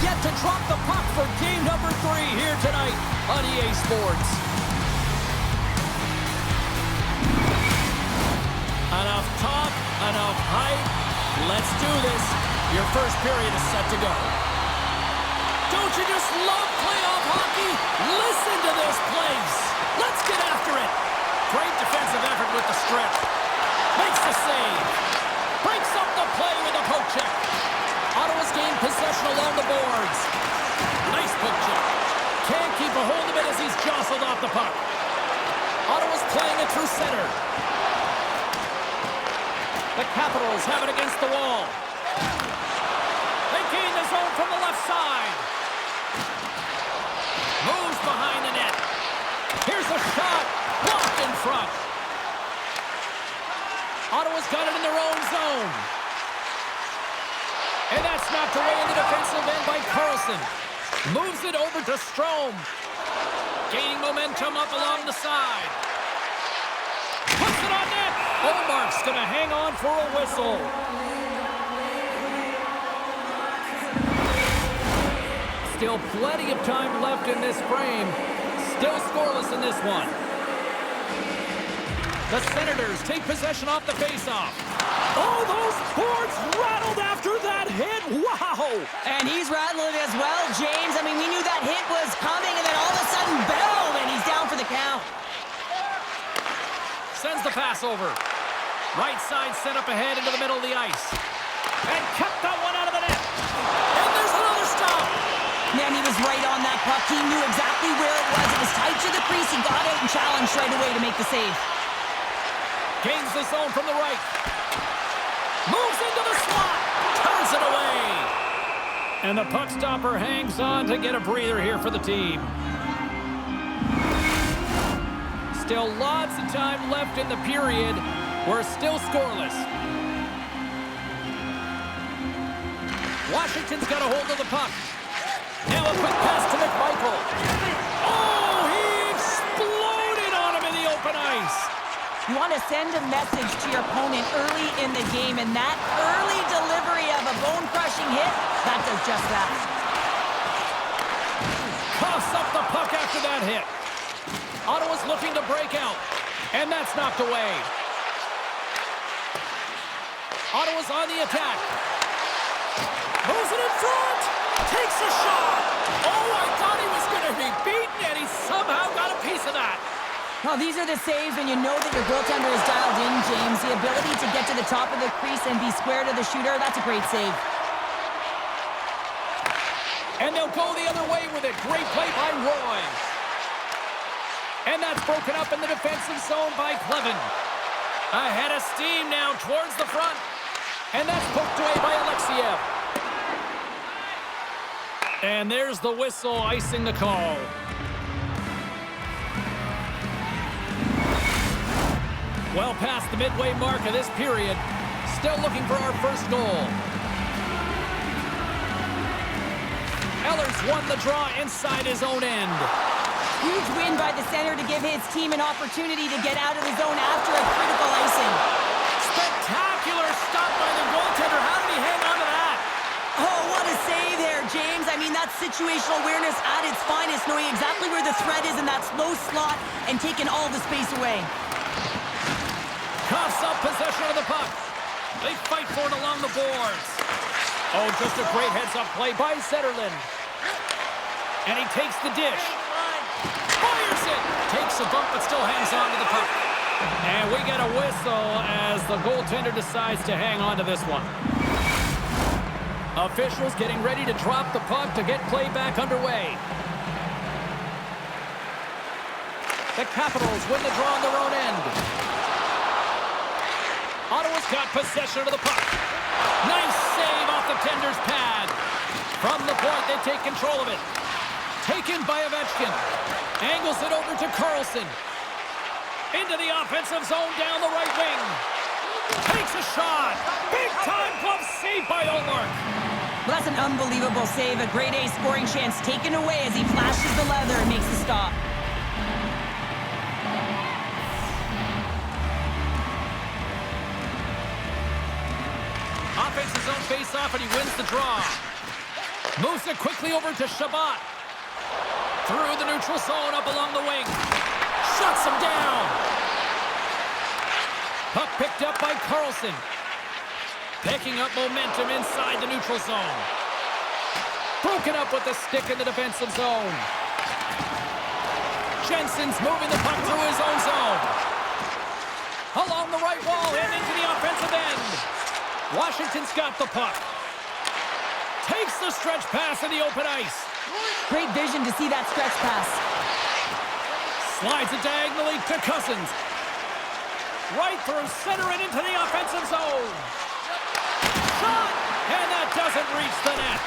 yet to drop the puck for game number 3 here tonight on EA Sports. Enough talk, enough hype. Let's do this. Your first period is set to go. Don't you just love playoff hockey? Listen to this place. Let's get after it. Great defensive effort with the strip. Makes the save. Breaks up the play with a poke check. Ottawa's gained possession along the boards. Nice poke check. Can't keep a hold of it as he's jostled off the puck. Ottawa's playing it through center. The Capitals have it against the wall. They gain the zone from the left side. Moves behind the net. Here's a shot. Blocked in front. Ottawa's got it in their own zone. And that's knocked away in the defensive end by Carlson. Moves it over to Strome. Gaining momentum up along the side. Puts it on net. Olmark's going to hang on for a whistle. Still plenty of time left in this frame. Still scoreless in this one. The Senators take possession off the faceoff. Oh, those boards rattled after that hit. Wow. And he's rattling as well, James. I mean, we knew that hit was coming, and then all of a sudden, boom, and he's down for the count. Sends the pass over. Right side set up ahead into the middle of the ice. And kept that one out of the net. And there's another stop. Man, he was right on that puck. He knew exactly where it was. It was tight to the crease. He got out and challenged right away to make the save. Gains the zone from the right. Moves into the slot. Turns it away. And the puck stopper hangs on to get a breather here for the team. Still lots of time left in the period. We're still scoreless. Washington's got a hold of the puck. Now a quick pass to McMichael. Oh, he exploded on him in the open ice. You want to send a message to your opponent early in the game, and that early delivery of a bone-crushing hit, that does just that. Coughs up the puck after that hit. Ottawa's looking to break out, and that's knocked away. Ottawa's on the attack. Moves it in front. Takes a shot. Oh, I thought he was going to be beaten, and he somehow got a piece of that. Well, these are the saves, and you know that your goaltender is dialed in, James. The ability to get to the top of the crease and be square to the shooter, that's a great save. And they'll go the other way with it. Great play by Roy. And that's broken up in the defensive zone by Clevin. Ahead of steam now towards the front. And that's poked away by Alexiev. And there's the whistle icing the call. Well past the midway mark of this period. Still looking for our first goal. Eller's won the draw inside his own end. Huge win by the center to give his team an opportunity to get out of the zone after a critical icing. Spectacular stop by the goaltender. How did he hang on to that? Oh, what a save there, James. I mean, that's situational awareness at its finest, knowing exactly where the threat is in that slow slot and taking all the space away. Coughs up possession of the puck. They fight for it along the boards. Oh, just a great heads-up play by Zetterlund. And he takes the dish. Fires it. Takes a bump, but still hangs on to the puck. And we get a whistle as the goaltender decides to hang on to this one. Officials getting ready to drop the puck to get play back underway. The Capitals win the draw on their own end. Ottawa's got possession of the puck. Nice save off the tender's pad. From the point, they take control of it. Taken by Ovechkin. Angles it over to Carlson. Into the offensive zone down the right wing. Takes a shot. Big-time glove save by Olmark. Well, that's an unbelievable save. A grade A scoring chance taken away as he flashes the leather and makes the stop. Offense his own face-off, and he wins the draw. Moves it quickly over to Shabbat. Through the neutral zone, up along the wing. Shuts him down. Puck picked up by Carlson. Picking up momentum inside the neutral zone. Broken up with the stick in the defensive zone. Jensen's moving the puck through his own zone. Along the right wall and into the offensive end. Washington's got the puck. Takes the stretch pass in the open ice. Great vision to see that stretch pass. Slides it diagonally to Cousins. Right through center and into the offensive zone. Shot! And that doesn't reach the net.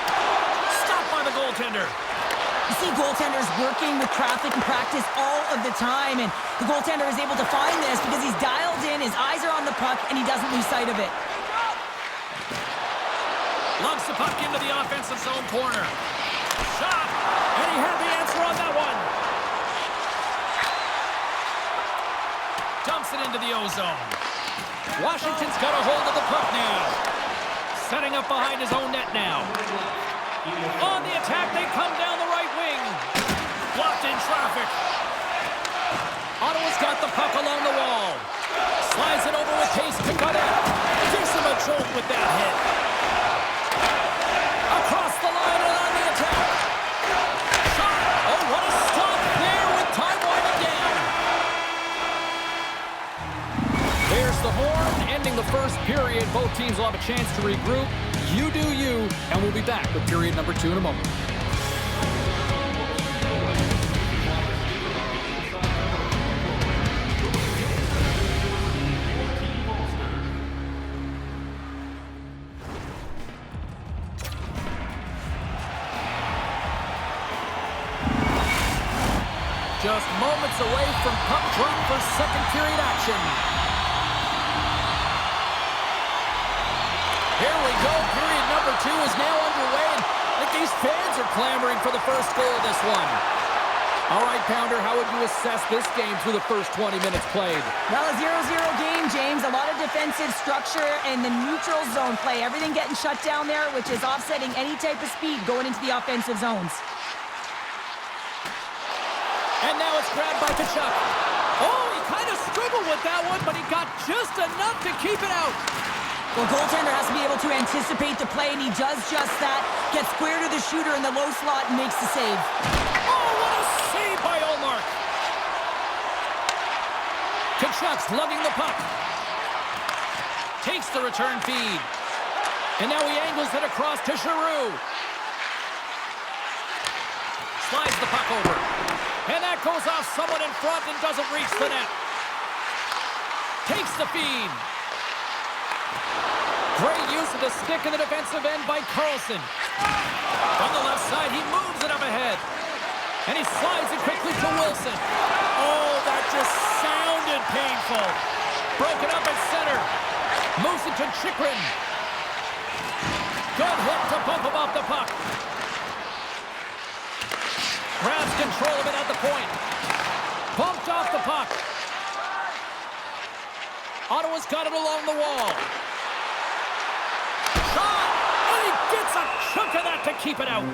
Stopped by the goaltender. You see goaltenders working with traffic and practice all of the time, and the goaltender is able to find this because he's dialed in, his eyes are on the puck, and he doesn't lose sight of it. Lumps the puck into the offensive zone corner. Shot! And he had the answer on that one. Dumps it into the O-zone. Washington's got a hold of the puck now. Setting up behind his own net now. On the attack, they come down the right wing. Blocked in traffic. Ottawa's got the puck along the wall. Slides it over with pace to cut it. Gives him a jolt with that hit. Across the line and on the attack. Shot. Oh, what a stop there with time winding down. There's the horn, ending the first period. Both teams will have a chance to regroup. You do you, and we'll be back with period number 2 in a moment. Just moments away from puck drop for second period action. Here we go. Period number 2 is now underway. And I think these fans are clamoring for the first goal of this one. All right, Pounder, how would you assess this game through the first 20 minutes played? Well, a 0-0 game, James. A lot of defensive structure and the neutral zone play. Everything getting shut down there, which is offsetting any type of speed going into the offensive zones. And now it's grabbed by Tkachuk. Oh, he kind of struggled with that one, but he got just enough to keep it out. Well, goaltender has to be able to anticipate the play, and he does just that. Gets square to the shooter in the low slot and makes the save. Oh, what a save by Ullmark. Tkachuk's lugging the puck. Takes the return feed. And now he angles it across to Giroux. Slides the puck over. And that goes off someone in front and doesn't reach the net. Takes the feed. Great use of the stick in the defensive end by Carlson. On the left side, he moves it up ahead. And he slides it quickly to Wilson. Oh, that just sounded painful. Broken up at center. Moves it to Chychrun. Good hit to bump him off the puck. Grabs control of it at the point. Bumped off the puck. Ottawa's got it along the wall. Shot! And he gets a chunk of that to keep it out.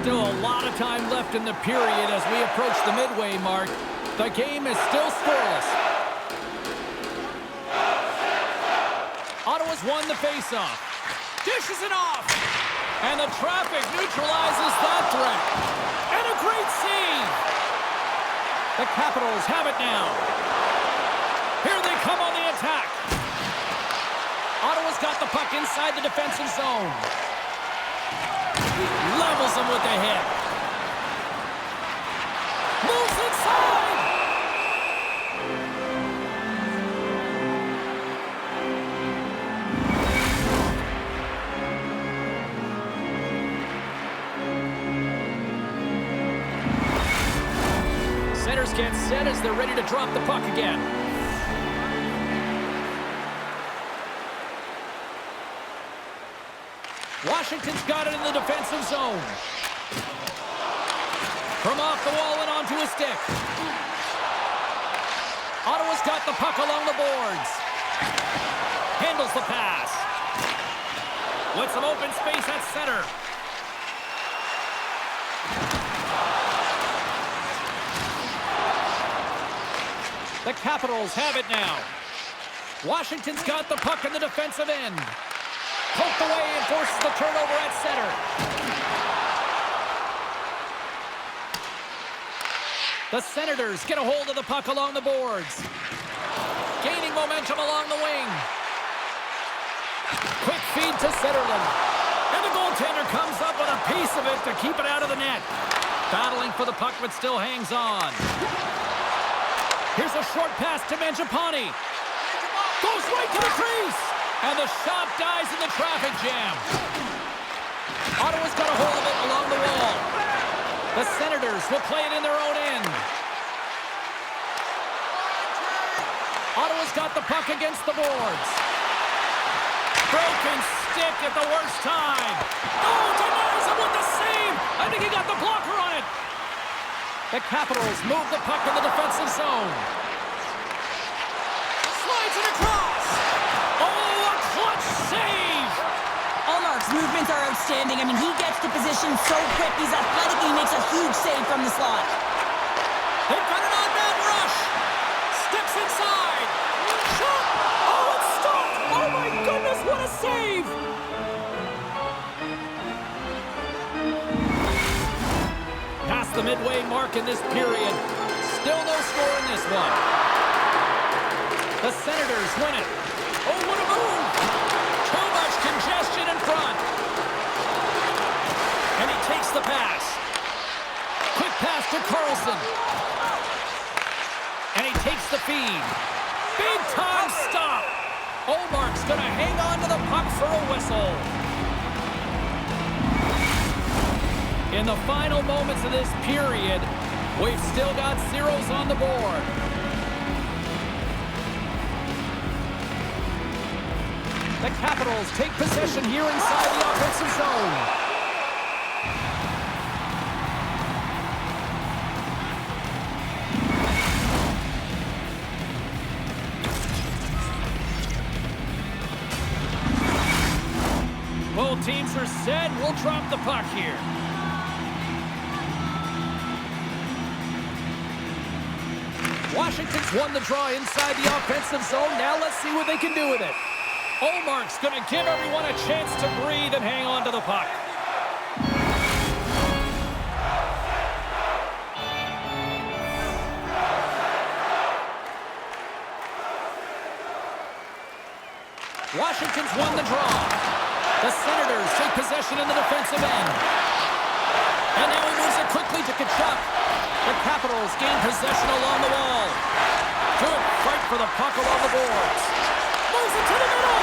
Still a lot of time left in the period as we approach the midway mark. The game is still scoreless. Ottawa's won the faceoff. Dishes it off. And the traffic neutralizes that threat. And a great save. The Capitals have it now. Here they come on the attack. Ottawa's got the puck inside the defensive zone. Levels him with the hit. Moves inside. Centers get set as they're ready to drop the puck again. Washington's got it in the defensive zone. From off the wall and onto a stick. Ottawa's got the puck along the boards. handles the pass. With some open space at center. The Capitals have it now. Washington's got the puck in the defensive end. Poked away and forces the turnover at center. The Senators get a hold of the puck along the boards. Gaining momentum along the wing. Quick feed to Zetterlund. And the goaltender comes up with a piece of it to keep it out of the net. Battling for the puck, but still hangs on. Here's a short pass to Mangiapane. Goes right to the crease. And the shot dies in the traffic jam. Ottawa's got a hold of it along the wall. The Senators will play it in their own end. Ottawa's got the puck against the boards. Broken stick at the worst time. Oh, denies him with the save. I think he got the blocker on it. The Capitals move the puck in the defensive zone. Slides it across. Oh, a clutch save. Allmark's movements are outstanding. I mean, he gets to position so quick. He's athletic and he makes a huge save from the slot. They've got an odd-man rush. Steps inside. Shot. Oh, it's stopped. Oh, my goodness, what a save. Past the midway mark in this period. Still no score in this one. The Senators win it. Oh, what a move. Too much congestion in front. And he takes the pass. Quick pass to Carlson. And he takes the feed. Big time stop. Olmark's going to hang on to the puck for a whistle. In the final moments of this period, we've still got zeros on the board. The Capitals take possession here inside the offensive zone. Both teams are set. We'll drop the puck here. Washington's won the draw inside the offensive zone. Now let's see what they can do with it. Olmark's going to give everyone a chance to breathe and hang on to the puck. Washington's won the draw. The Senators take possession in the defensive end. And now he moves it quickly to Tkachuk. The Capitals gain possession along the wall. Good fight for the puck along the boards. Moves it to the middle.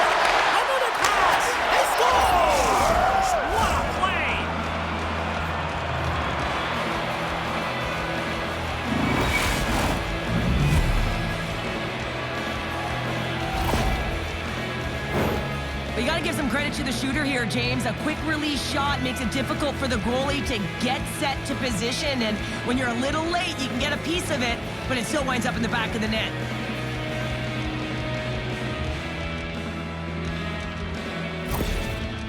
Another pass. He scores! What a play! But you got to give some credit to the shooter here, James. A quick release shot makes it difficult for the goalie to get set to position. And when you're a little late, you can get a piece of it, but it still winds up in the back of the net.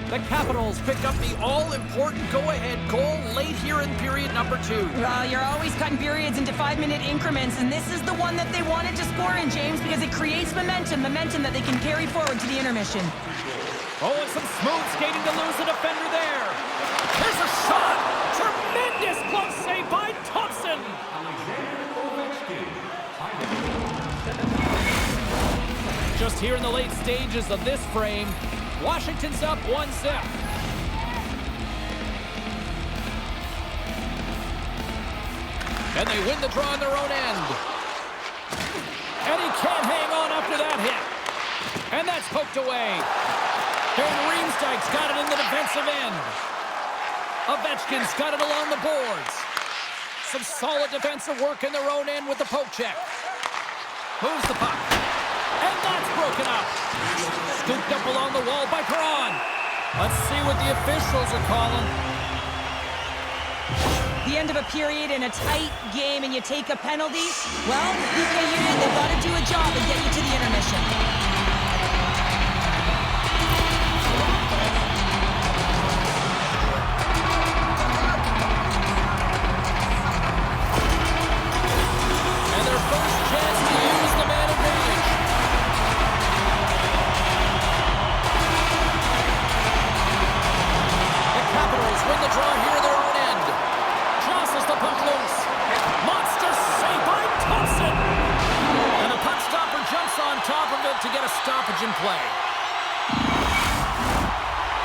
The Capitals pick up the all-important go-ahead goal late here in period number 2. Well, you're always cutting periods into 5-minute increments, and this is the one that they wanted to score in, James, because it creates momentum that they can carry forward to the intermission. Oh, and some smooth skating to lose the defender there. There's a shot. Tremendous glove save by Thompson. Just here in the late stages of this frame, Washington's up 1-0. And they win the draw on their own end. And he can't hang on after that hit. And that's poked away. And Riemsdyk's got it in the defensive end. Ovechkin's got it along the boards. Some solid defensive work in their own end with the poke check. Moves the puck. And that's broken up. Scooped up along the wall by Perron. Let's see what the officials are calling. The end of a period in a tight game and you take a penalty. Well, PK Union, they've got to do a job and get you to the intermission.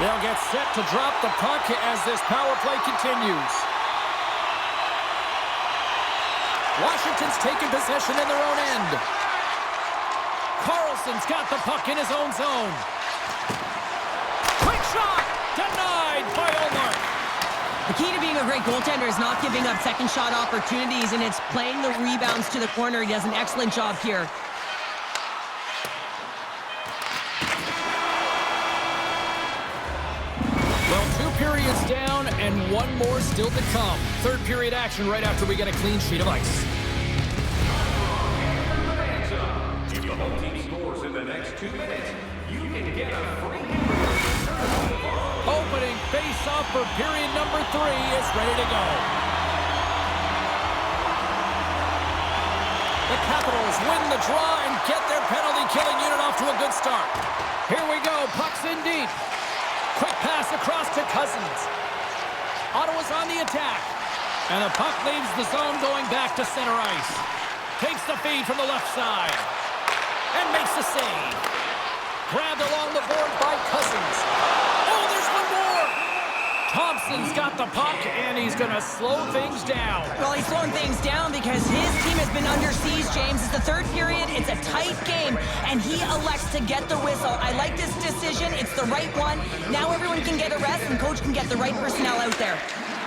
They'll get set to drop the puck as this power play continues. Washington's taking possession in their own end. Carlson's got the puck in his own zone. Quick shot! Denied by Omar. The key to being a great goaltender is not giving up second shot opportunities, and it's playing the rebounds to the corner. He does an excellent job here. Well, 2 periods down and 1 more still to come. Third period action right after we get a clean sheet of ice. If the home team scores in the next 2 minutes, you can get a free Opening face-off for period number 3 is ready to go. The Capitals win the draw and get their penalty-killing unit off to a good start. Here we go, puck's in deep. Quick pass across to Cousins. Ottawa's on the attack. And the puck leaves the zone going back to center ice. Takes the feed from the left side. And makes the save. Grabbed along the board by Cousins. Oh, there's one more! Thompson's got the puck, and he's going to slow things down. Well, he's slowing things down because his team has been under siege, James. It's the third period. It's a tight game, and he elects to get the whistle. I like this decision. It's the right one. Now everyone can get a rest, and coach can get the right personnel out there.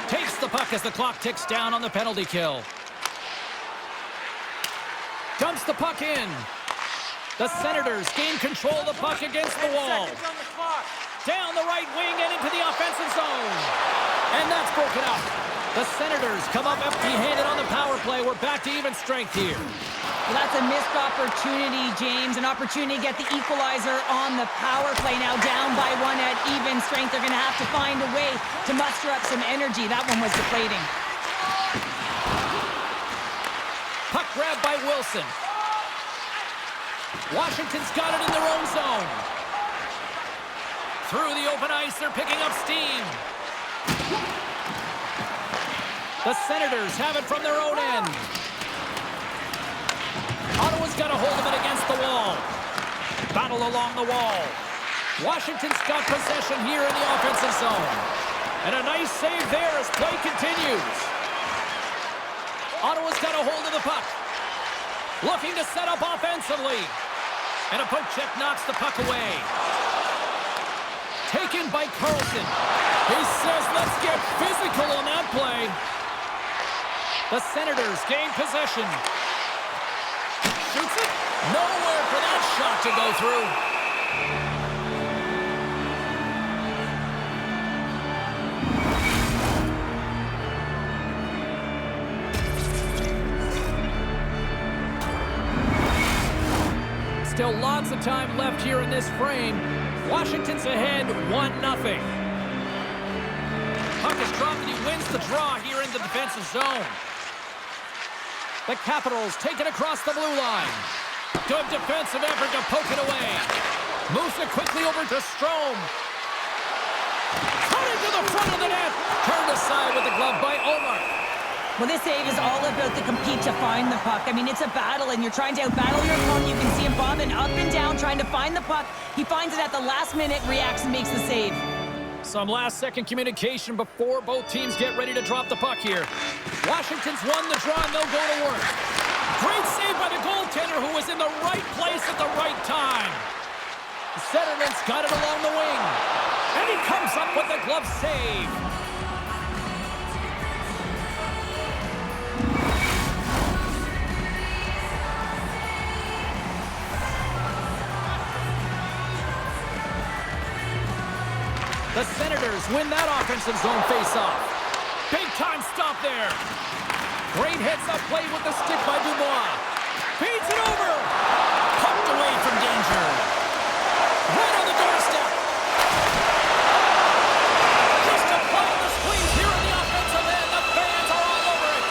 Takes the puck as the clock ticks down on the penalty kill. Dumps the puck in. The Senators gain control of the puck against the wall. Down the right wing and into the offensive zone. And that's broken up. The Senators come up empty-handed on the power play. We're back to even strength here. Well, that's a missed opportunity, James. An opportunity to get the equalizer on the power play. Now down by 1 at even strength. They're going to have to find a way to muster up some energy. That one was deflating. Puck grabbed by Wilson. Washington's got it in their own zone. Through the open ice, they're picking up steam. The Senators have it from their own end. Ottawa's got a hold of it against the wall. Battle along the wall. Washington's got possession here in the offensive zone. And a nice save there as play continues. Ottawa's got a hold of the puck. Looking to set up offensively. And a poke check knocks the puck away. Taken by Carlson. He says, let's get physical on that play. The Senators gain possession. Shoots it. Nowhere for that shot to go through. Still lots of time left here in this frame. Washington's ahead 1-0. Puck is dropped and he wins the draw here in the defensive zone. The Capitals take it across the blue line. Good defensive effort to poke it away. Moves it quickly over to Strome. Cutting to the front of the net. Turned aside with the glove by Omar. Well, this save is all about the compete to find the puck. I mean, it's a battle, and you're trying to outbattle your opponent. You can see him bobbing up and down, trying to find the puck. He finds it at the last minute, reacts, and makes the save. Some last-second communication before both teams get ready to drop the puck here. Washington's won the draw, and they'll go to work. Great save by the goaltender, who was in the right place at the right time. Zetterman's got it along the wing. And he comes up with the glove save. The Senators win that offensive zone face-off. Big-time stop there. Great heads-up play with the stick by Dubois. Feeds it over. Pumped away from danger. Right on the doorstep. Just applying the squeeze here in the offensive end. The fans are all over it.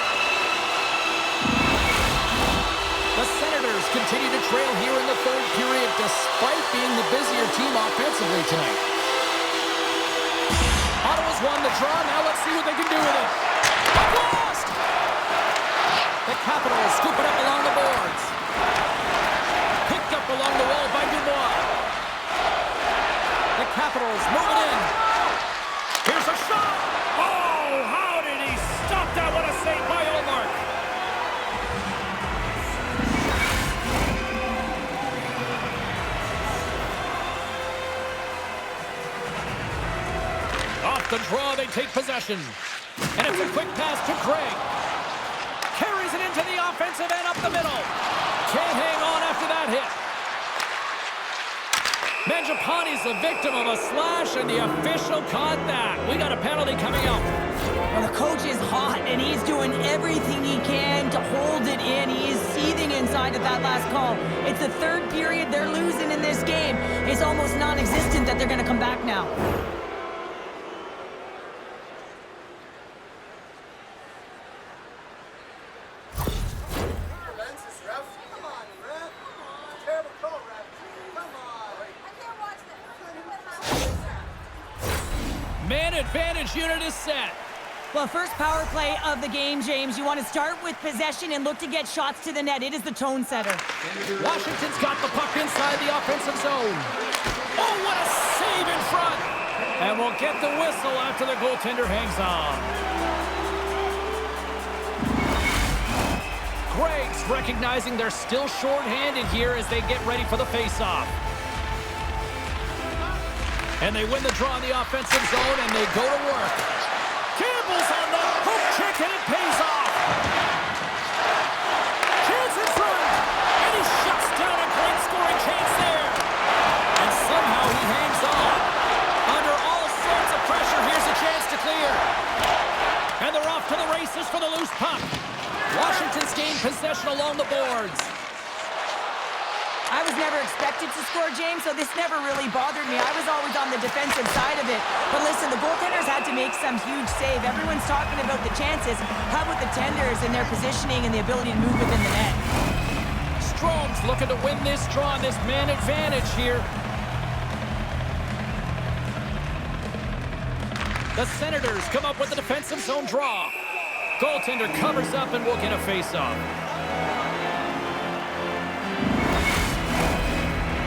The Senators continue to trail here in the third period despite being the busier team offensively tonight. Ottawa's won the draw. Now let's see what they can do with it. Lost! The Capitals scoop it up along the boards. Picked up along the wall by Dubois. The Capitals Capitals move it in. Here's a shot. Oh, how did he stop that? What a save by Olmark. Off the draw, they take possession. And it's a quick pass to Craig. Carries it into the offensive end up the middle. Can't hang on after that hit. Mangiapane's the victim of a slash, and the official caught that. We got a penalty coming up. Well, the coach is hot, and he's doing everything he can to hold it in. He is seething inside of that last call. It's the third period they're losing in this game. It's almost non-existent that they're going to come back now. Man advantage unit is set. Well, first power play of the game, James. You want to start with possession and look to get shots to the net. It is the tone setter. Washington's got the puck inside the offensive zone. Oh, what a save in front. And we'll get the whistle after the goaltender hangs on. Greg's recognizing they're still short-handed here as they get ready for the face-off. And they win the draw in the offensive zone, and they go to work. Campbell's on the hook check, and it pays off. Chance in front, and he shuts down a great scoring chance there. And somehow he hangs on. Under all sorts of pressure, here's a chance to clear. And they're off to the races for the loose puck. Washington's gained possession along the boards. I was never expected to score, James, so this never really bothered me. I was always on the defensive side of it. But listen, the goaltenders had to make some huge save. Everyone's talking about the chances. How about the tenders and their positioning and the ability to move within the net? Strome's looking to win this draw, this man advantage here. The Senators come up with the defensive zone draw. Goaltender covers up and will get a face-off.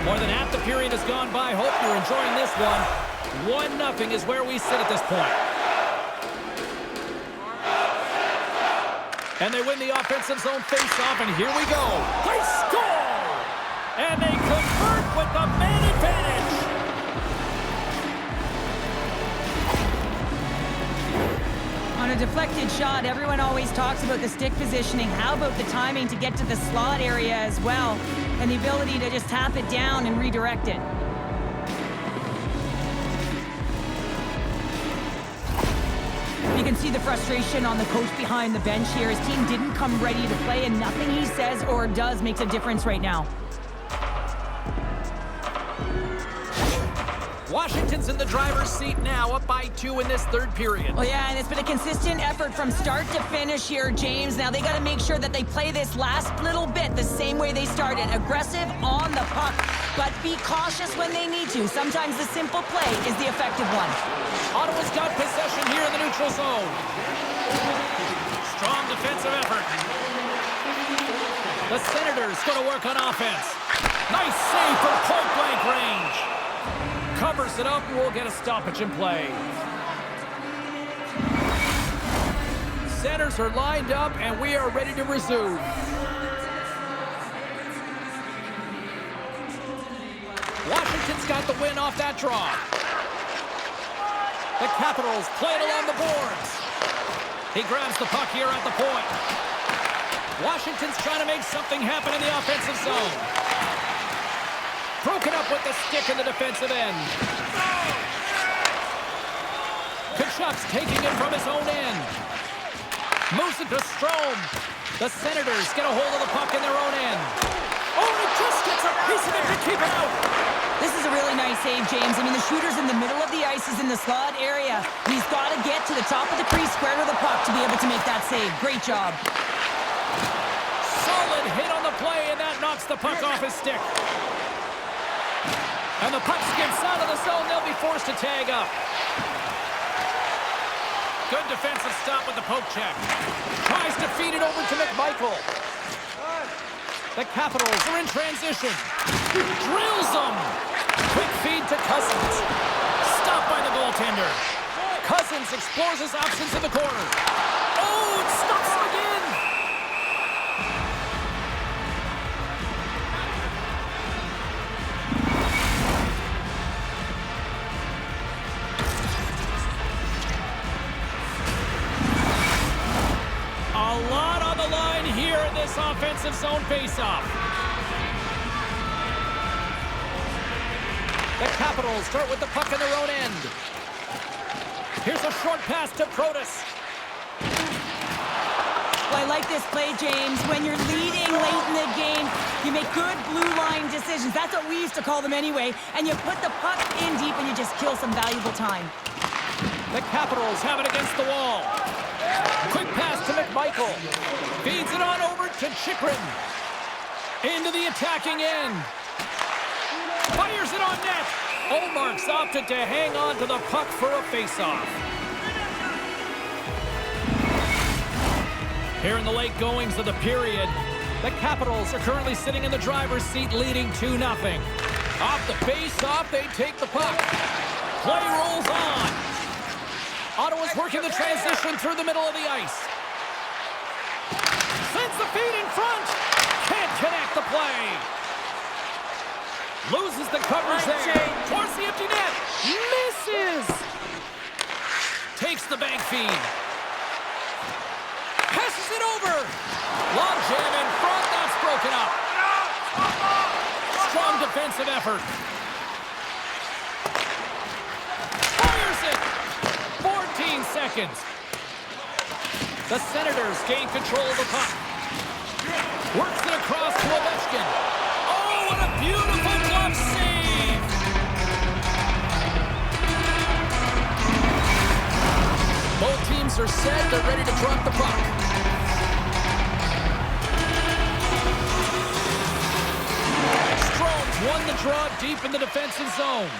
More than half the period has gone by. Hope you're enjoying this one. 1-0 is where we sit at this point. And they win the offensive zone face-off, and here we go. They score! And they convert with the man advantage. On a deflected shot, everyone always talks about the stick positioning. How about the timing to get to the slot area as well? And the ability to just tap it down and redirect it. You can see the frustration on the coach behind the bench here. His team didn't come ready to play, and nothing he says or does makes a difference right now. Washington's in the driver's seat now, up by 2 in this third period. Well, yeah, and it's been a consistent effort from start to finish here, James. Now they got to make sure that they play this last little bit the same way they started. Aggressive on the puck, but be cautious when they need to. Sometimes the simple play is the effective one. Ottawa's got possession here in the neutral zone. Strong defensive effort. The Senators going to work on offense. Nice save from point-blank range. Covers it up, and we'll get a stoppage in play. Centers are lined up, and we are ready to resume. Washington's got the win off that draw. The Capitals play it along the boards. He grabs the puck here at the point. Washington's trying to make something happen in the offensive zone. Broken up with the stick in the defensive end. Kachuk's taking it from his own end. Moves it to Strome. The Senators get a hold of the puck in their own end. Oh, he just gets a piece of it to keep it out. This is a really nice save, James. I mean, the shooter's in the middle of the ice. He's in the slot area. He's got to get to the top of the crease, square to the puck to be able to make that save. Great job. Solid hit on the play, and that knocks the puck off his stick. And the puck skips out of the zone. They'll be forced to tag up. Good defensive stop with the poke check. Tries to feed it over to McMichael. The Capitals are in transition. Drills them. Quick feed to Cousins. distance, explores his options in the corner. Oh, it stops him again! A lot on the line here in this offensive zone faceoff. The Capitals start with the puck in their own end. Here's a short pass to Protas. Well, I like this play, James. When you're leading late in the game, you make good blue line decisions. That's what we used to call them anyway. And you put the puck in deep and you just kill some valuable time. The Capitals have it against the wall. Quick pass to McMichael. Feeds it on over to Chychrun. Into the attacking end. Fires it on net. Olmark's opted to hang on to the puck for a faceoff. Here in the late goings of the period, the Capitals are currently sitting in the driver's seat leading 2-0. Off the faceoff, they take the puck. Play rolls on. Ottawa's working the transition through the middle of the ice. Sends the feed in front. Can't connect the play. Loses the coverage there. Towards the empty net. Misses. Takes the bank feed. Passes it over. Long jam in front. That's broken up. Strong defensive effort. Fires it. 14 seconds. The Senators gain control of the puck. Works it across to Ovechkin. Oh, what a beautiful glove save! Both teams are set. They're ready to drop the puck. Strome's won the draw deep in the defensive zone.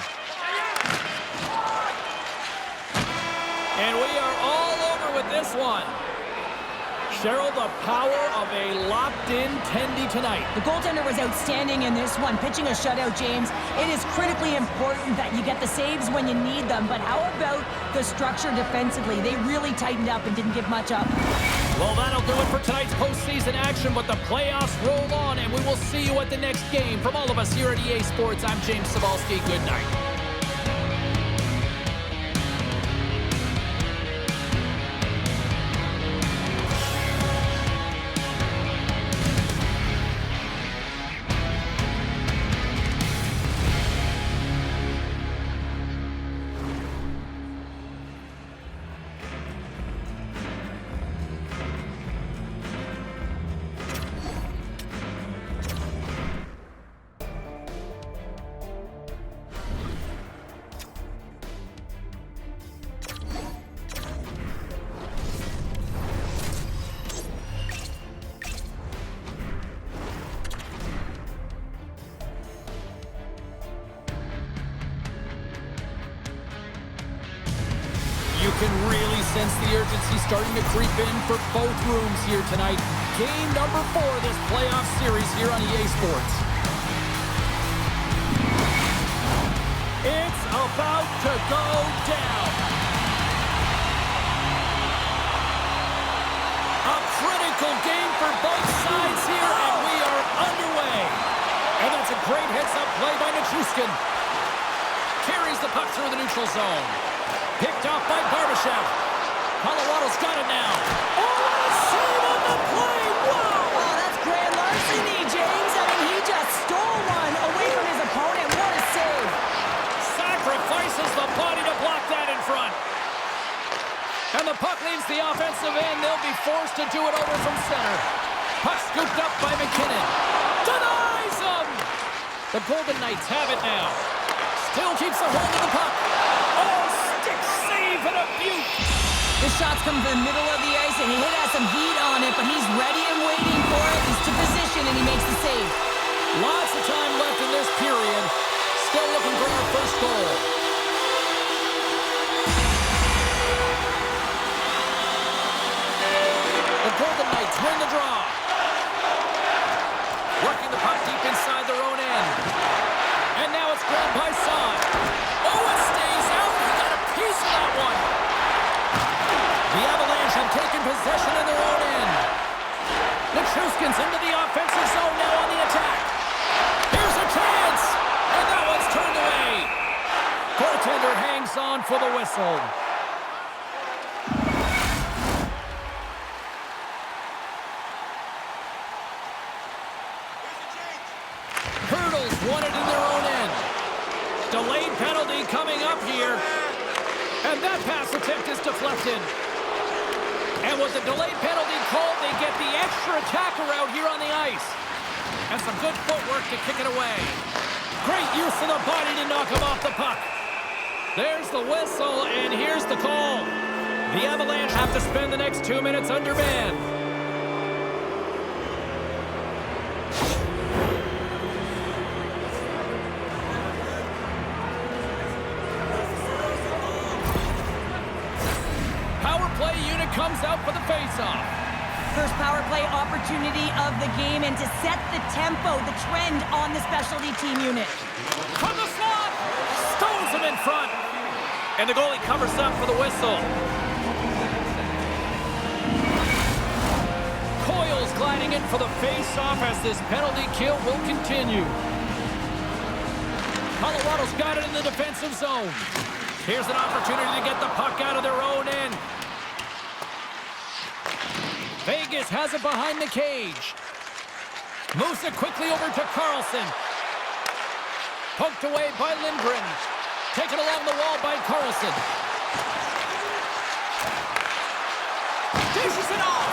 And we are all over with this one. Cheryl, the power of a locked-in Tendy tonight. The goaltender was outstanding in this one, pitching a shutout, James. It is critically important that you get the saves when you need them, but how about the structure defensively? They really tightened up and didn't give much up. Well, that'll do it for tonight's postseason action, but the playoffs roll on, and we will see you at the next game. From all of us here at EA Sports, I'm James Cybulski. Good night. You can really sense the urgency starting to creep in for both rooms here tonight. Game number 4 of this playoff series here on EA Sports. It's about to go down. A critical game for both sides here, and we are underway. And that's a great heads-up play by Nichushkin. Carries the puck through the neutral zone. Picked off by Barbashev. Colorado's got it now. Oh, what a save on the play! Wow! Oh, that's grand larceny, James. I mean, he just stole one away from his opponent. What a save. Sacrifices the body to block that in front. And the puck leaves the offensive end. They'll be forced to do it over from center. Puck scooped up by McKinnon. Denies him! The Golden Knights have it now. Still keeps a hold of the puck. Oh, stick save and a beaut. The shots come from the middle of the ice, and he has some heat on it, but he's ready and waiting for it. He's to position, and he makes the save. Lots of time left in this period. Still looking for our first goal. The Golden Knights win the draw. Working the puck deep inside their own end. And now it's grabbed by Son. Oh, it stays out. He got a piece of that one. possessions into the offensive zone now on the attack. Here's a chance, and that one's turned away. Goaltender hangs on for the whistle. Hurdles won it in their own end. Delayed penalty coming up here. And that pass attempt is deflected. And with the delayed penalty called, they get the extra attacker out here on the ice. And some good footwork to kick it away. Great use of the body to knock him off the puck. There's the whistle, and here's the call. The Avalanche have to spend the next 2 minutes under man. Power play unit comes out for the face-off. First power play opportunity of the game, and to set the tempo, the trend on the specialty team unit. From the slot, stones him in front. And the goalie covers up for the whistle. Coyle's gliding in for the face-off as this penalty kill will continue. Colorado's got it in the defensive zone. Here's an opportunity to get the puck out of their own end. Vegas has it behind the cage. Moves it quickly over to Carlson. Poked away by Lindgren. Taken along the wall by Carlson. Dishes it off.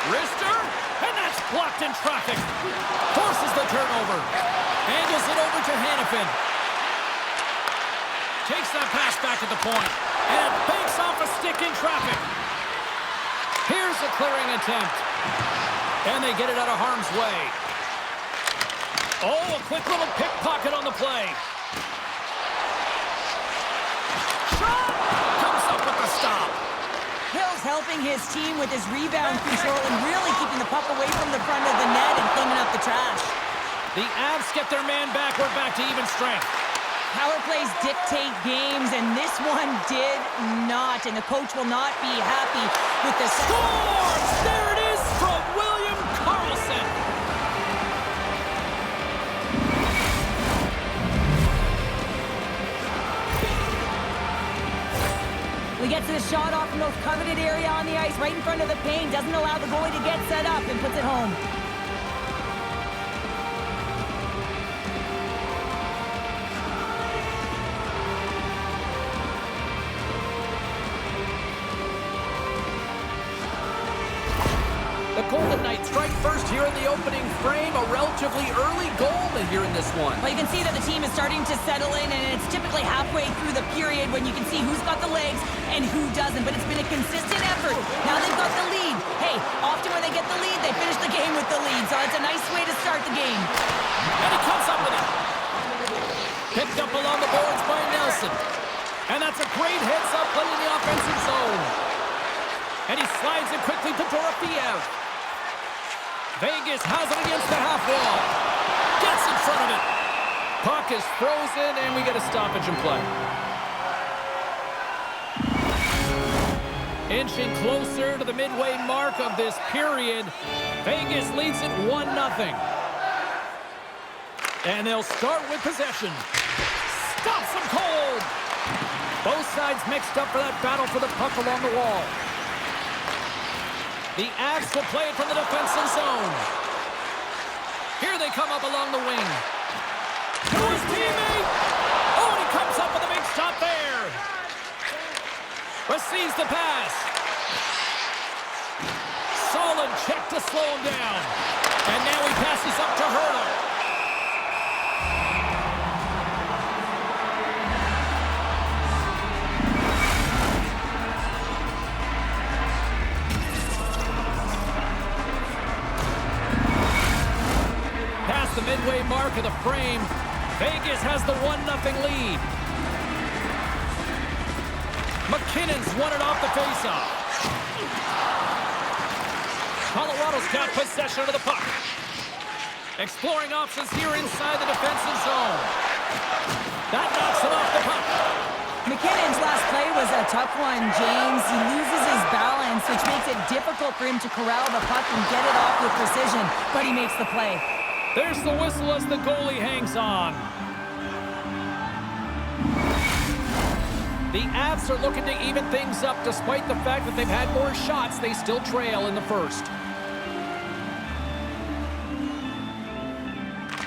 Wrister, and that's blocked in traffic. Forces the turnover. Angles it over to Hannafin. Takes that pass back at the point. And it banks off a stick in traffic. Here's a clearing attempt. And they get it out of harm's way. Oh, a quick little pickpocket on the play. Shot! Comes up with the stop. Hill's helping his team with his rebound control and really keeping the puck away from the front of the net and cleaning up the trash. The Avs get their man back. We're back to even strength. Power plays dictate games, and this one did not. And the coach will not be happy with the Scores! There it is from William Karlsson. We get to the shot off the most coveted area on the ice, right in front of the paint. Doesn't allow the goalie to get set up and puts it home. The Golden Knights strike first here in the opening frame. A relatively early goal here in this one. Well, you can see that the team is starting to settle in, and it's typically halfway through the period when you can see who's got the legs and who doesn't. But it's been a consistent effort. Now they've got the lead. Hey, often when they get the lead, they finish the game with the lead. So it's a nice way to start the game. And he comes up with it. Picked up along the boards by Nelson. And that's a great heads-up play in the offensive zone. And he slides it quickly to Dorofeev. Vegas has it against the half wall. Gets in front of it. Puck is frozen, and we get a stoppage in play. Inching closer to the midway mark of this period. Vegas leads it 1-0. And they'll start with possession. Stops them cold. Both sides mixed up for that battle for the puck along the wall. The Avs will play it from the defensive zone. Here they come up along the wing. To his teammate. Oh, and he comes up with a big stop there. Receives the pass. Solid check to slow him down. And now he passes up to Hertl. The midway mark of the frame. Vegas has the 1-0 lead. McKinnon's won it off the faceoff. Colorado's got possession of the puck. Exploring options here inside the defensive zone. That knocks him off the puck. McKinnon's last play was was a tough one, James. He loses his balance, which makes it difficult for him to corral the puck and get it off with precision, but he makes the play. There's the whistle as the goalie hangs on. The Avs are looking to even things up despite the fact that they've had more shots. They still trail in the first.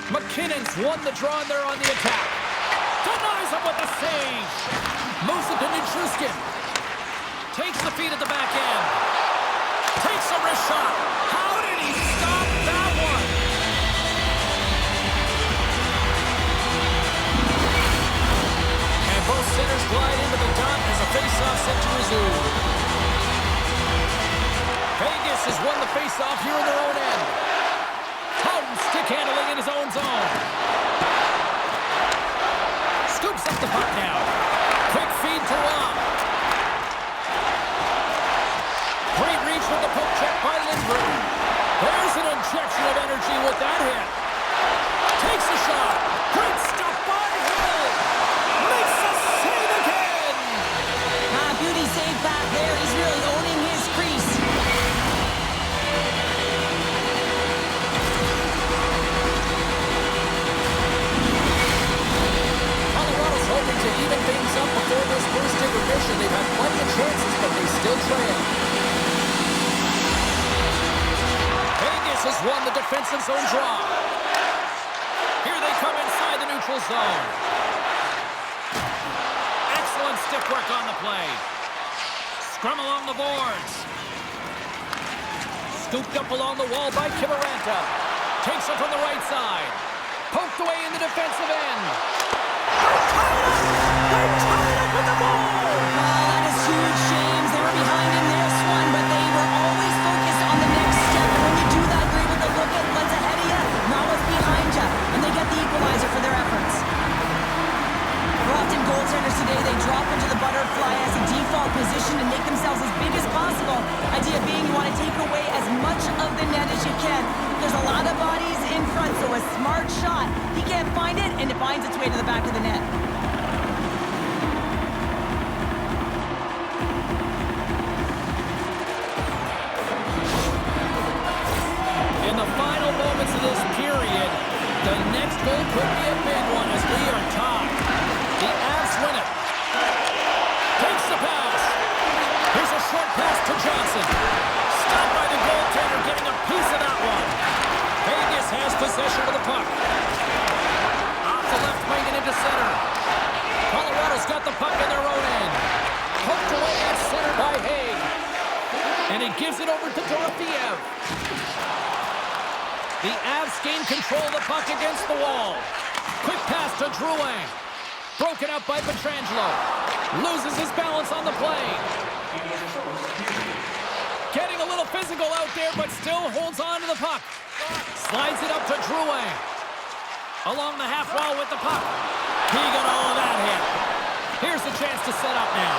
McKinnon's won the draw and they're on the attack. Denies him with the save. Moves it to Nichushkin. Takes the feed at the back end. Takes a wrist shot. How did he stop that one? And both centers glide into the dot as a face-off set to resume. Vegas has won the face-off here in their own end. Houghton stick handling in his own zone. Scoops up the puck now. Quick feed to Rob. Great reach with the poke check by Lindgren. There's an injection of energy with that hit. Takes a shot. Great stop by Hill. Makes a save again. Beauty save back there. He's really owning his crease. Colorado's hoping to even things up before this first intermission. They've had plenty of chances, but they still trail. Vegas has won the defensive zone draw. Here they come inside the neutral zone. Excellent stick work on the play. Scrum along the boards. Scooped up along the wall by Kiviranta. Takes it from the right side. Poked away in the defensive end. They're tied up with the ball! That is huge, James. They were behind in this one, but they were always focused on the next step. And when you do that, you're able to look at what's ahead of you, not what's behind you. And they get the equalizer for their efforts. Often goaltenders today, they drop into the butterfly as a default position and make themselves as big as possible. Idea being you want to take away as much of the net as you can. There's a lot of bodies in front, so a smart shot. He can't find it, and it finds its way to the back of the net. In the final moments of this period, the next goal could be a big one as we are tied. The Avs win it. Takes the pass. Here's a short pass to Johnson. Stopped by the goaltender, getting a piece of that one. Vegas has possession of the puck. Off the left wing and into center. Colorado's got the puck in their own end. Poked away at center by Haig. And he gives it over to Dorofeev. The Avs gain control of the puck against the wall. Quick pass to Drouin. Broken up by Pietrangelo. Loses his balance on the play. Getting a little physical out there, but still holds on to the puck. Slides it up to Drouin. Along the half wall with the puck. He got all of that hit. Here's the chance to set up now.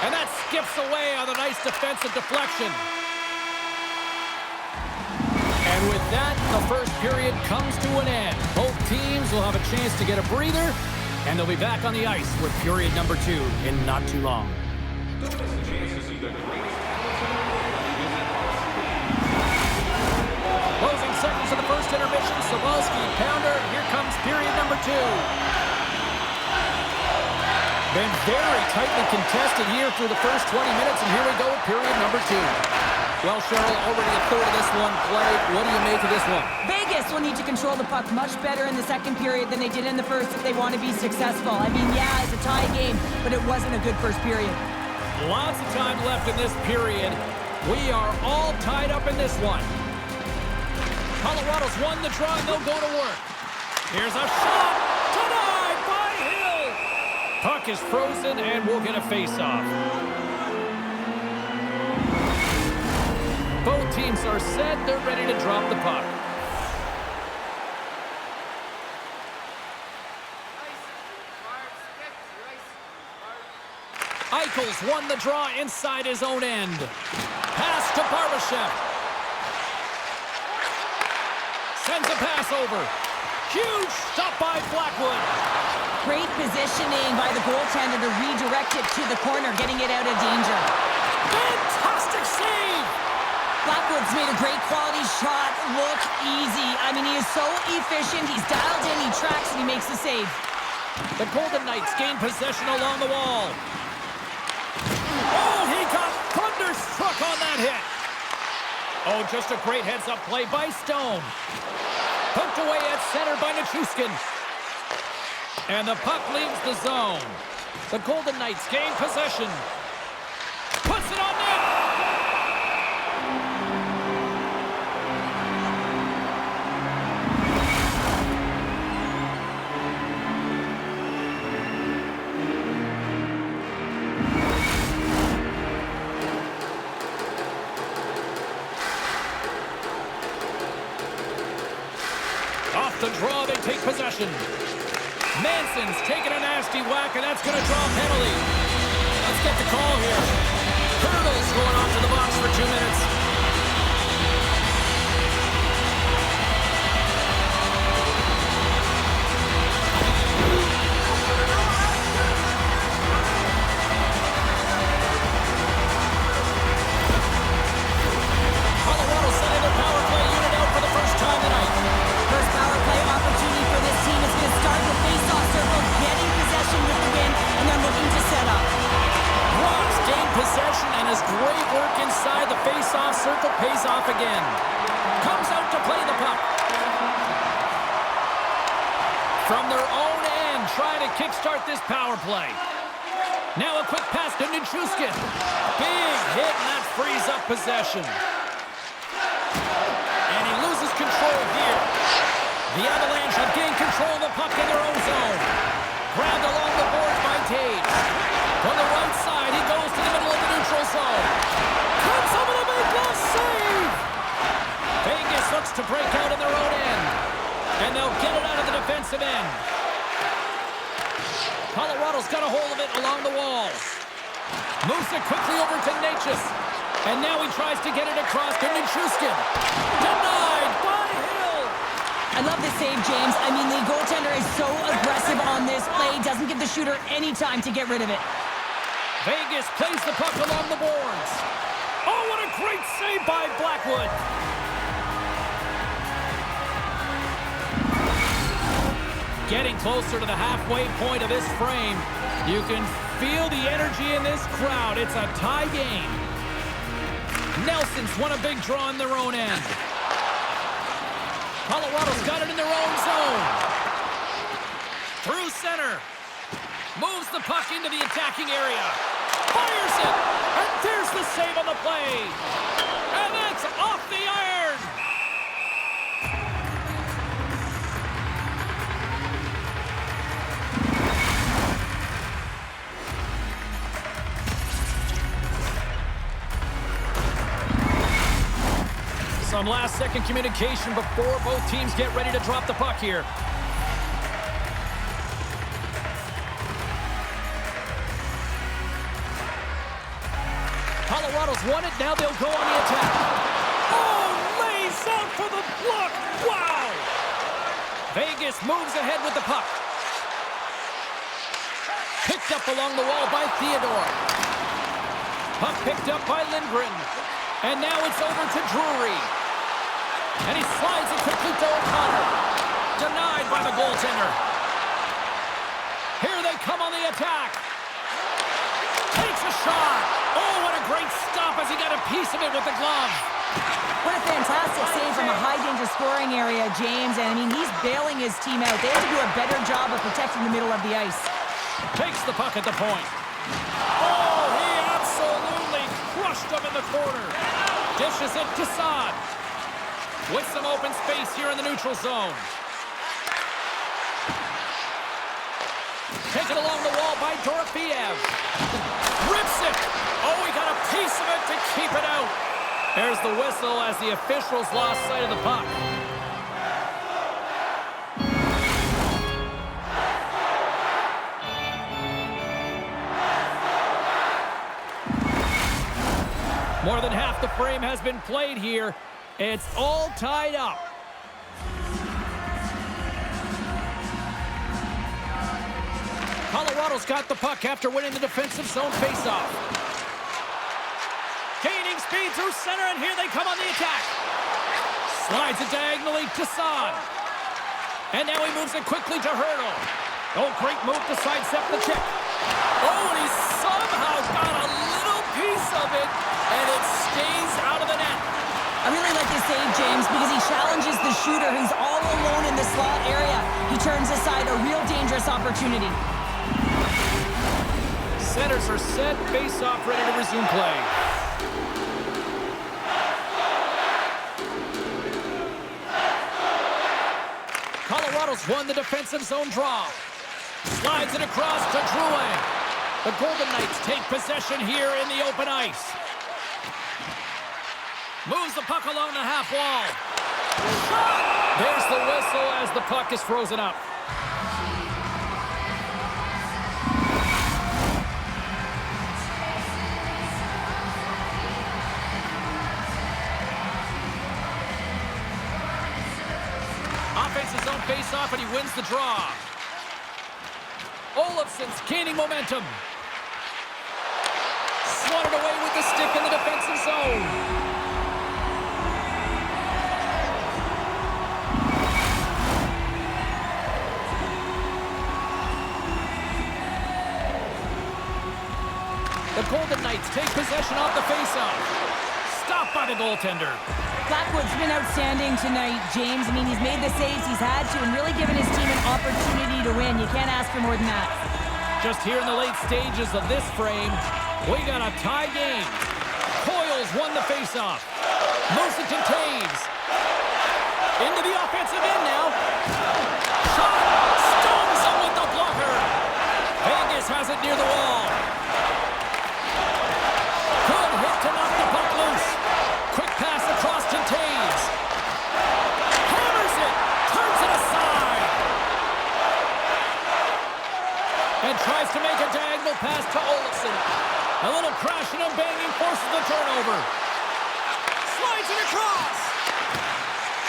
And that skips away on a nice defensive deflection. And with that, the first period comes to an end. Both teams will have a chance to get a breather, and they'll be back on the ice for period number 2 in not too long. Closing seconds of the first intermission. Savalsky, pounder. Here comes period number 2. Been very tightly contested here through the first 20 minutes, and here we go, period number 2. Well, Cheryl, already a third of this one played. What do you make of this one? Vegas will need to control the puck much better in the second period than they did in the first if they want to be successful. I mean, yeah, it's a tie game, but it wasn't a good first period. Lots of time left in this period. We are all tied up in this one. Colorado's won the draw, and they'll go to work. Here's a shot. Denied by Hill. Puck is frozen, and we'll get a face-off. Both teams are set. They're ready to drop the puck. Eichel's won the draw inside his own end. Pass to Barbashev. Sends a pass over. Huge stop by Blackwood. Great positioning by the goaltender to redirect it to the corner, getting it out of danger. Fantastic save! Blackwood's made a great quality shot look easy. I mean, he is so efficient. He's dialed in, he tracks, and he makes the save. The Golden Knights gain possession along the wall. Oh, he got thunderstruck on that hit. Oh, just a great heads-up play by Stone. Poked away at center by Nichushkin. And the puck leaves the zone. The Golden Knights gain possession. Puts it on net. Off the draw, they take possession. Manson's taking a nasty whack, and that's going to draw a penalty. Let's get the call here. Hurdles going off to the box for 2 minutes. Colorado sending their power play unit out for the first time tonight. First power play opportunity for this team is going to start the face-off circle, getting possession with the win, and they're looking to set up. Ross gained possession, and his great work inside the face-off circle pays off again. Comes out to play the puck. From their own end, trying to kickstart this power play. Now a quick pass to Nichushkin. Big hit, and that frees up possession. And he loses control here. The Avalanche have gained control of the puck in their own zone. Grabbed along the boards by Tage. From the right side, he goes to the middle of the neutral zone. Comes over to make the save! Vegas looks to break out in their own end. And they'll get it out of the defensive end. Colorado's got a hold of it along the wall. Moves it quickly over to Natchez. And now he tries to get it across to Nichushkin. Denied by Hill. I love this save, James. I mean, the goaltender is so aggressive on this play. Doesn't give the shooter any time to get rid of it. Vegas plays the puck along the boards. Oh, what a great save by Blackwood. Getting closer to the halfway point of this frame. You can feel the energy in this crowd. It's a tie game. Nelson's won a big draw in their own end. Colorado's got it in their own zone. Through center. Moves the puck into the attacking area. Fires it. And there's the save on the play. And that's off the iron. Some last-second communication before both teams get ready to drop the puck here. Colorado's won it. Now they'll go on the attack. Oh, lays out for the block. Wow! Vegas moves ahead with the puck. Picked up along the wall by Theodore. Puck picked up by Lindgren. And now it's over to Drury. And he slides it quickly to O'Connor. Denied by the goaltender. Here they come on the attack. Takes a shot. Oh, what a great stop as he got a piece of it with the glove. What a fantastic save from a high-danger scoring area, James. And, I mean, he's bailing his team out. They have to do a better job of protecting the middle of the ice. Takes the puck at the point. Oh, he absolutely crushed him in the corner. Dishes it to Saad. With some open space here in the neutral zone. Taken along the wall by Dorofeev. Rips it. Oh, he got a piece of it to keep it out. There's the whistle as the officials lost sight of the puck. More than half the frame has been played here. It's all tied up. Colorado's got the puck after winning the defensive zone faceoff. Gaining speed through center, and here they come on the attack. Slides it diagonally to Son. And now he moves it quickly to Hurdle. Oh, great move to sidestep the check. Oh, and he somehow got a little piece of it, and it stays out of the net. I really like this save, James, because he challenges the shooter who's all alone in the slot area. He turns aside a real dangerous opportunity. Centers are set, face-off ready to resume play. Colorado's won the defensive zone draw. Slides it across to Drouin. The Golden Knights take possession here in the open ice. Moves the puck along the half wall. There's the whistle as the puck is frozen up. Offensive zone face-off, and he wins the draw. Olofsson's gaining momentum. Swatted away with the stick in the defensive zone. The Golden Knights take possession off the faceoff. Stopped by the goaltender. Blackwood's been outstanding tonight, James. I mean, he's made the saves he's had to and really given his team an opportunity to win. You can't ask for more than that. Just here in the late stages of this frame, we got a tie game. Coyle's won the faceoff. Moves it to Taves. Into the offensive end now. Shot! Stones him with the blocker. Vegas has it near the wall. Good hit to knock the puck loose. Quick pass across to Taves. Hammers it. Turns it aside. And tries to make a diagonal pass to Olofsson. A little crashing and banging forces the turnover. Slides it across.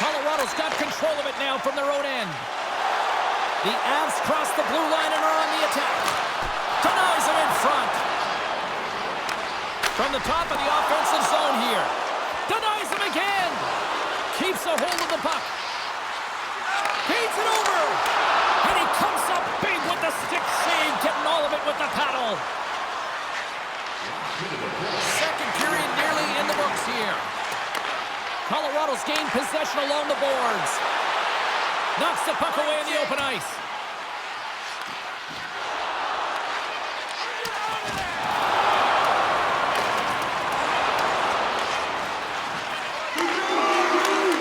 Colorado's got control of it now from their own end. The Avs cross the blue line and are on the attack. Denies it in front. From the top of the offensive zone here. Denies him again. Keeps a hold of the puck. Feeds it over. And he comes up big with the stick save, getting all of it with the paddle. Second period nearly in the books here. Colorado's gained possession along the boards. Knocks the puck away in the open ice.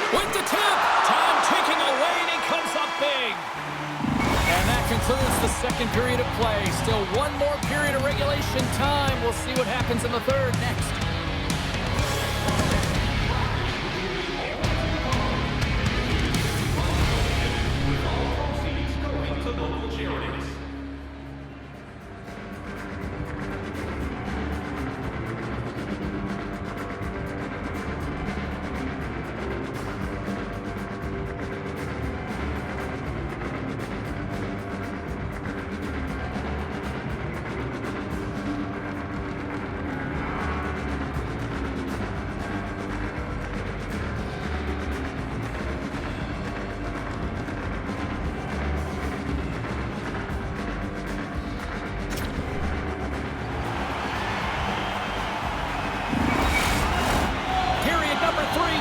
With the tip. Time ticking away, and he comes up big. And that concludes the second period of play. Still one more period of regulation time. We'll see what happens in the third next. With all proceeds going to local charities.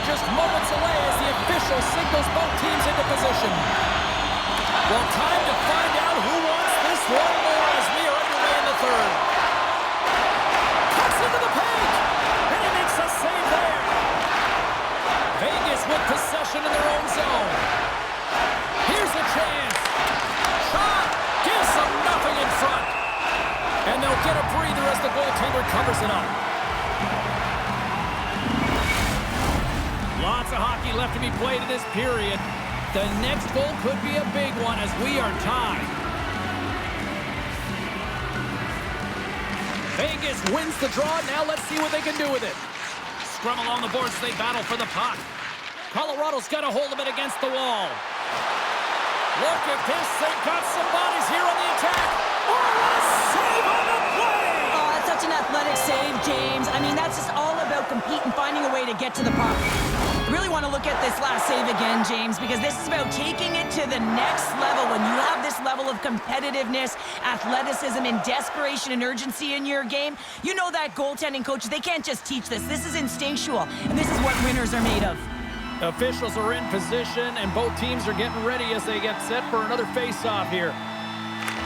Just moments away as the official signals both teams into position. Well, time to find out who wants this one more as we are underway in the third. Cuts into the paint, and he makes a save there. Vegas with possession in their own zone. Here's a chance. Shot gives them nothing in front. And they'll get a breather as the goaltender covers it up. Lots of hockey left to be played in this period. The next goal could be a big one as we are tied. Vegas wins the draw. Now let's see what they can do with it. Scrum along the boards as they battle for the puck. Colorado's got a hold of it against the wall. Look at this. They've got some bodies here on the attack. Oh, I mean, that's just all about competing, finding a way to get to the puck. I really want to look at this last save again, James, because this is about taking it to the next level. When you have this level of competitiveness, athleticism, and desperation and urgency in your game, you know that goaltending coaches, they can't just teach this. This is instinctual, and this is what winners are made of. Officials are in position, and both teams are getting ready as they get set for another face-off here.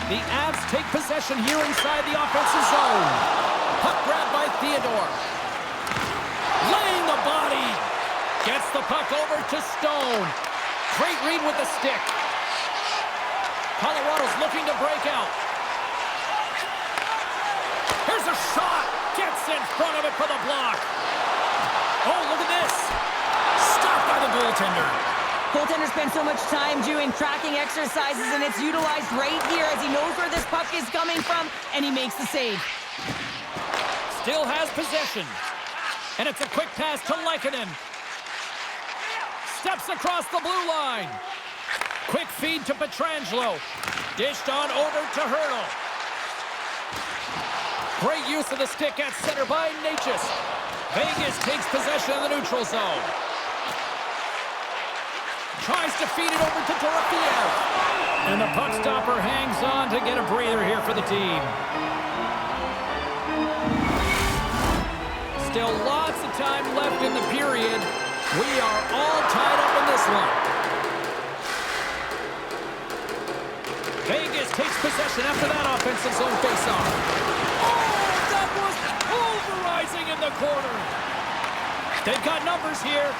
The Avs take possession here inside the offensive zone. Puck grab by Theodore. Laying the body. Gets the puck over to Stone. Great read with the stick. Colorado's looking to break out. Here's a shot. Gets in front of it for the block. Oh, look at this. Stopped by the goaltender. Goaltender spends so much time doing tracking exercises, and it's utilized right here as he knows where this puck is coming from, and he makes the save. Still has possession. And it's a quick pass to Lehkonen. Steps across the blue line. Quick feed to Pietrangelo. Dished on over to Hurdle. Great use of the stick at center by Natchez. Vegas takes possession of the neutral zone. Tries to feed it over to Dorofeev. And the puck stopper hangs on to get a breather here for the team. Still lots of time left in the period. We are all tied up in this one. Vegas takes possession after that offensive zone faceoff. Oh, that was pulverizing in the corner. They've got numbers here.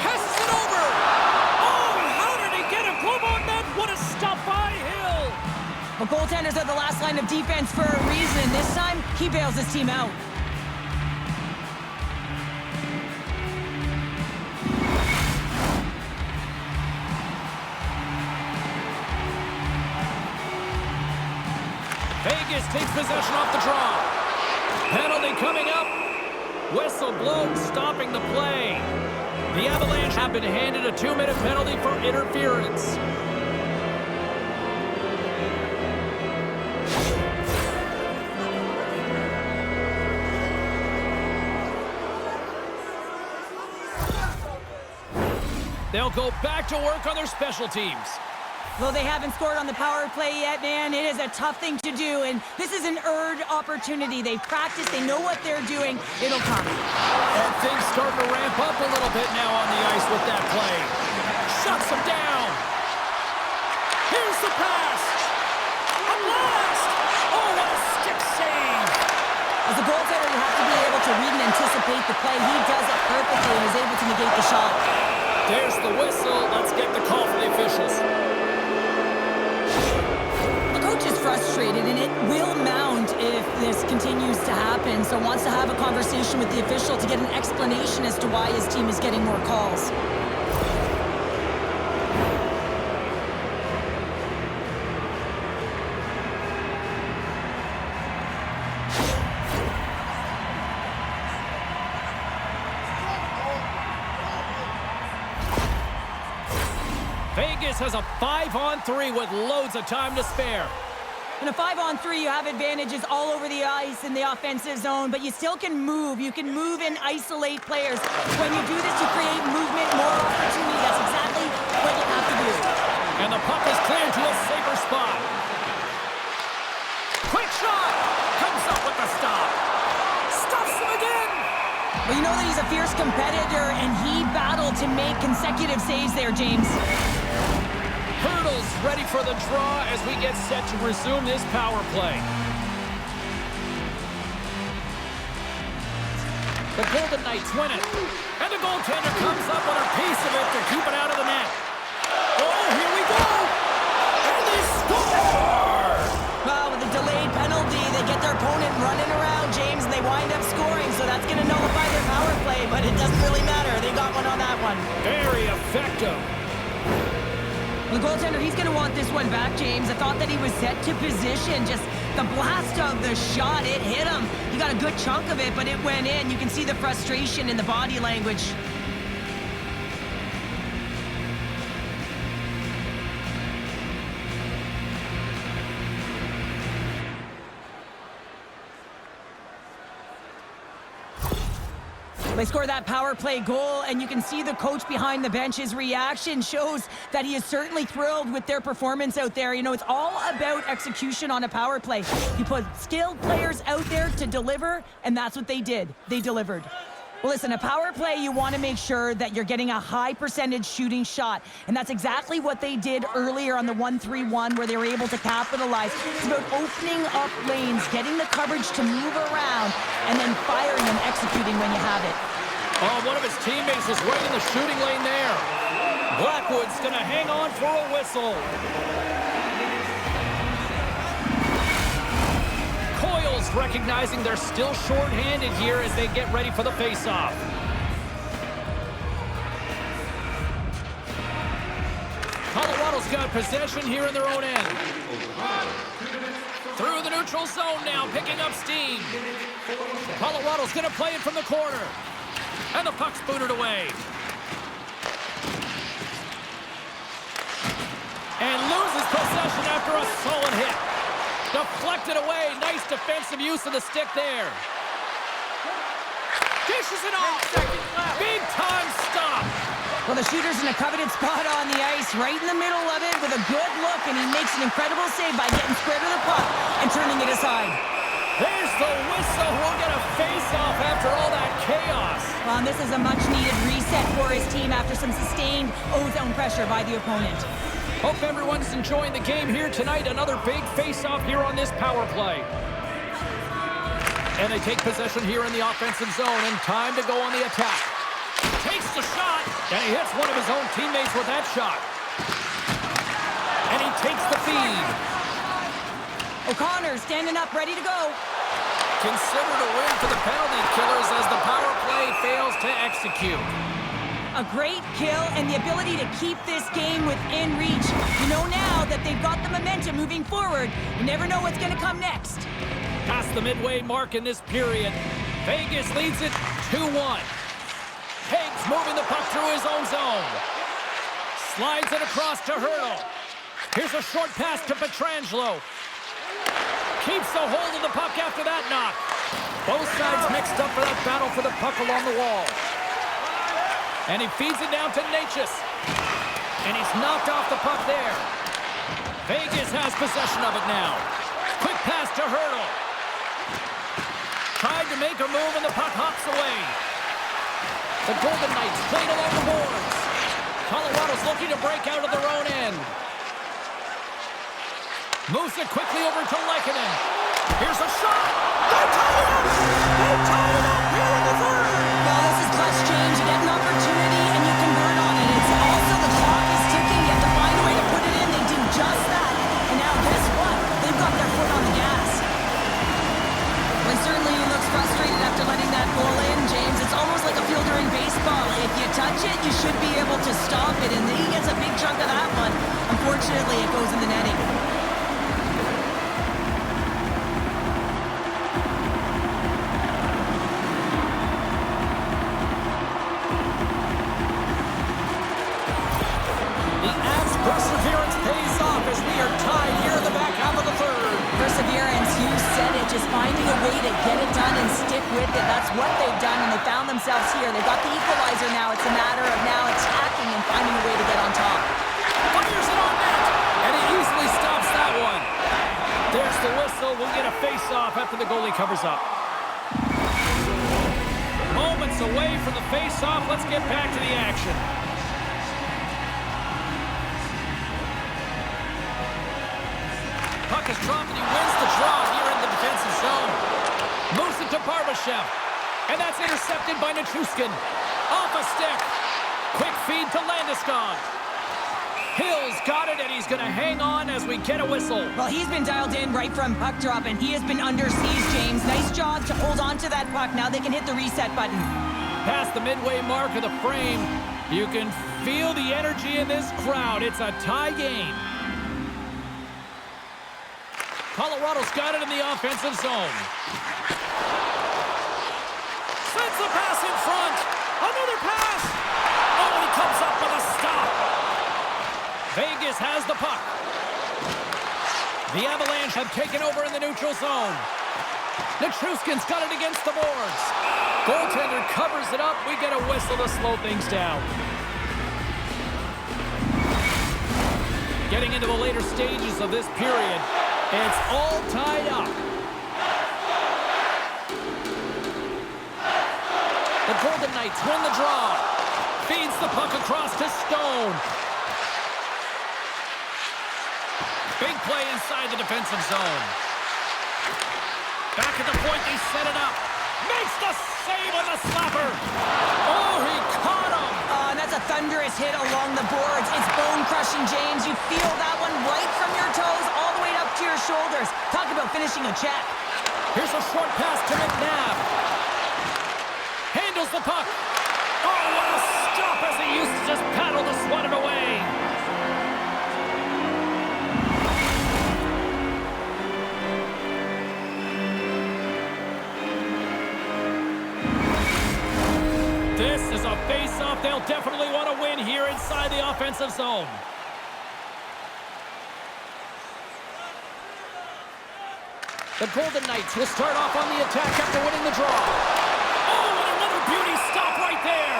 Passes it over. Oh, how did he get a glove on that? What a stop by Hill. Well, goaltenders are the last line of defense for a reason. This time, he bails his team out. Vegas takes possession off the draw. Penalty coming up. Whistle blown, stopping the play. The Avalanche have been handed a 2-minute penalty for interference. They'll go back to work on their special teams. Though they haven't scored on the power play yet, man, it is a tough thing to do, and this is an earned opportunity. They've practiced, they know what they're doing. It'll come. And things starting to ramp up a little bit now on the ice with that play. Shuts him down. Here's the pass. A blast. Oh, what a stick save. As a goaltender, you have to be able to read and anticipate the play. He does it perfectly and is able to negate the shot. There's the whistle. Let's get the call from the officials. Coach is frustrated, and it will mount if this continues to happen, so wants to have a conversation with the official to get an explanation as to why his team is getting more calls. Vegas has a 5-on-3 with loads of time to spare. In a 5-on-3, you have advantages all over the ice in the offensive zone, but you still can move. You can move and isolate players. When you do this, you create movement, more opportunity. That's exactly what you have to do. And the puck is cleared to a safer spot. Quick shot! Comes up with the stop. Stops him again! Well, you know that he's a fierce competitor, and he battled to make consecutive saves there, James. Hurdle's ready for the draw as we get set to resume this power play. The Golden Knights win it. And the goaltender comes up with a piece of it to keep it out of the net. Oh, here we go! And they score! Well, with a delayed penalty, they get their opponent running around, James, and they wind up scoring, so that's going to nullify their power play, but it doesn't really matter. They got one on that one. Very effective. The goaltender, he's going to want this one back, James. I thought that he was set to position. Just the blast of the shot, it hit him. He got a good chunk of it, but it went in. You can see the frustration in the body language. They score that power play goal, and you can see the coach behind the bench's reaction shows that he is certainly thrilled with their performance out there. You know, it's all about execution on a power play. You put skilled players out there to deliver, and that's what they did. They delivered. Well, listen, a power play, you want to make sure that you're getting a high percentage shooting shot, and that's exactly what they did earlier on the 1-3-1 where they were able to capitalize. It's about opening up lanes, getting the coverage to move around, and then firing and executing when you have it. Oh, one of his teammates is right in the shooting lane there. Blackwood's going to hang on for a whistle. Recognizing they're still short-handed here as they get ready for the face-off. Colorado's got possession here in their own end. Through the neutral zone now, picking up steam. Colorado's going to play it from the corner. And the puck's booted away. And loses possession after a solid hit. Deflected away. Nice defensive use of the stick there. Dishes it off. Big time stop. Well, the shooter's in a coveted spot on the ice, right in the middle of it with a good look, and he makes an incredible save by getting square to the puck and turning it aside. There's the whistle. We'll get a face-off after all that chaos. Well, and this is a much-needed reset for his team after some sustained O-zone pressure by the opponent. Hope everyone's enjoying the game here tonight. Another big face-off here on this power play. And they take possession here in the offensive zone, and time to go on the attack. Takes the shot, and he hits one of his own teammates with that shot. And he takes the feed. O'Connor standing up, ready to go. Considered a win for the penalty killers as the power play fails to execute. A great kill and the ability to keep this game within reach. You know now that they've got the momentum moving forward. You never know what's going to come next. Past the midway mark in this period, Vegas leads it 2-1. Higgs moving the puck through his own zone. Slides it across to Hurdle. Here's a short pass to Pietrangelo. Keeps the hold of the puck after that knock. Both sides mixed up for that battle for the puck along the wall. And he feeds it down to Natchez. And he's knocked off the puck there. Vegas has possession of it now. Quick pass to Hurdle. Tried to make a move and the puck hops away. The Golden Knights played along the boards. Colorado's looking to break out of their own end. Moves it quickly over to Lehkonen. Here's a shot. They tied it up. They tied it up here in the third. Well, this is clutch change. You get an opportunity and you convert on it. It's also the clock is ticking. You have to find a way to put it in. They did just that. And now guess what? They've got their foot on the gas. Well, certainly he looks frustrated after letting that goal in, James. It's almost like a fielder in baseball. If you touch it, you should be able to stop it. And he gets a big chunk of that one. Unfortunately, it goes in the netting. Perseverance pays off as we are tied here in the back half of the third. Perseverance, you said it, just finding a way to get it done and stick with it. That's what they've done, and they found themselves here. They've got the equalizer now. It's a matter of now attacking and finding a way to get on top. Fires it on net, and he easily stops that one. There's the whistle. We'll get a face-off after the goalie covers up. Moments away from the face-off. Let's get back to the action. Puck is dropped and he wins the draw here in the defensive zone. Moves it to Barbashev. And that's intercepted by Nichushkin. Off a stick. Quick feed to Landeskog. Hill's got it and he's going to hang on as we get a whistle. Well, he's been dialed in right from puck drop and he has been under siege, James. Nice job to hold on to that puck. Now they can hit the reset button. Past the midway mark of the frame, you can feel the energy in this crowd. It's a tie game. Colorado's got it in the offensive zone. Sends the pass in front. Another pass. Oh, he comes up with a stop. Vegas has the puck. The Avalanche have taken over in the neutral zone. Nichushkin's got it against the boards. Goaltender covers it up. We get a whistle to slow things down. Getting into the later stages of this period, it's all tied up. The Golden Knights win the draw. Feeds the puck across to Stone. Big play inside the defensive zone. Back at the point, they set it up. Makes the save on the slapper. Oh, he caught him. And that's a thunderous hit along the boards. It's bone-crushing, James. You feel that one right from your toes all the way up to your shoulders. Talk about finishing a check. Here's a short pass to McNabb. Handles the puck. Oh, what a stop as he used to just paddle to swat it away. This is a face-off they'll definitely want to win here inside the offensive zone. The Golden Knights will start off on the attack after winning the draw. Oh, and another beauty stop right there.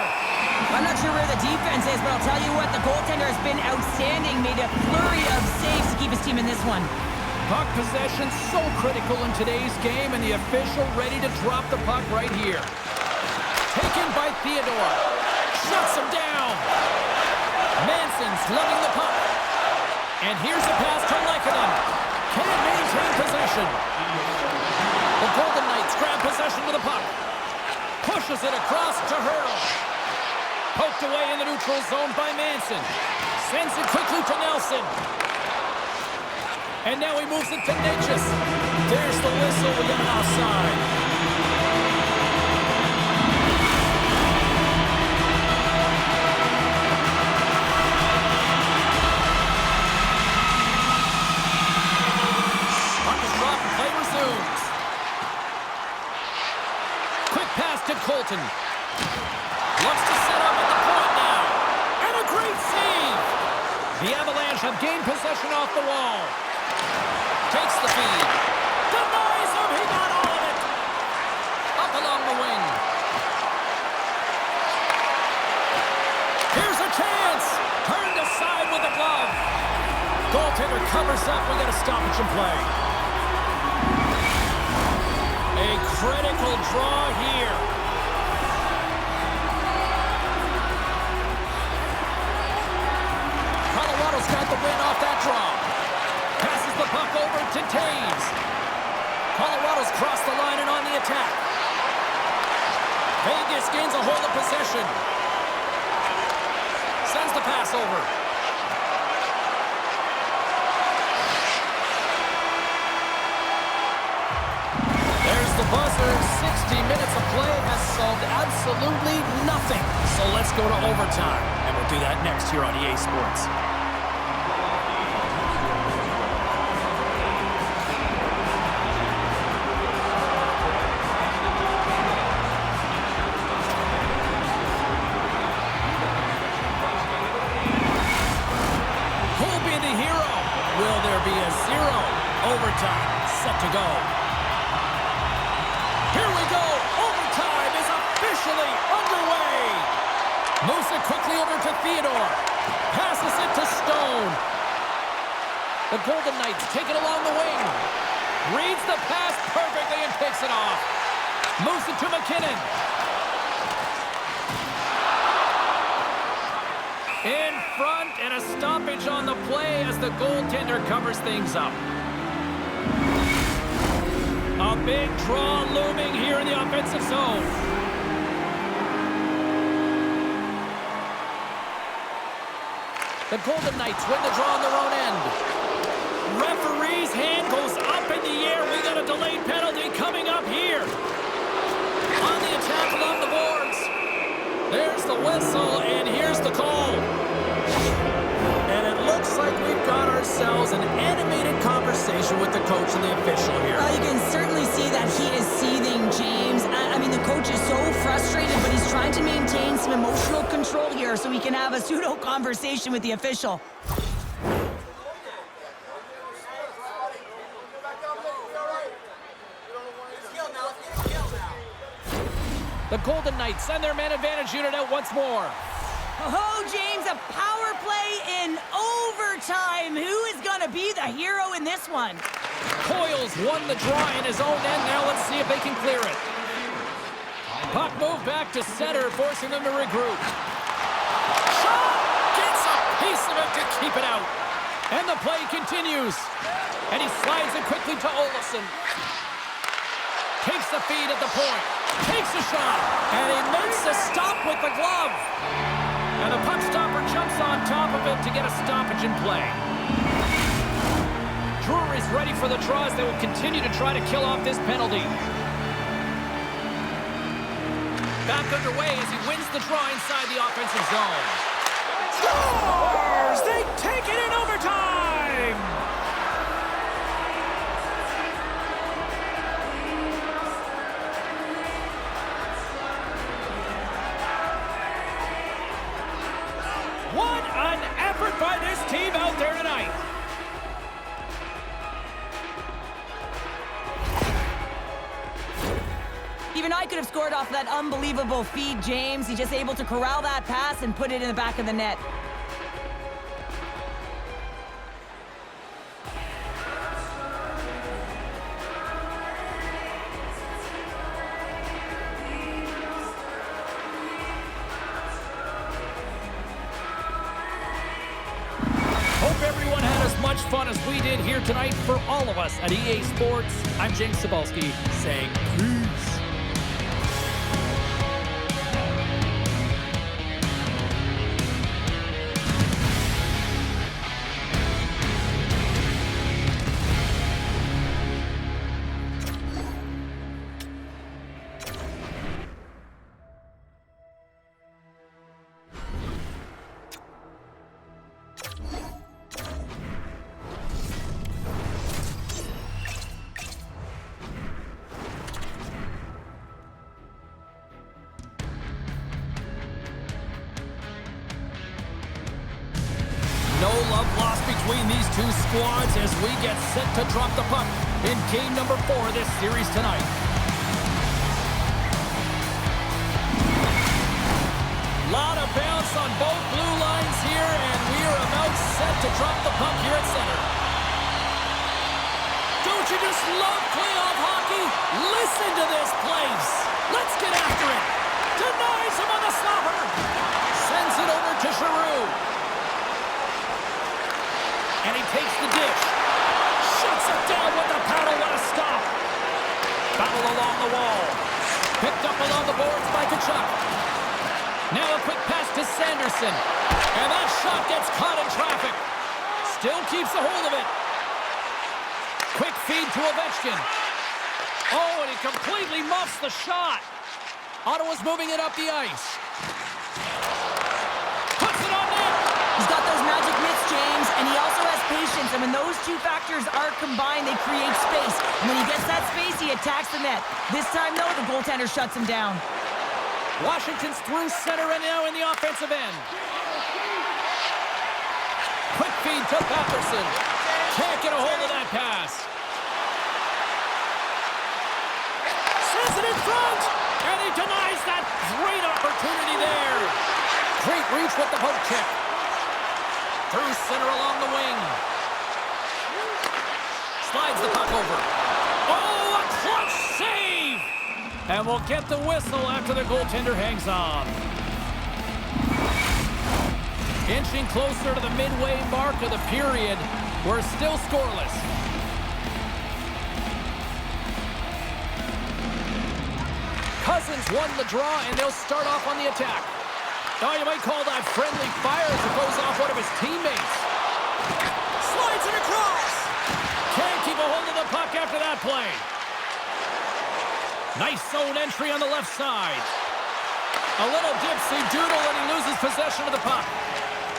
I'm not sure where the defense is, but I'll tell you what, the goaltender has been outstanding. Made a flurry of saves to keep his team in this one. Puck possession so critical in today's game, and the official ready to drop the puck right here. Taken by Theodore. Shuts him down. Manson's loving the puck. And here's a pass to Lehkonen. Can't maintain possession. The Golden Knights grab possession of the puck. Pushes it across to Hurdle. Poked away in the neutral zone by Manson. Sends it quickly to Nelson. And now he moves it to Natchez. There's the whistle. We got an offside. Colton looks to set up at the point now. And a great save. The Avalanche have gained possession off the wall. Takes the feed. Denies him. He got all of it. Up along the wing. Here's a chance. Turned aside with a glove. Goaltender covers up. We got a stoppage in play. A critical draw here. Colorado's got the win off that draw. Passes the puck over to Taves. Colorado's crossed the line and on the attack. Vegas gains a hold of possession. Sends the pass over. There's the buzzer. 60 minutes of play has solved absolutely nothing. So let's go to overtime. And we'll do that next here on EA Sports. Who'll be the hero? Will there be a 0? Overtime set to go. Here we go. Overtime is officially underway. Moves it quickly over to Theodore. Passes it to Stone. The Golden Knights take it along the wing. Reads the pass perfectly and picks it off. Moves it to McKinnon. In front and a stoppage on the play as the goaltender covers things up. A big draw looming here in the offensive zone. The Golden Knights win the draw on their own end. Referee's hand goes up in the air. We got a delayed penalty coming up here. On the attack along the boards. There's the whistle, and here's the call. And it looks like we've got ourselves an animated conversation with the coach and the official here. You can certainly see that he is seething, James. I mean, the coach is so frustrated, but he's trying to maintain some emotional control here so he can have a pseudo-conversation with the official. The Golden Knights send their man advantage unit out once more. Oh, James, a power play in overtime. Who is going to be the hero in this one? Coyle's won the draw in his own end. Now let's see if they can clear it. Puck moved back to center, forcing them to regroup. Shot! Gets a piece of it to keep it out. And the play continues. And he slides it quickly to Olofsson. Takes the feed at the point. Takes a shot. And he makes a stop with the glove. And the puck stopper jumps on top of it to get a stoppage in play. Drury's ready for the draw as they will continue to try to kill off this penalty. Back underway as he wins the draw inside the offensive zone. Scores! They take it in overtime! What an effort by this team out there tonight! Even I could have scored off that unbelievable feed, James. He's just able to corral that pass and put it in the back of the net. Hope everyone had as much fun as we did here tonight. For all of us at EA Sports, I'm James Cebulski saying peace. No love lost between these two squads as we get set to drop the puck in game number 4 of this series tonight. Lot of bounce on both blue lines here, and we are about set to drop the puck here at center. Don't you just love playoff hockey? Listen to this place. Let's get after it. Denies him on the slapper. Sends it over to Giroux. And he takes the dish. Shuts it down with the paddle. What a stop. Battle along the wall. Picked up along the boards by Tkachuk. Now a quick pass to Sanderson. And that shot gets caught in traffic. Still keeps a hold of it. Quick feed to Ovechkin. Oh, and he completely muffs the shot. Ottawa's moving it up the ice. Puts it on net. He's got those magic mitts, James, and he also has patience. And when those two factors are combined, they create space. And when he gets that space, he attacks the net. This time, though, the goaltender shuts him down. Washington's through center and now in the offensive end. Quick feed to Patterson. Can't get a hold of that pass. Sends it in front. And he denies that great opportunity there. Great reach with the poke check. Through center along the wing. Slides the puck over. Oh, a clutch save! And we'll get the whistle after the goaltender hangs on. Inching closer to the midway mark of the period. We're still scoreless. Cousins won the draw, and they'll start off on the attack. Oh, you might call that friendly fire as it goes off one of his teammates. Slides it across. Can't keep a hold of the puck after that play. Nice zone entry on the left side. A little dipsy doodle and he loses possession of the puck.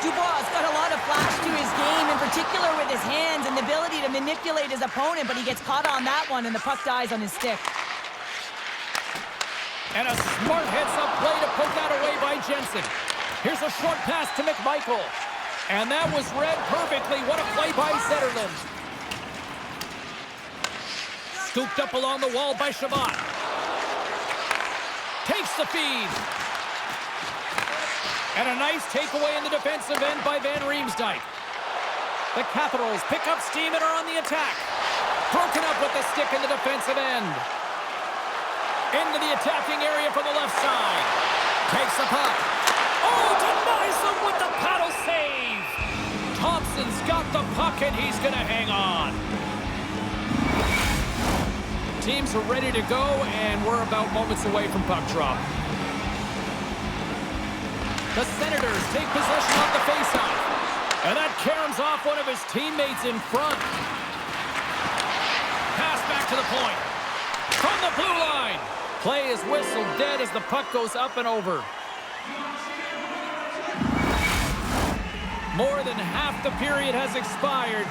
Dubois got a lot of flash to his game, in particular with his hands and the ability to manipulate his opponent, but he gets caught on that one and the puck dies on his stick. And a smart heads-up play to poke that away by Jensen. Here's a short pass to McMichael. And that was read perfectly. What a play by Zetterlund. Scooped up along the wall by Shabbat. Takes Gets the feed. And a nice takeaway in the defensive end by Van Riemsdyk. The Capitals pick up steam and are on the attack. Broken up with the stick in the defensive end. Into the attacking area from the left side. Takes the puck. Oh, denies them with the paddle save. Thompson's got the puck and he's going to hang on. Teams are ready to go and we're about moments away from puck drop. The Senators take possession of the faceoff. And that caroms off one of his teammates in front. Pass back to the point. From the blue line. Play is whistled dead as the puck goes up and over. More than half the period has expired.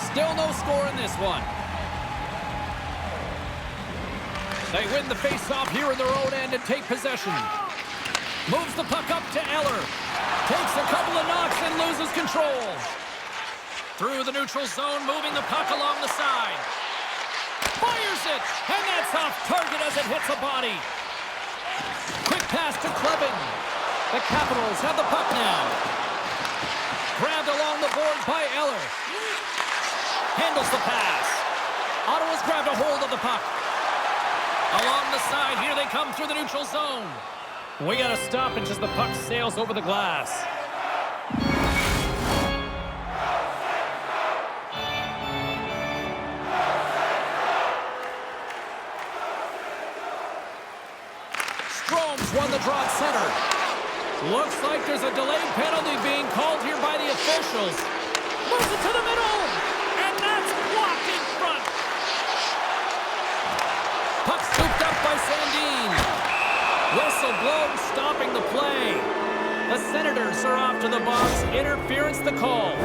Still no score in this one. They win the faceoff here in their own end and take possession. Moves the puck up to Eller. Takes a couple of knocks and loses control. Through the neutral zone, moving the puck along the side. Fires it, and that's off target as it hits a body. Quick pass to Klevin. The Capitals have the puck now. Grabbed along the boards by Eller. Handles the pass. Ottawa's grabbed a hold of the puck. Along the side, here they come through the neutral zone. We got to stop it as the puck sails over the glass. Strome's won the draw at center. Looks like there's a delayed penalty being called here by the officials. Moves it to the middle, and that's blocked in front. Puck scooped up by Sandin. Whistle blown, stopping the play. The Senators are off to the box. Interference the call.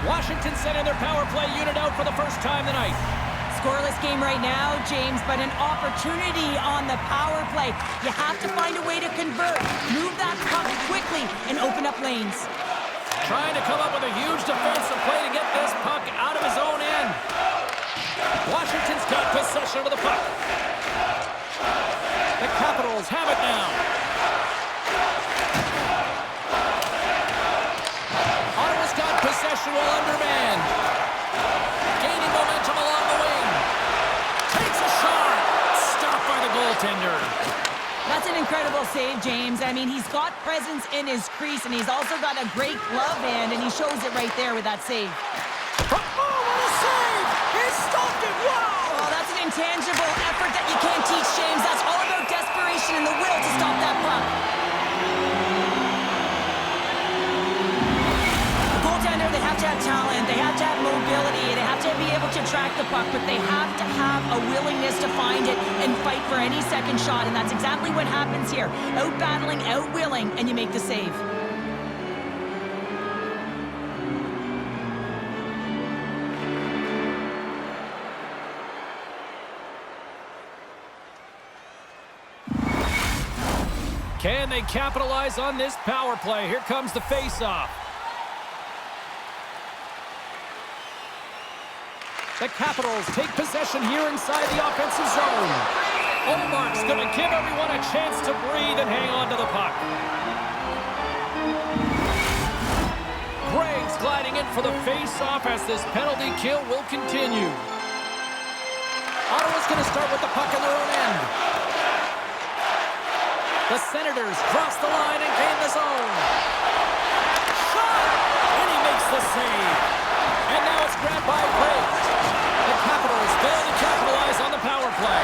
Washington sending their power play unit out for the first time tonight. Scoreless game right now, James, but an opportunity on the power play. You have to find a way to convert. Move that puck quickly and open up lanes. Trying to come up with a huge defensive play to get this puck out of his own end. Washington's got possession of the puck. The Capitals have it now. Ottawa's got possession while undermanned. Gaining momentum along the wing. Takes a shot. Stopped by the goaltender. That's an incredible save, James. I mean, he's got presence in his crease, and he's also got a great glove hand, and he shows it right there with that save. Oh, what a save! He stopped it! Wow! Oh, that's an intangible effort that you can't teach, James. That's all about desperation and the will to stop that puck. The goaltender, they have to have talent, they have to have mobility, they have to be able to track the puck, but they have to have a willingness to find it and fight for any second shot, and that's exactly what happens here. Out-battling, out-willing, and you make the save. Can they capitalize on this power play? Here comes the face-off. The Capitals take possession here inside the offensive zone. Omark's going to give everyone a chance to breathe and hang on to the puck. Gregg's gliding in for the face-off as this penalty kill will continue. Ottawa's going to start with the puck in their own end. The Senators cross the line and gain the zone. Shot! And he makes the save. And now it's grabbed by Greggs. The Capitals fail to capitalize on the power play.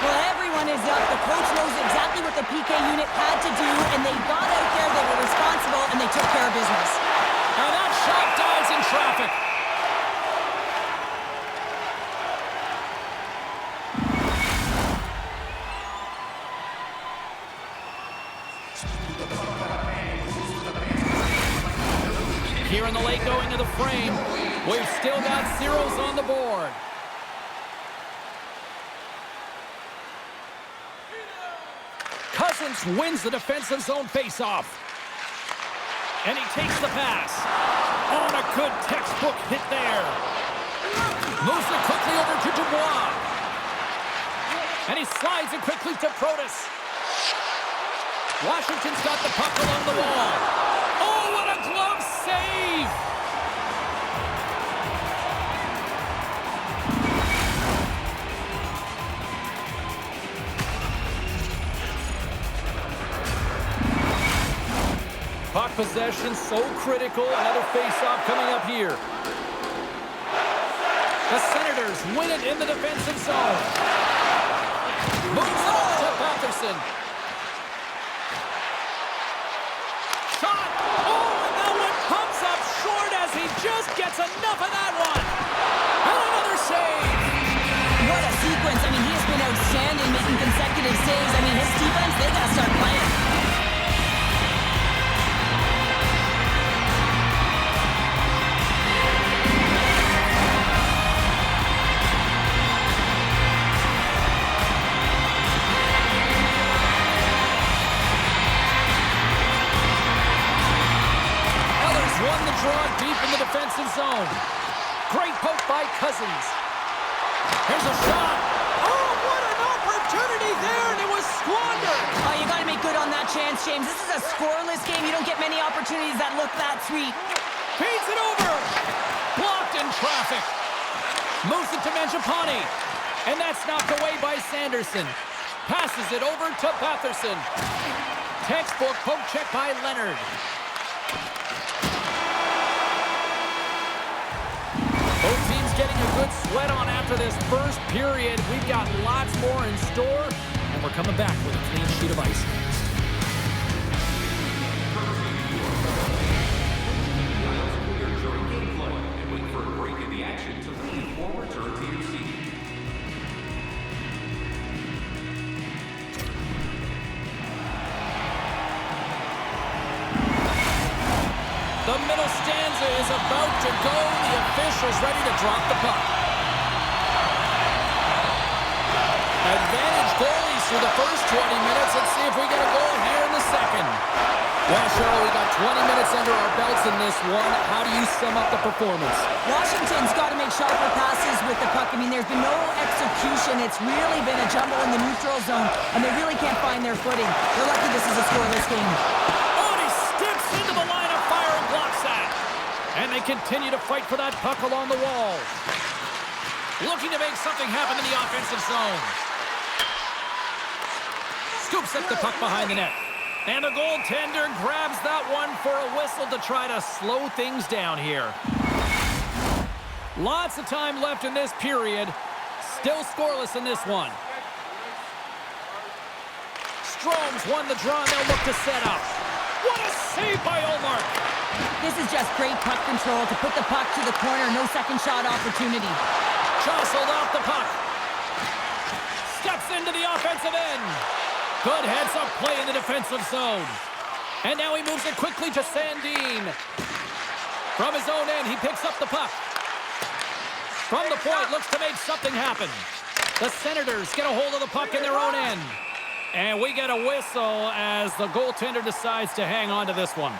Well, everyone is up. The coach knows exactly what the PK unit had to do, and they got out there, they were responsible, and they took care of business. And that shot dies in traffic. Here in the late going to the frame, we've still got zeros on the board. presence wins the defensive zone faceoff. And he takes the pass. On a good textbook hit there. Moves it quickly over to Dubois. And he slides it quickly to Protas. Washington's got the puck along the wall. Oh, what a glove save! Puck possession so critical. Another face-off coming up here. The Senators win it in the defensive zone. Moves it over to Patterson. Shot! Oh, and that one comes up short as he just gets enough of that one. And another save. What a sequence. I mean, he has been outstanding making consecutive saves. I mean, his defense, they got to start playing. Won the draw deep in the defensive zone. Great poke by Cousins. Here's a shot. Oh, what an opportunity there, and it was squandered. Oh, you got to make good on that chance, James. This is a scoreless game. You don't get many opportunities that look that sweet. Feeds it over. Blocked in traffic. Moves it to Mangiapane. And that's knocked away by Sanderson. Passes it over to Patterson. Textbook poke check by Leonard. Both teams getting a good sweat on after this first period. We've got lots more in store, and we're coming back with a clean sheet of ice. During gameplay and wait for a break in the action to lean forward to retain your seat. The middle stanza is about to go. The official's ready to drop the puck. Advantage goalies through the first 20 minutes. Let's see if we get a goal here in the second. Well, Cheryl, we got 20 minutes under our belts in this one. How do you sum up the performance? Washington's got to make sharper passes with the puck. I mean, there's been no execution. It's really been a jumble in the neutral zone, and they really can't find their footing. They're lucky this is a scoreless game. Into the line of fire and blocks that. And they continue to fight for that puck along the wall. Looking to make something happen in the offensive zone. Scoops up the puck behind the net. And the goaltender grabs that one for a whistle to try to slow things down here. Lots of time left in this period. Still scoreless in this one. Strome's won the draw and they'll look to set up. What a save by Omar! This is just great puck control to put the puck to the corner. No second shot opportunity. Jostled off the puck. Steps into the offensive end. Good heads-up play in the defensive zone. And now he moves it quickly to Sandin. From his own end, he picks up the puck. From the point, looks to make something happen. The Senators get a hold of the puck in their own end. And we get a whistle as the goaltender decides to hang on to this one.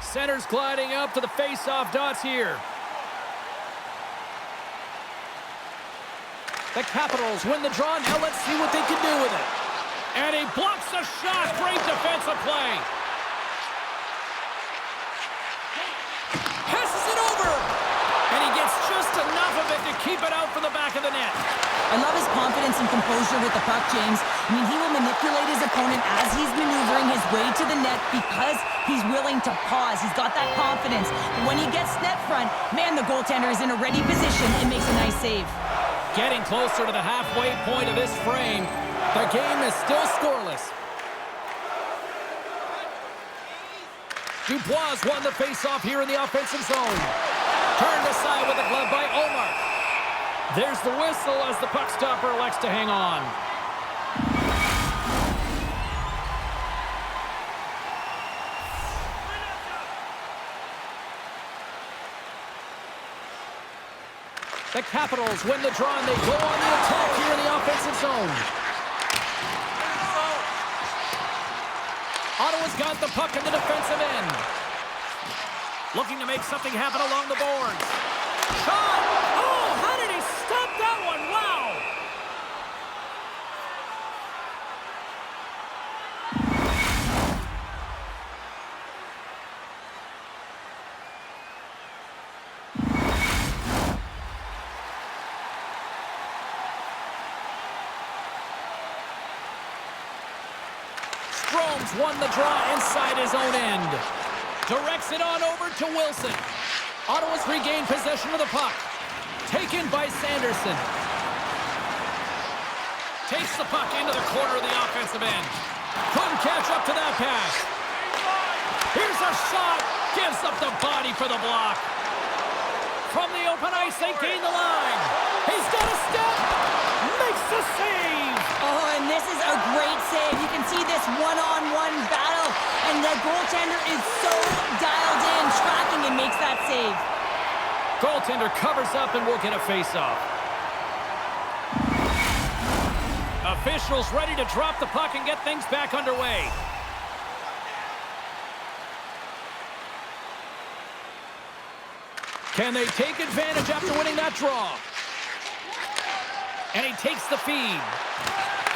Centers gliding up to the face-off dots here. The Capitals win the draw. Now let's see what they can do with it. And he blocks the shot. Great defensive play. Passes it over. And he gets just enough of it to keep it out from the back of the net. I love his confidence and composure with the puck, James. I mean, he will manipulate his opponent as he's maneuvering his way to the net because he's willing to pause. He's got that confidence. But when he gets net front, man, the goaltender is in a ready position and makes a nice save. Getting closer to the halfway point of this frame. The game is still scoreless. Dubois won the faceoff here in the offensive zone. Turned aside with a glove by Omar. There's the whistle as the puck stopper elects to hang on. The Capitals win the draw and they go on the attack here in the offensive zone. Ottawa's got the puck in the defensive end. Looking to make something happen along the boards. Shot! Oh, how did he stop that one? Wow! Strome's won the draw inside his own end. Directs it on over to Wilson. Ottawa's regained possession of the puck. Taken by Sanderson. Takes the puck into the corner of the offensive end. Couldn't catch up to that pass. Here's a shot. Gives up the body for the block. From the open ice, they gain the line. He's got a step. Makes the save. Oh, and this is a great save. You can see this one-on-one battle, and the goaltender is so dialed in, tracking, and makes that save. Goaltender covers up and will get a face-off. Officials ready to drop the puck and get things back underway. Can they take advantage after winning that draw? And he takes the feed.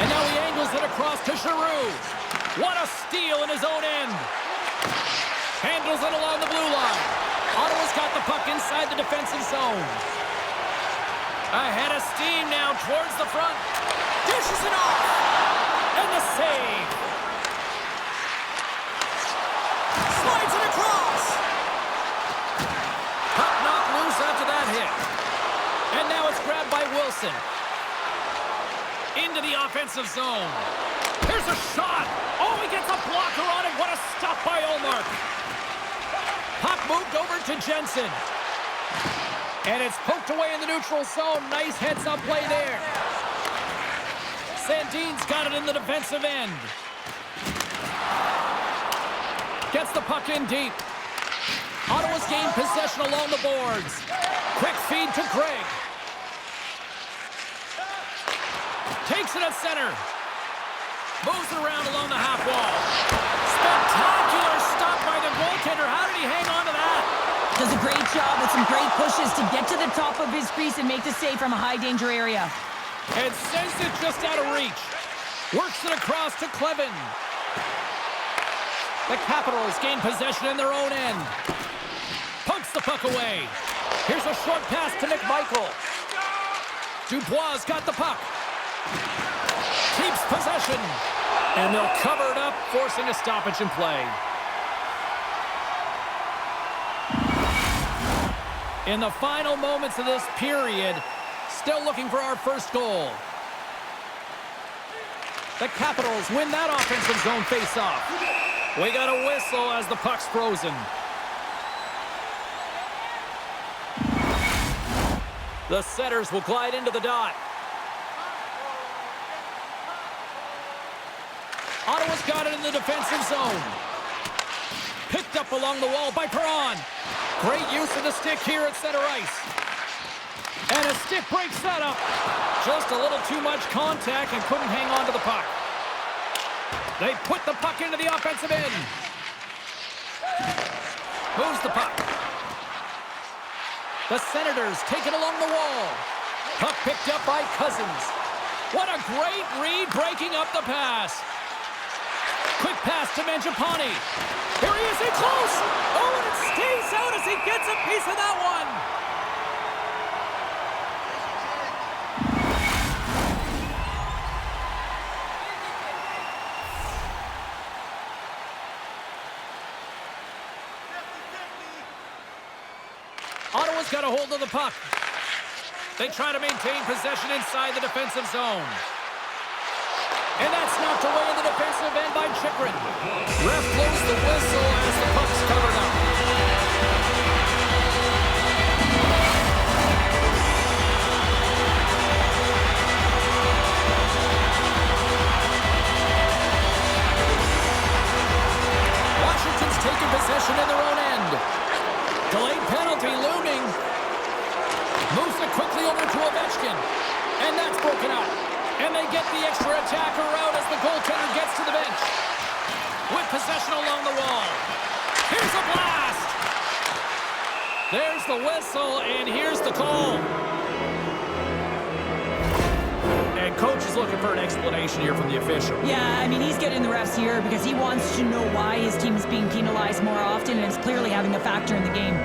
And now he angles it across to Giroux. What a steal in his own end. Handles it along the blue line. Ottawa's got the puck inside the defensive zone. Ahead of steam now towards the front. Dishes it off. And the save. Slides it across. Puck knocked loose after that hit. And now it's grabbed by Wilson. Into the offensive zone. Here's a shot. Oh, he gets a blocker on it. What a stop by Ullmark. Puck moved over to Jensen. And it's poked away in the neutral zone. Nice heads-up play there. Sandin's got it in the defensive end. Gets the puck in deep. Ottawa's gained possession along the boards. Quick feed to Craig. Takes it at center. Moves it around along the half wall. Spectacular stop by the goaltender. How did he hang on to that? Does a great job with some great pushes to get to the top of his crease and make the save from a high-danger area. And sends it just out of reach. Works it across to Clevin. The Capitals gain possession in their own end. Pokes the puck away. Here's a short pass to McMichael. Dubois got the puck. Keeps possession. And they'll cover it up, forcing a stoppage in play. In the final moments of this period, still looking for our first goal. The Capitals win that offensive zone face-off. We got a whistle as the puck's frozen. The setters will glide into the dot. Ottawa's got it in the defensive zone. Picked up along the wall by Perron. Great use of the stick here at center ice. And a stick breaks that up. Just a little too much contact and couldn't hang on to the puck. They put the puck into the offensive end. Moves the puck. The Senators take it along the wall. Puck picked up by Cousins. What a great read, breaking up the pass. Quick pass to Mangiapane. Here he is, in close. Oh, and it stays out as he gets a piece of that one. Ottawa's got a hold of the puck. They try to maintain possession inside the defensive zone. And that's knocked away in the defensive end by Chychrun. Ref blows the whistle as the puck's covered up. Washington's taken possession in their own end. Delayed penalty looming. Moves it quickly over to Ovechkin. And that's broken up. And they get the extra attacker out as the goaltender gets to the bench. with possession along the wall. Here's a blast. There's the whistle, and here's the call. And coach is looking for an explanation here from the official. Yeah, I mean, he's getting the refs here because he wants to know why his team is being penalized more often, and it's clearly having a factor in the game.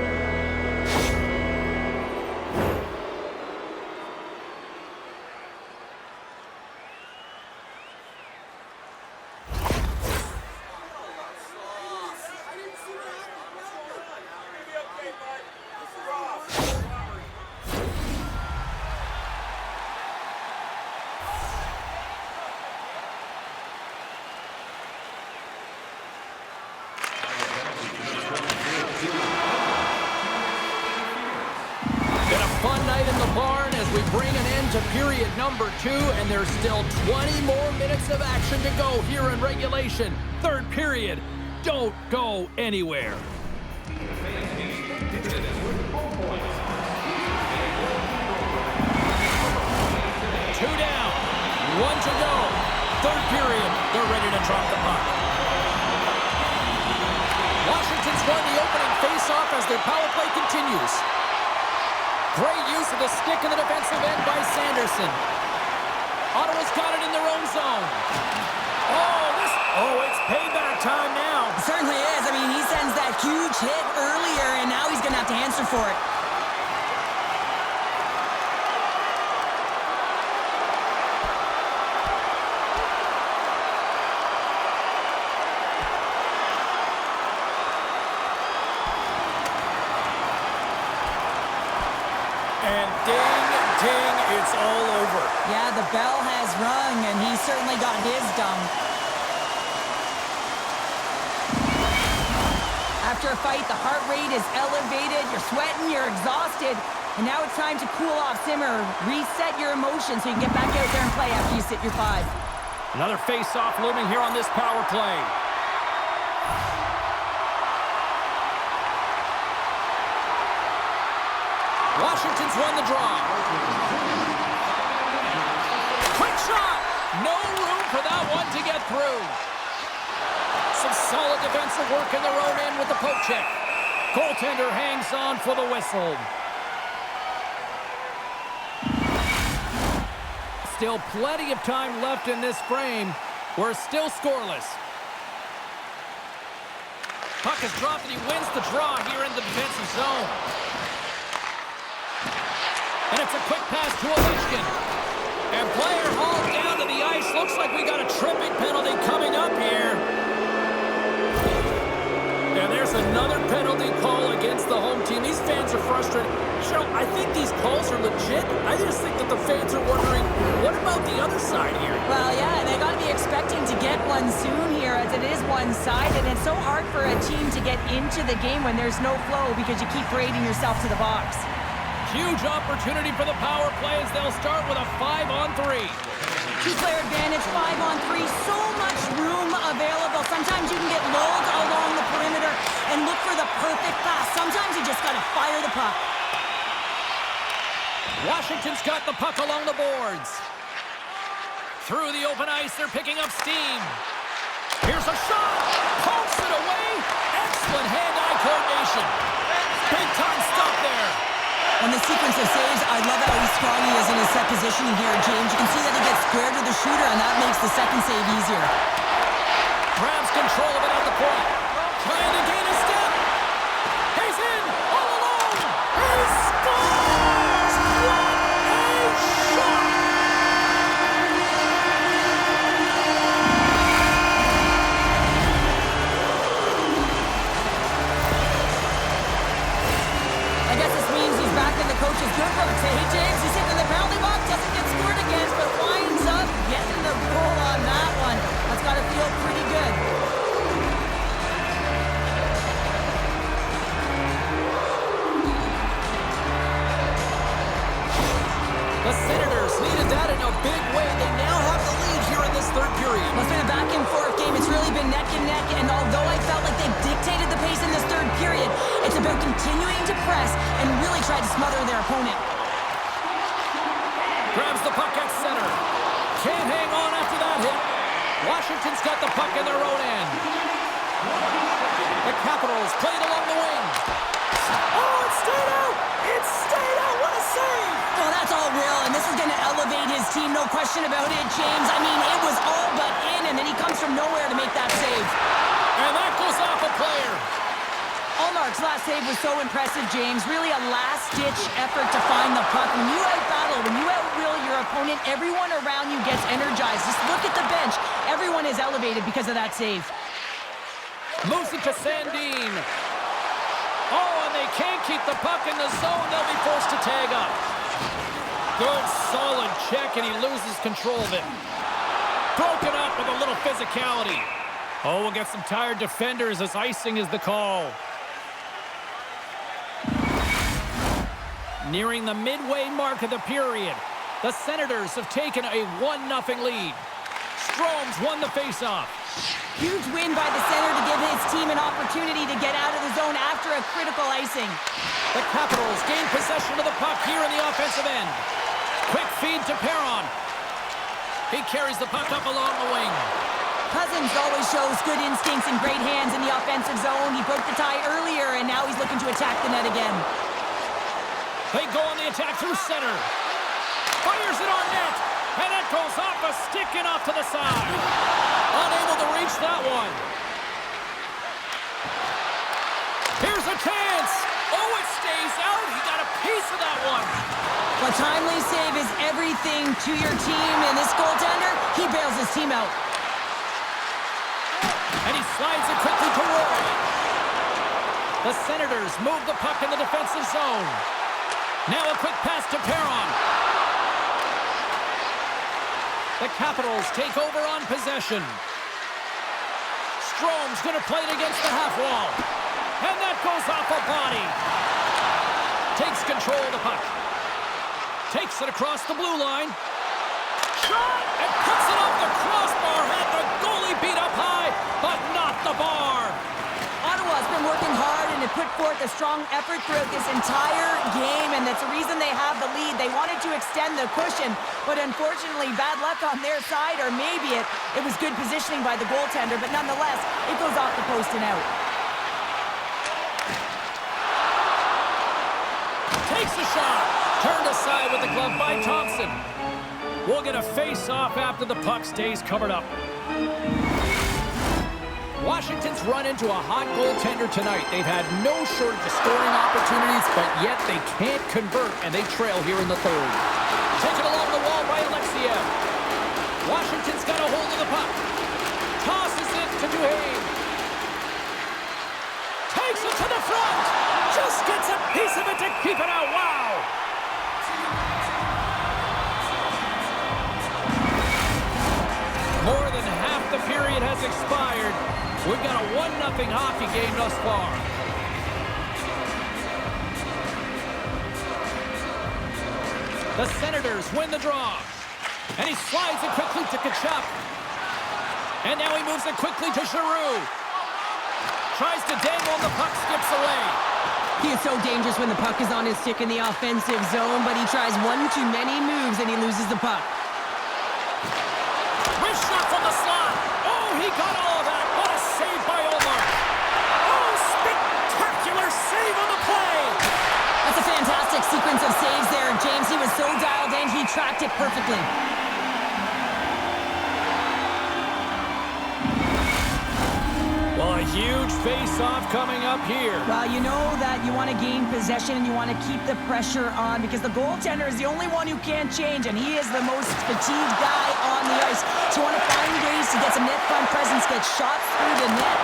Fun night in the barn as we bring an end to period number 2, and there's still 20 more minutes of action to go here in regulation. Third period. Don't go anywhere. 2 down, 1 to go. Third period. They're ready to drop the puck. Washington's won the opening faceoff as their power play continues. Great use of the stick in the defensive end by Sanderson. Ottawa's got it in their own zone. It's payback time now. It certainly is. I mean, he sends that huge hit earlier, and now he's going to have to answer for it. And ding, ding, it's all over. Yeah, the bell has rung, and he certainly got his done. After a fight, the heart rate is elevated, you're sweating, you're exhausted, and now it's time to cool off, simmer, reset your emotions so you can get back out there and play after you sit your 5. Another face-off looming here on this power play. Washington's won the draw. Quick shot! No room for that one to get through. Some solid defensive work in their own end with the poke check. Goaltender hangs on for the whistle. Still plenty of time left in this frame. We're still scoreless. Puck is dropped and he wins the draw here in the defensive zone. And it's a quick pass to Ovechkin. And player hauled down to the ice. Looks like we got a tripping penalty coming up here. And there's another penalty call against the home team. These fans are frustrated. Cheryl, I think these calls are legit. I just think that the fans are wondering, what about the other side here? Well, yeah, they got to be expecting to get one soon here as it is one-sided. It's so hard for a team to get into the game when there's no flow because you keep parading yourself to the box. Huge opportunity for the power play as they'll start with a 5-on-3. Two-player advantage, 5-on-3, so much room available. Sometimes you can get lulled along the perimeter and look for the perfect pass. Sometimes you just got to fire the puck. Washington's got the puck along the boards. Through the open ice, they're picking up steam. Here's a shot. Pokes it away. Excellent hand-eye coordination. Big-time stop there. On the sequence of saves, I love how strong he is in his set positioning here, James. You can see that he gets squared to the shooter, and that makes the second save easier. Grabs control of it at the point. Trying to gain a step. He's in all alone. He scores! What a shot! I guess this means he's back in the coach's good books. Hey, James, he's hitting the penalty box, doesn't get scored against, but winds up getting the goal on that one. That's got to feel pretty good. The Senators needed that in a big way. They now have the lead here in this third period. It's been a back-and-forth game. It's really been neck and neck, and although I felt like they dictated the pace in this third period, it's about continuing to press and really try to smother their opponent. Grabs the puck at center. Can't hang on after that hit. Washington's got the puck in their own end. The Capitals play it along the wing. Oh, it stayed out! It stayed out! What a save! Well, that's all Will, and this is going to elevate his team, no question about it, James. I mean, it was all but in, and then he comes from nowhere to make that save. And that goes off a player. Allmark's last save was so impressive, James. Really a last-ditch effort to find the puck. When you out-battle, when you out-will your opponent, everyone around you gets energized. Just look at the bench. Everyone is elevated because of that save. Moves it to Sandin. Oh, and they can't keep the puck in the zone. They'll be forced to tag up. Good, solid check, and he loses control of it. Broken up with a little physicality. Oh, we'll get some tired defenders as icing is the call. Nearing the midway mark of the period, the Senators have taken a 1-0 lead. Strome's won the faceoff. Huge win by the center to give his team an opportunity to get out of the zone after a critical icing. The Capitals gain possession of the puck here in the offensive end. Quick feed to Perron. He carries the puck up along the wing. Cousins always shows good instincts and great hands in the offensive zone. He broke the tie earlier, and now he's looking to attack the net again. They go on the attack through center. Fires it on net. And it goes off a stick and off to the side. Unable to reach that one. Here's a chance. Oh, it stays out. He got a piece of that one. A timely save is everything to your team, and this goaltender, he bails his team out. And he slides it quickly to Roy. The Senators move the puck in the defensive zone. Now a quick pass to Perron. The Capitals take over on possession. Strome's going to play it against the half wall. And that goes off a body. Takes control of the puck. Takes it across the blue line. Shot! And puts it off the crossbar. Had the goalie beat up high, but not the bar. Ottawa's been working hard and have put forth a strong effort throughout this entire game, and that's the reason they have the lead. They wanted to extend the cushion, but unfortunately, bad luck on their side, or maybe it was good positioning by the goaltender, but nonetheless, it goes off the post and out. Takes a shot. Turned aside with the glove by Thompson. We'll get a face-off after the puck stays covered up. Washington's run into a hot goaltender tonight. They've had no shortage of scoring opportunities, but yet they can't convert, and they trail here in the third. Taken along the wall by Alexiev. Washington's got a hold of the puck. Tosses it to Duhaime. Takes it to the front. Just gets a piece of it to keep it out. Wow! More than half the period has expired. We've got a 1-0 hockey game thus far. The Senators win the draw. And he slides it quickly to Kachuk. And now he moves it quickly to Giroux. Tries to dangle and the puck skips away. He is so dangerous when the puck is on his stick in the offensive zone, but he tries one too many moves and he loses the puck. Wrist shot from the slot. Oh, he got all of that. What a save by Omar. Oh, spectacular save on the play. That's a fantastic sequence of saves there, James. He was so dialed in, he tracked it perfectly. Well, a huge face-off coming up here. Well, you know that you want to gain possession and you want to keep the pressure on because the goaltender is the only one who can't change, and he is the most fatigued guy on the ice. So you want to find ways to get some net front presence, get shots through the net.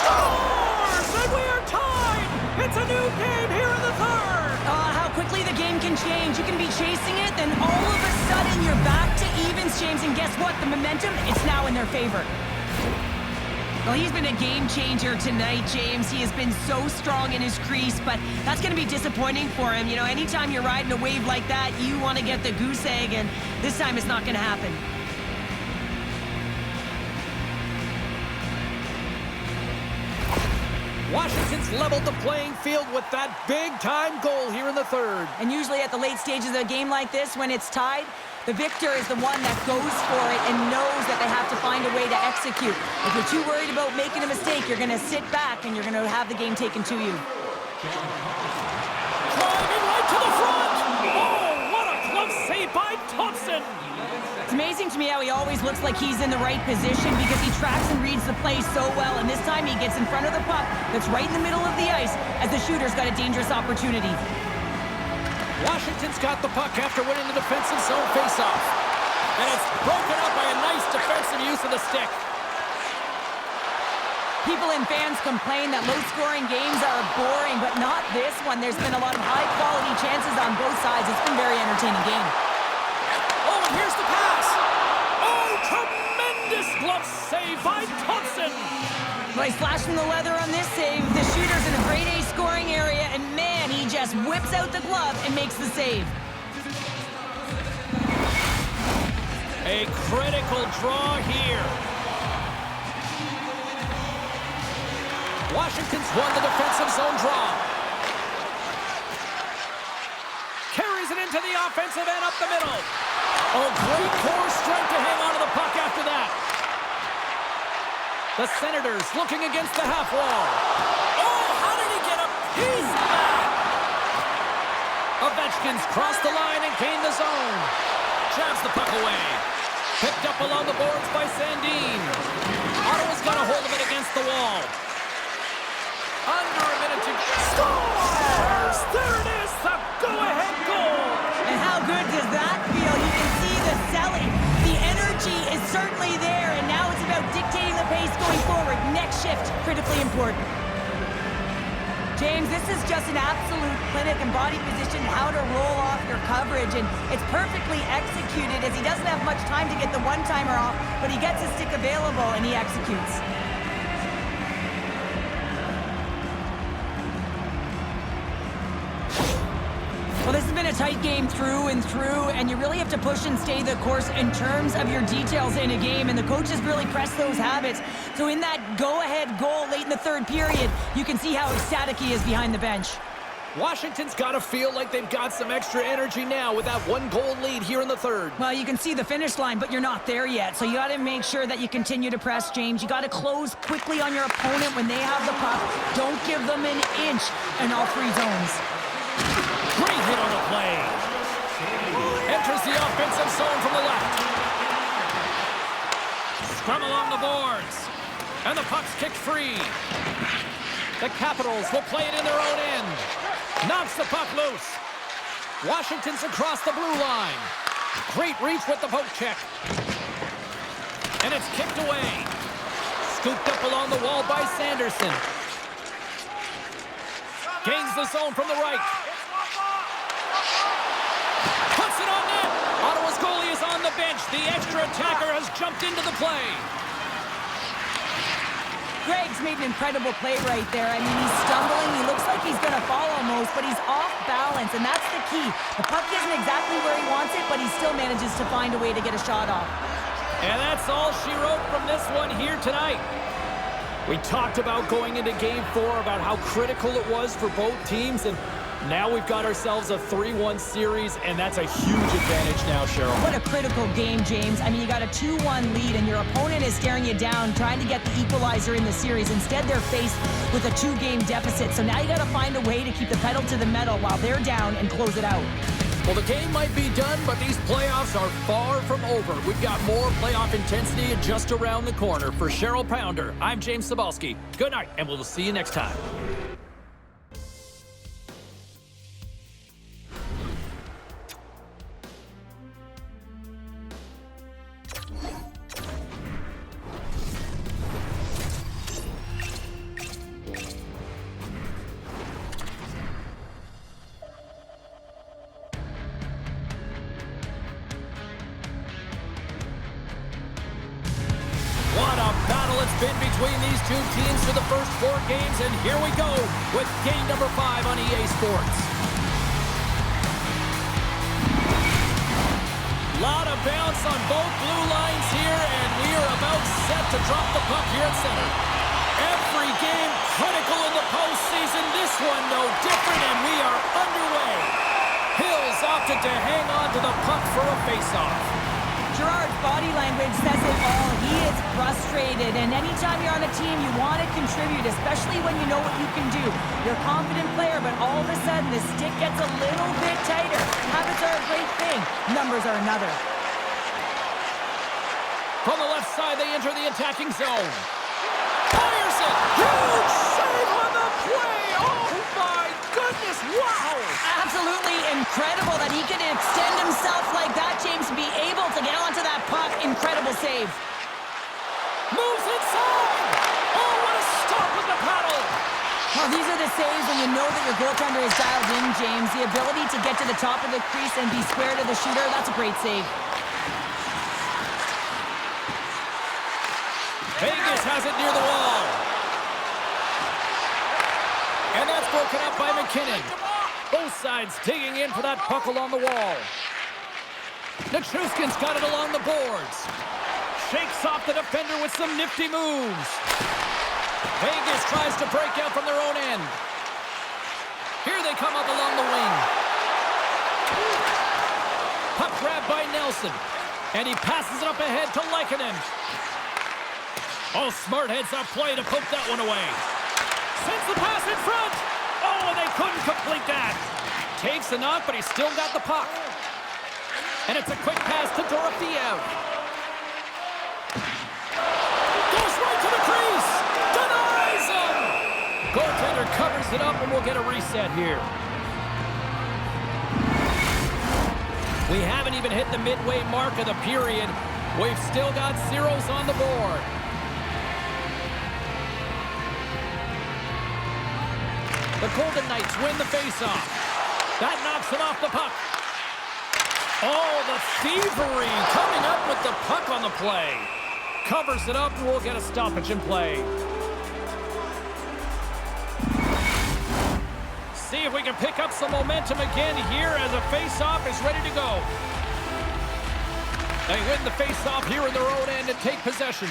Scores! And we are tied! It's a new game here in the third! How quickly the game can change. You can be chasing it, then all of a sudden you're back to evens, James, and guess what? The momentum, it's now in their favor. Well, he's been a game changer tonight, James. He has been so strong in his crease, but that's going to be disappointing for him. You know, anytime you're riding a wave like that, you want to get the goose egg, and this time it's not going to happen. Washington's leveled the playing field with that big-time goal here in the third. And usually at the late stages of a game like this, when it's tied, The victor is the one that goes for it and knows that they have to find a way to execute. If you're too worried about making a mistake, you're going to sit back and you're going to have the game taken to you. Driving right to the front! Oh, what a glove save by Thompson! It's amazing to me how he always looks like he's in the right position because he tracks and reads the play so well, and this time he gets in front of the puck that's right in the middle of the ice as the shooter's got a dangerous opportunity. Washington's got the puck after winning the defensive zone faceoff. And it's broken up by a nice defensive use of the stick. People and fans complain that low-scoring games are boring, but not this one. There's been a lot of high-quality chances on both sides. It's been a very entertaining game. Oh, and here's the pass. Oh, tremendous glove save by Thompson. Well, he's flashing the leather on this save. The shooter's in a grade A scoring area, and man, he just whips out the glove and makes the save. A critical draw here. Washington's won the defensive zone draw. Carries it into the offensive end up the middle. Oh, great core strength to hang onto the puck after that. The Senators looking against the half wall. Oh, how did he get a piece of that? Ovechkin's crossed the line and gained the zone. Jabs the puck away. Picked up along the boards by Sandin. Ottawa's got a hold of it against the wall. Under a minute to scores! There it is, the go-ahead goal! And how good does that feel? You can see the selling. The energy is certainly there, and now it's about dictating the pace going forward. Next shift, critically important. James, this is just an absolute clinic and body position, how to roll off your coverage, and it's perfectly executed as he doesn't have much time to get the one-timer off, but he gets his stick available and he executes. Well, this has been a tight game through and through, and you really have to push and stay the course in terms of your details in a game, and the coaches really press those habits. So in that go-ahead goal late in the third period, you can see how ecstatic he is behind the bench. Washington's got to feel like they've got some extra energy now with that one-goal lead here in the third. Well, you can see the finish line, but you're not there yet. So you got to make sure that you continue to press, James. You got to close quickly on your opponent when they have the puck. Don't give them an inch in all three zones. Great hit on the play. Enters the offensive zone from the left. Scrum along the boards. And the puck's kicked free. The Capitals will play it in their own end. Knocks the puck loose. Washington's across the blue line. Great reach with the poke check. And it's kicked away. Scooped up along the wall by Sanderson. Gains the zone from the right. Puts it on net. Ottawa's goalie is on the bench. The extra attacker has jumped into the play. Greg's made an incredible play right there. I mean, he's stumbling. He looks like he's going to fall almost, but he's off balance, and that's the key. The puck isn't exactly where he wants it, but he still manages to find a way to get a shot off. And that's all she wrote from this one here tonight. We talked about going into Game 4 about how critical it was for both teams, and now we've got ourselves a 3-1 series, and that's a huge advantage now, Cheryl. What a critical game, James. I mean, you got a 2-1 lead, and your opponent is staring you down, trying to get the equalizer in the series. Instead, they're faced with a 2-game deficit. So now you got to find a way to keep the pedal to the metal while they're down and close it out. Well, the game might be done, but these playoffs are far from over. We've got more playoff intensity just around the corner. For Cheryl Pounder, I'm James Cybulski. Good night, and we'll see you next time. Been between these two teams for the first 4 games, and here we go with game number 5 on EA Sports. Lot of bounce on both blue lines here, and we are about set to drop the puck here at center. Every game critical in the postseason. This one no different, and we are underway. Hills He's opted to hang on to the puck for a face-off. Gerard's body language says it all. He is frustrated, and anytime you're on a team, you want to contribute, especially when you know what you can do. You're a confident player, but all of a sudden, the stick gets a little bit tighter. Habits are a great thing. Numbers are another. From the left side, they enter the attacking zone. Fires it! Huge save on the play! Oh my goodness, wow! Absolutely incredible that he could extend himself like that, James, to be able to get onto that puck. Incredible save. Moves inside! Oh, what a stop with the paddle! Well, these are the saves when you know that your goaltender is dialed in, James. The ability to get to the top of the crease and be square to the shooter, that's a great save. Vegas has it near the wall. And that's broken up by McKinnon. Both sides digging in for that puck along the wall. Nichushkin's got it along the boards. Shakes off the defender with some nifty moves. Vegas tries to break out from their own end. Here they come up along the wing. Puck grab by Nelson. And he passes it up ahead to Lehkonen. Oh, smart heads-up play to poke that one away. Sends the pass in front. Oh, and they couldn't complete that. Takes a knock, but he's still got the puck. And it's a quick pass to Dorofeev. Goes right to the crease. Denies him. Goaltender covers it up, and we'll get a reset here. We haven't even hit the midway mark of the period. We've still got zeros on the board. The Golden Knights win the faceoff. That knocks it off the puck. Oh, the thievery coming up with the puck on the play. Covers it up, and we'll get a stoppage in play. See if we can pick up some momentum again here as a faceoff is ready to go. They win the faceoff here in their own end and take possession.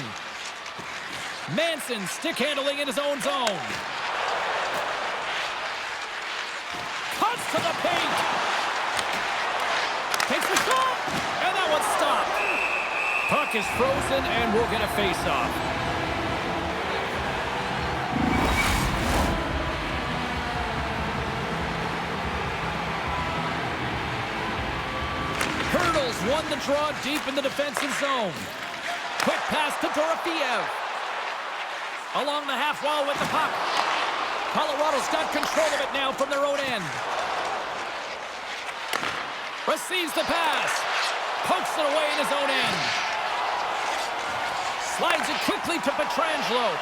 Manson stick handling in his own zone. Cuts to the paint. Takes the shot, and that one's stopped. Puck is frozen, and we'll get a face-off. Hurdles won the draw deep in the defensive zone. Quick pass to Dorofeev. Along the half wall with the puck. Colorado's got control of it now from their own end. Receives the pass. Pokes it away in his own end. Slides it quickly to Pietrangelo.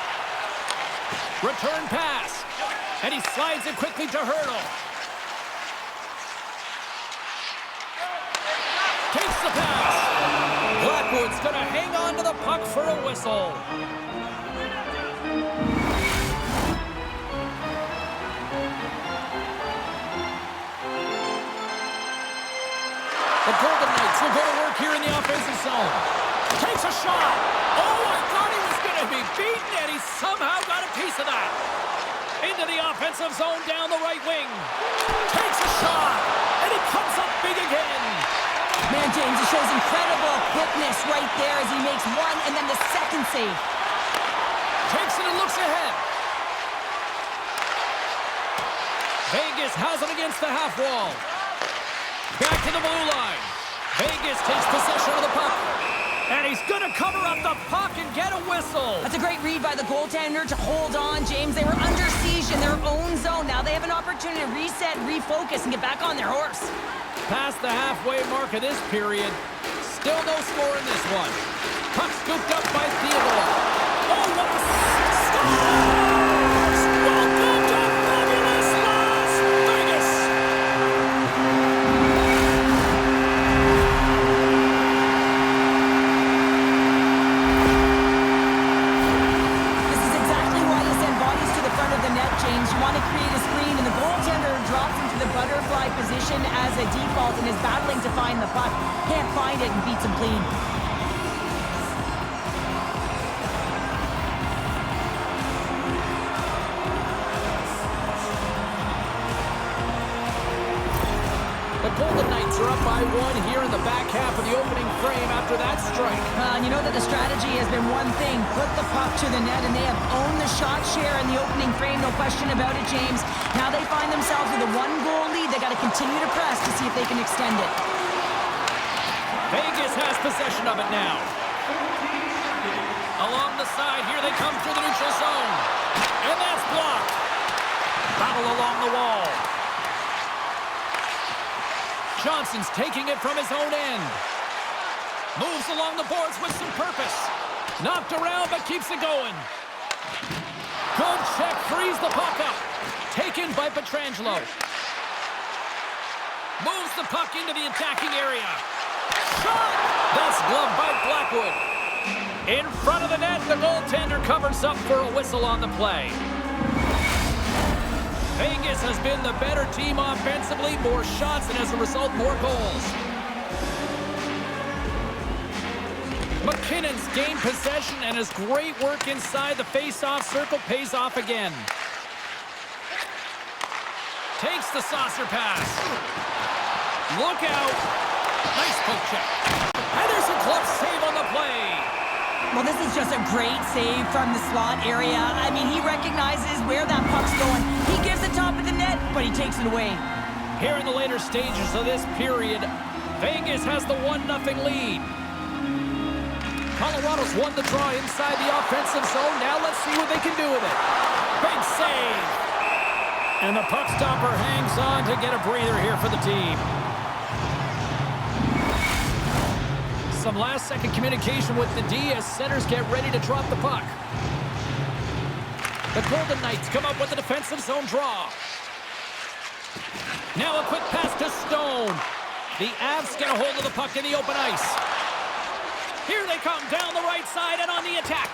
Return pass. And he slides it quickly to Hurdle. Takes the pass. Blackwood's going to hang on to the puck for a whistle. The Golden Knights will go to work here in the offensive zone. Takes a shot. Oh, I thought he was going to be beaten, and he somehow got a piece of that. Into the offensive zone down the right wing. Takes a shot, and he comes up big again. Man, James, he shows incredible quickness right there as he makes one and then the second save. Takes it and looks ahead. Vegas has it against the half wall. Back to the blue line. Vegas takes possession of the puck. And he's going to cover up the puck and get a whistle. That's a great read by the goaltender to hold on, James. They were under siege in their own zone. Now they have an opportunity to reset, refocus, and get back on their horse. Past the halfway mark of this period. Still no score in this one. Puck scooped up by Theodore. Oh, what a stop! Welcome to fabulous Las Vegas! This is exactly why you send bodies to the front of the net, James. You want to create a screen, and the goaltender drops into the butterfly position as a default and is battling to find the puck. Can't find it and beats him clean. by one here in the back half of the opening frame after that strike. You know that the strategy has been one thing, put the puck to the net, and they have owned the shot share in the opening frame, no question about it, James. Now they find themselves with a one-goal lead. They got to continue to press to see if they can extend it. Vegas has possession of it now. Along the side, here they come through the neutral zone. And that's blocked. Battle along the wall. Johnson's taking it from his own end. Moves along the boards with some purpose. Knocked around, but keeps it going. Good check, frees the puck up. Taken by Pietrangelo. Moves the puck into the attacking area. Shot! That's gloved by Blackwood. In front of the net, the goaltender covers up for a whistle on the play. Vegas has been the better team offensively, more shots, and as a result, more goals. McKinnon's gained possession, and his great work inside the face-off circle pays off again. Takes the saucer pass. Look out. Nice poke check. And there's a glove save on the play. Well, this is just a great save from the slot area. I mean, he recognizes where that puck's going. He gives it top of the net, but he takes it away. Here in the later stages of this period, Vegas has the 1-0 lead. Colorado's won the draw inside the offensive zone. Now let's see what they can do with it. Big save. And the puck stopper hangs on to get a breather here for the team. Some last-second communication with the D as centers get ready to drop the puck. The Golden Knights come up with a defensive zone draw. Now a quick pass to Stone. The Avs get a hold of the puck in the open ice. Here they come down the right side and on the attack.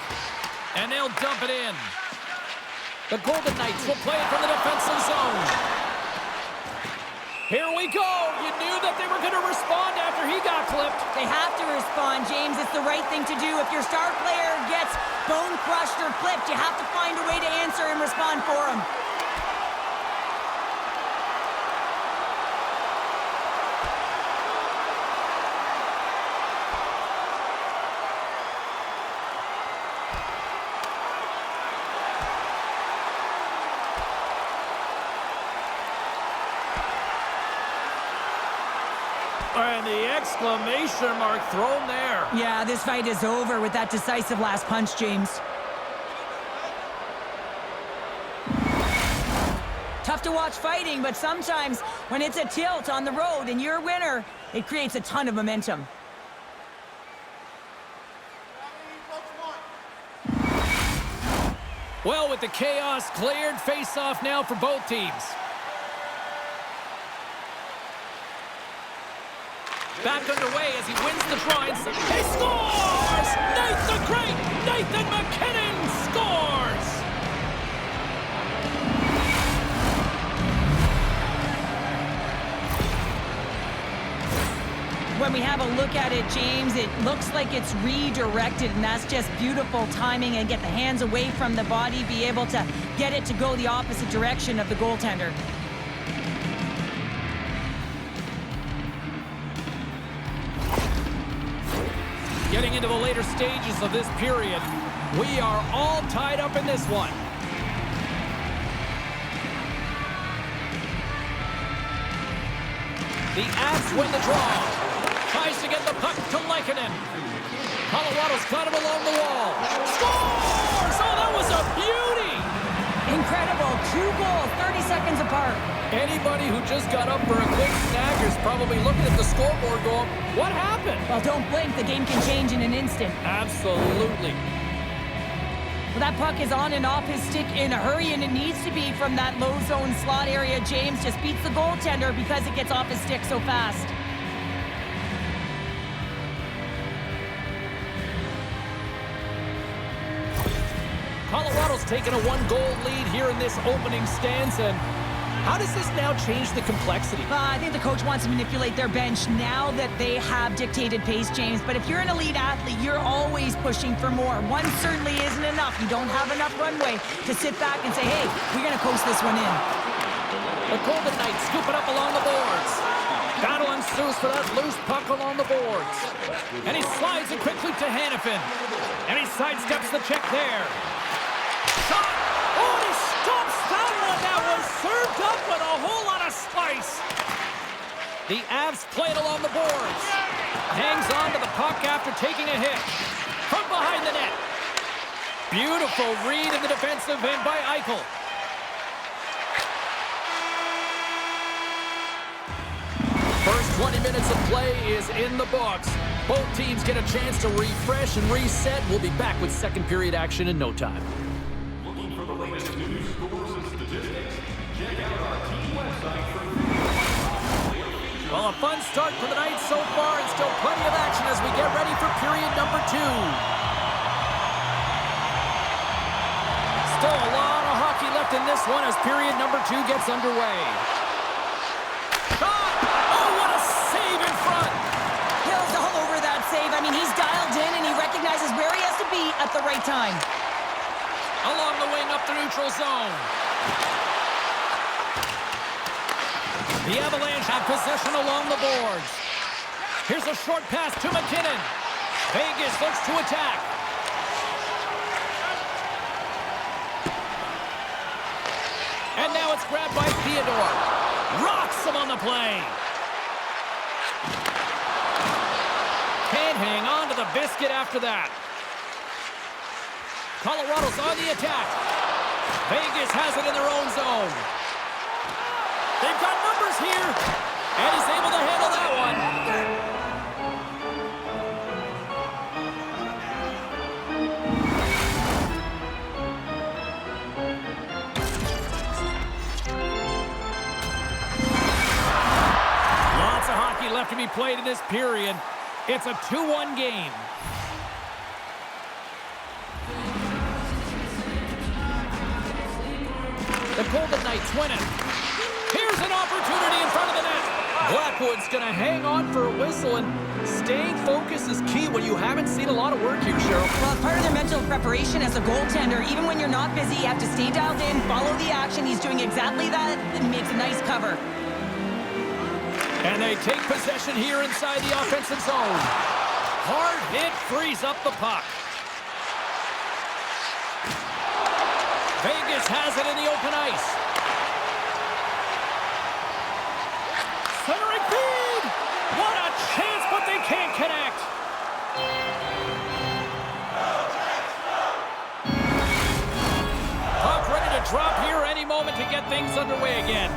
And they'll dump it in. The Golden Knights will play it from the defensive zone. Here we go. You knew that they were going to respond after he got clipped. They have to respond, James. It's the right thing to do. If your star player gets bone crushed or clipped, you have to find a way to answer and respond for him. And the exclamation mark thrown there. Yeah, this fight is over with that decisive last punch, James. Tough to watch fighting, but sometimes when it's a tilt on the road and you're a winner, it creates a ton of momentum. Well, with the chaos cleared, face-off now for both teams. Back underway as he wins the draw. He scores! Nathan Great! Nathan McKinnon scores! When we have a look at it, James, it looks like it's redirected, and that's just beautiful timing, and get the hands away from the body, be able to get it to go the opposite direction of the goaltender. Getting into the later stages of this period, we are all tied up in this one. The Avs win the draw. Tries to get the puck to Lehkonen. Colorado's got him along the wall. Scores! Oh, that was a beauty! Incredible. 2 goals, 30 seconds apart. Anybody who just got up for a quick snag is probably looking at the scoreboard going, what happened? Well, don't blink. The game can change in an instant. Absolutely. Well, that puck is on and off his stick in a hurry, and it needs to be from that low zone slot area. James just beats the goaltender because it gets off his stick so fast. Colorado's taken a 1-goal lead here in this opening stanza. And how does this now change the complexity? I think the coach wants to manipulate their bench now that they have dictated pace, James. But if you're an elite athlete, you're always pushing for more. One certainly isn't enough. You don't have enough runway to sit back and say, hey, we're going to coast this one in. The Golden Knights scoop it up along the boards. Battling pursues for that loose puck along the boards. And he slides it quickly to Hannafin. And he sidesteps the check there. Shot! Oh, and he stops that one! That was served up with a whole lot of spice. The Avs play it along the boards. Hangs on to the puck after taking a hit. From behind the net. Beautiful read in the defensive end by Eichel. First 20 minutes of play is in the books. Both teams get a chance to refresh and reset. We'll be back with second period action in no time. Looking for the latest news, scores, and statistics? Check out our team website for well, a fun start for the night so far, and still plenty of action as we get ready for period number 2. Still a lot of hockey left in this one as period number 2 gets underway. Shot! Oh, what a save in front! Hill's all over that save. I mean, he's dialed in, and he recognizes where he has to be at the right time. Along the wing up the neutral zone. The Avalanche have possession along the boards. Here's a short pass to McKinnon. Vegas looks to attack. And now it's grabbed by Theodore. Rocks him on the play. Can't hang on to the biscuit after that. Colorado's on the attack. Vegas has it in their own zone. They've got numbers here, and he's able to handle that one. Lots of hockey left to be played in this period. It's a 2-1 game. The Golden Knights win it. Here's an opportunity in front of the net. Blackwood's going to hang on for a whistle, and staying focused is key when you haven't seen a lot of work here, Cheryl. Well, part of their mental preparation as a goaltender, even when you're not busy, you have to stay dialed in, follow the action. He's doing exactly that. It makes a nice cover. And they take possession here inside the offensive zone. Hard hit frees up the puck. Vegas has it in the open ice. Centering feed! What a chance, but they can't connect. Puck ready to drop here any moment to get things underway again.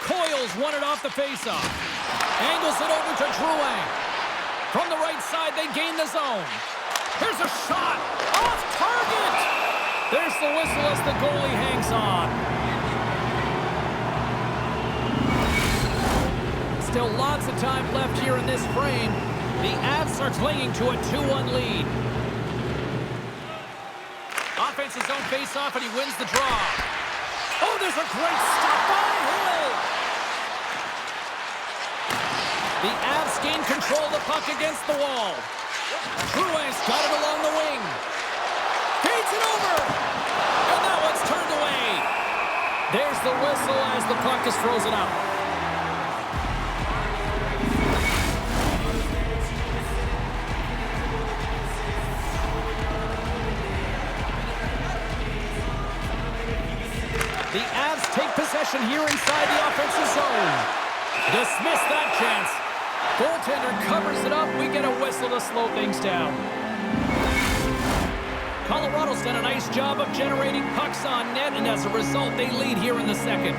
Coyle's won it off the faceoff. Angles it over to Drouin. From the right side, they gain the zone. Here's a shot. Off target. There's the whistle as the goalie hangs on. Still lots of time left here in this frame. The Avs are clinging to a 2-1 lead. Offensive zone face-off, and he wins the draw. Oh, there's a great stop by Hill. The Avs gain control of the puck against the wall. Drouin's got it along the wing. Feeds it over. And that one's turned away. There's the whistle as the puck is frozen out. The Avs take possession here inside the offensive zone. Dismiss that chance. Goaltender covers it up. We get a whistle to slow things down. Colorado's done a nice job of generating pucks on net, and as a result, they lead here in the second.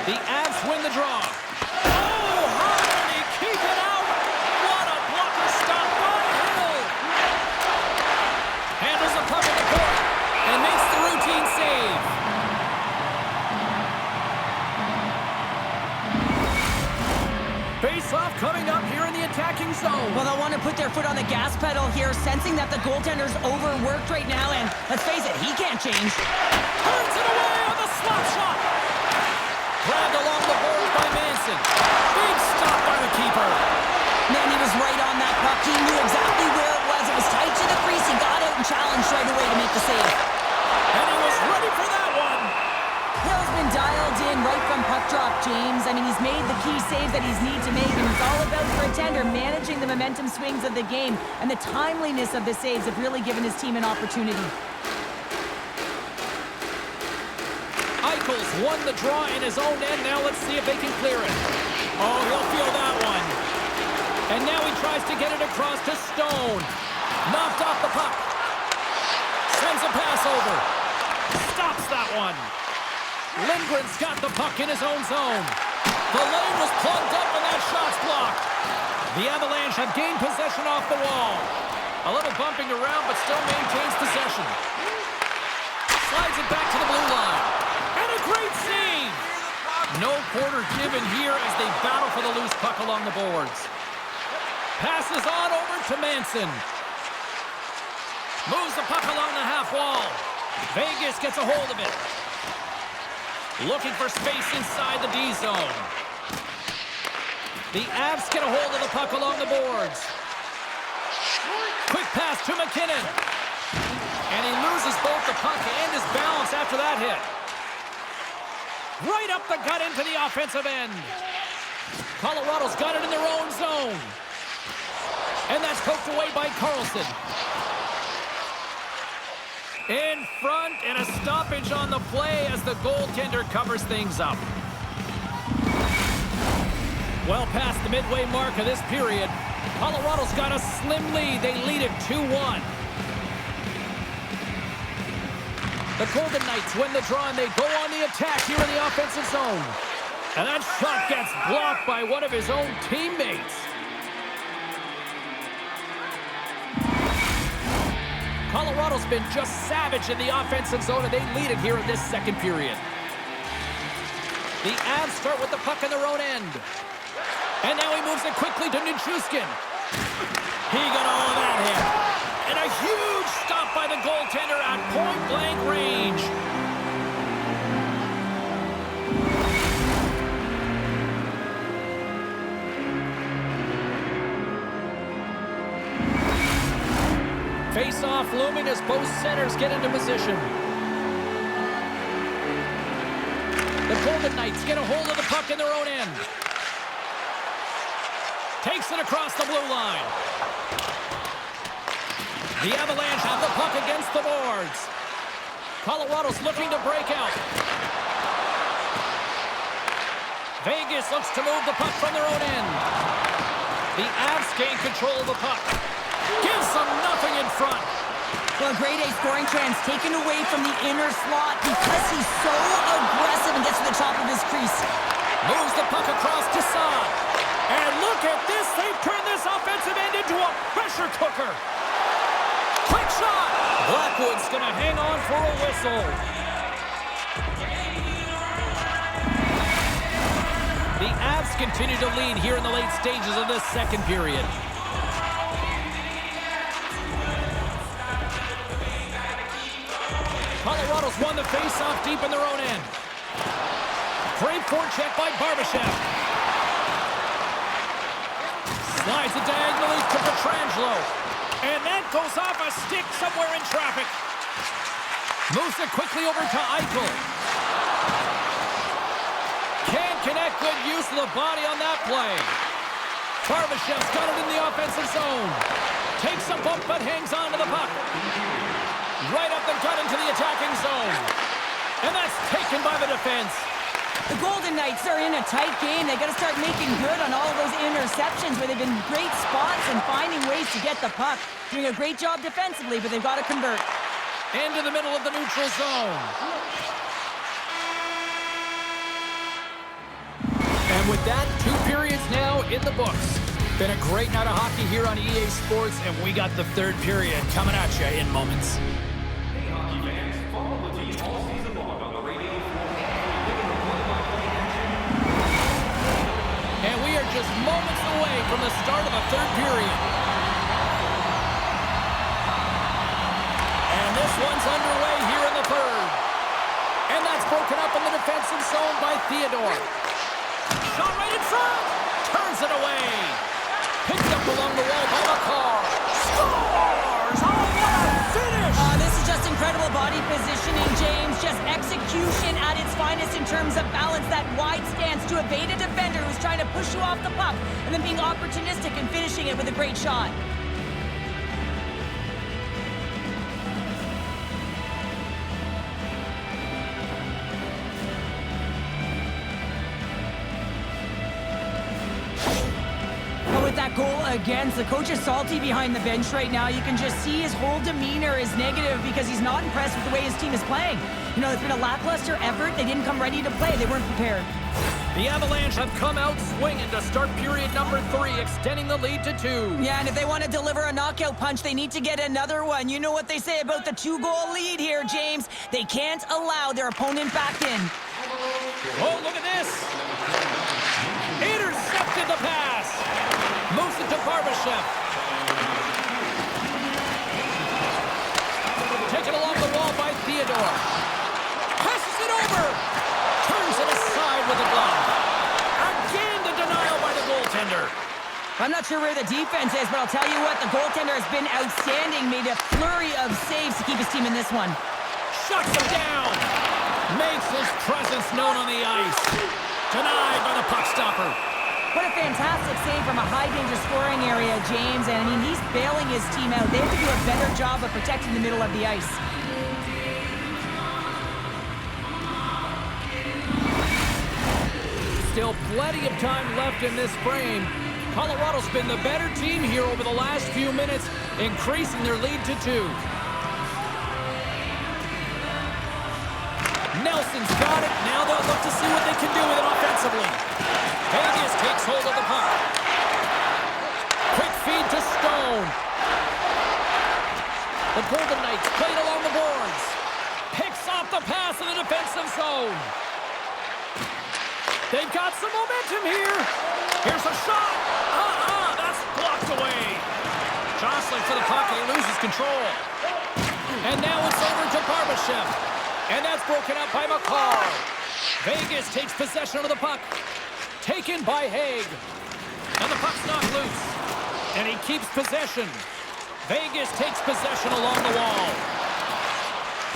The Avs win the draw. Oh, how did he keep it out? What a blocker stop by Hill. Handles the puck at the court and makes the routine save. Face-off coming up here in the attacking zone. Well, they'll want to put their foot on the gas pedal here, sensing that the goaltender's overworked right now, and let's face it, he can't change. Turns it away on the slap shot. Grabbed along the boards by Manson. Big stop by the keeper. Man, he was right on that puck. He knew exactly where it was. It was tight to the crease. He got out and challenged right away to make the save. And he James. I mean, he's made the key saves that he's need to make, and it's all about for a tender managing the momentum swings of the game, and the timeliness of the saves have really given his team an opportunity. Eichel's won the draw in his own end. Now let's see if they can clear it. Oh, he'll feel that one. And now he tries to get it across to Stone. Knocked off the puck. Sends a pass over. Stops that one. Lindgren's got the puck in his own zone. The lane was plugged up and that shot's blocked. The Avalanche have gained possession off the wall. A little bumping around, but still maintains possession. Slides it back to the blue line. And a great save! No quarter given here as they battle for the loose puck along the boards. Passes on over to Manson. Moves the puck along the half wall. Vegas gets a hold of it. Looking for space inside the D zone. The Avs get a hold of the puck along the boards. Quick pass to McKinnon. And he loses both the puck and his balance after that hit. Right up the gut into the offensive end. Colorado's got it in their own zone. And that's poked away by Carlson. In front, and a stoppage on the play as the goaltender covers things up. Well past the midway mark of this period, Colorado's got a slim lead. They lead it 2-1. The Golden Knights win the draw, and they go on the attack here in the offensive zone. And that shot gets blocked by one of his own teammates. Colorado's been just savage in the offensive zone, and they lead it here in this second period. The Avs start with the puck in their own end. And now he moves it quickly to Nichushkin. He got all of that hit. And a huge stop by the goaltender at point-blank range. Face-off looming as both centers get into position. The Golden Knights get a hold of the puck in their own end. Takes it across the blue line. The Avalanche have the puck against the boards. Colorado's looking to break out. Vegas looks to move the puck from their own end. The Avs gain control of the puck. Gives them nothing in front. Well, a grade A scoring chance taken away from the inner slot because he's so aggressive and gets to the top of his crease. Moves the puck across to Saad. And look at this. They've turned this offensive end into a pressure cooker. Quick shot. Blackwood's going to hang on for a whistle. The Avs continue to lead here in the late stages of this second period. Colorado's won the face-off deep in their own end. Great forecheck by Barbashev. Slides it diagonally to Pietrangelo. And that goes off a stick somewhere in traffic. Moves it quickly over to Eichel. Can't connect. Good use of the body on that play. Barbashev's got it in the offensive zone. Takes a bump but hangs on to the puck. Right up the gut into the attacking zone. And that's taken by the defense. The Golden Knights are in a tight game. They got to start making good on all of those interceptions where they've been great spots and finding ways to get the puck. Doing a great job defensively, but they've got to convert. Into the middle of the neutral zone. And with that, 2 periods now in the books. Been a great night of hockey here on EA Sports, and we got the third period coming at you in moments. Hey, hockey fans, follow the team all season long on the radio. And we are just moments away from the start of the third period. And this one's underway here in the third. And that's broken up in the defensive zone by Theodore. Shot right in front. Turns it away. Picked up along the wall by McCarr. Scores! Oh, what a finish! This is just incredible body positioning, James. Just executing execution at its finest in terms of balance. That wide stance to evade a defender who's trying to push you off the puck, and then being opportunistic and finishing it with a great shot. Goal against. The coach is salty behind the bench right now. You can just see his whole demeanor is negative because he's not impressed with the way his team is playing. You know, it's been a lackluster effort. They didn't come ready to play. They weren't prepared. The Avalanche have come out swinging to start period number 3, extending the lead to 2. Yeah, and if they want to deliver a knockout punch, they need to get another one. You know what they say about the 2-goal lead here, James. They can't allow their opponent back in. Oh, look at this. Intercepted the pass. Moves it to Barbashev. Taken along the wall by Theodore. Passes it over. Turns it aside with a glove. Again, the denial by the goaltender. I'm not sure where the defense is, but I'll tell you what, the goaltender has been outstanding. Made a flurry of saves to keep his team in this one. Shuts him down. Makes his presence known on the ice. Denied by the puck stopper. What a fantastic save from a high-danger scoring area, James. And, I mean, he's bailing his team out. They have to do a better job of protecting the middle of the ice. Still plenty of time left in this frame. Colorado's been the better team here over the last few minutes, increasing their lead to 2. Nelson's got it. Now they'll look to see what they can do with it offensively. Vegas takes hold of the puck. Quick feed to Stone. The Golden Knights played along the boards. Picks off the pass in the defensive zone. They've got some momentum here. Here's a shot. That's blocked away. Jostling for the puck and he loses control. And now it's over to Barbashev. And that's broken up by McCall. Vegas takes possession of the puck. Taken by Haig. And the puck's knocked loose. And he keeps possession. Vegas takes possession along the wall.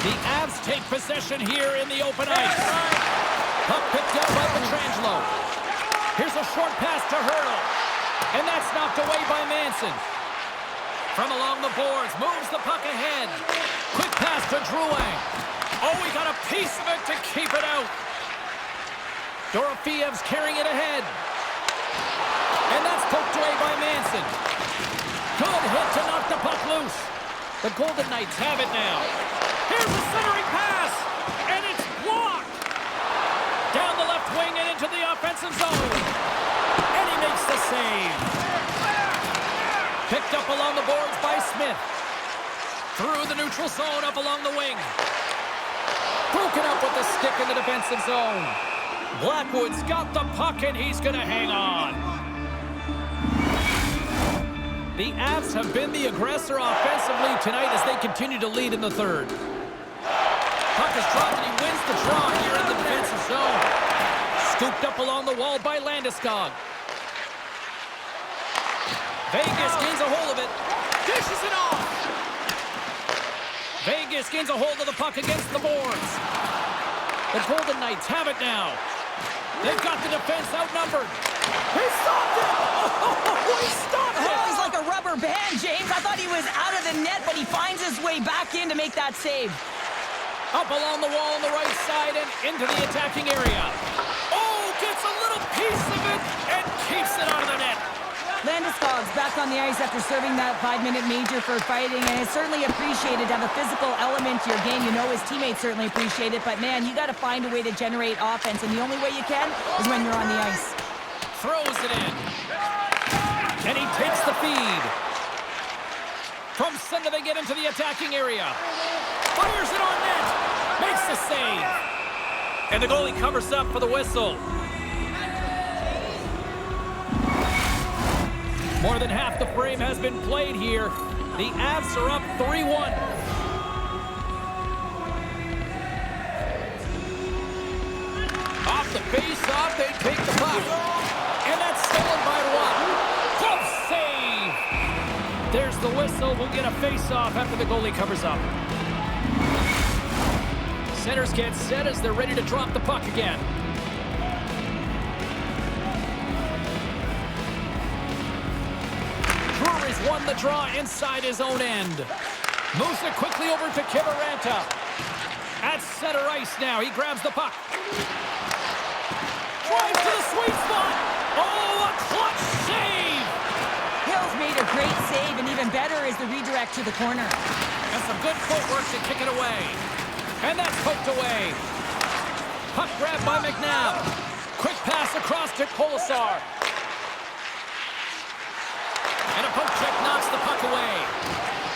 The Avs take possession here in the open ice. Puck picked up by Pietrangelo. Here's a short pass to Hurdle. And that's knocked away by Manson. From along the boards, moves the puck ahead. Quick pass to Drouin. Oh, he got a piece of it to keep it out. Dorofiev's carrying it ahead. And that's poked away by Manson. Good hit to knock the puck loose. The Golden Knights have it now. Here's a centering pass. And it's blocked. Down the left wing and into the offensive zone. And he makes the save. Picked up along the boards by Smith. Through the neutral zone, up along the wing. Broken up with the stick in the defensive zone. Blackwood's got the puck and he's going to hang on. The Avs have been the aggressor offensively tonight as they continue to lead in the third. Puck is dropped and he wins the draw here in the defensive zone. Scooped up along the wall by Landeskog. Vegas gains a hold of it. Dishes it off. Vegas gains a hold of the puck against the boards. The Golden Knights have it now. They've got the defense outnumbered. He stopped it! Oh, he stopped it! Oh, he's like a rubber band, James. I thought he was out of the net, but he finds his way back in to make that save. Up along the wall on the right side and into the attacking area. Oh, gets a little piece of it and keeps it out of the net. Landeskog's back on the ice after serving that 5-minute major for fighting, and it's certainly appreciated to have a physical element to your game. You know his teammates certainly appreciate it, but man, you got to find a way to generate offense, and the only way you can is when you're on the ice. Throws it in. And he takes the feed. From center they get into the attacking area. Fires it on net. Makes the save. And the goalie covers up for the whistle. More than half the frame has been played here. The Avs are up 3-1. Off the face-off, they take the puck. And that's stolen by Watt. Glove save! There's the whistle. We'll get a face-off after the goalie covers up. Centers get set as they're ready to drop the puck again. Drury's won the draw inside his own end. Moves it quickly over to Kiviranta. At center ice now. He grabs the puck. Drives to the sweet spot. Oh, a clutch save! Hill's made a great save, and even better is the redirect to the corner. And some good footwork to kick it away. And that's poked away. Puck grabbed by McNabb. Quick pass across to Kolesar. And a poke check knocks the puck away.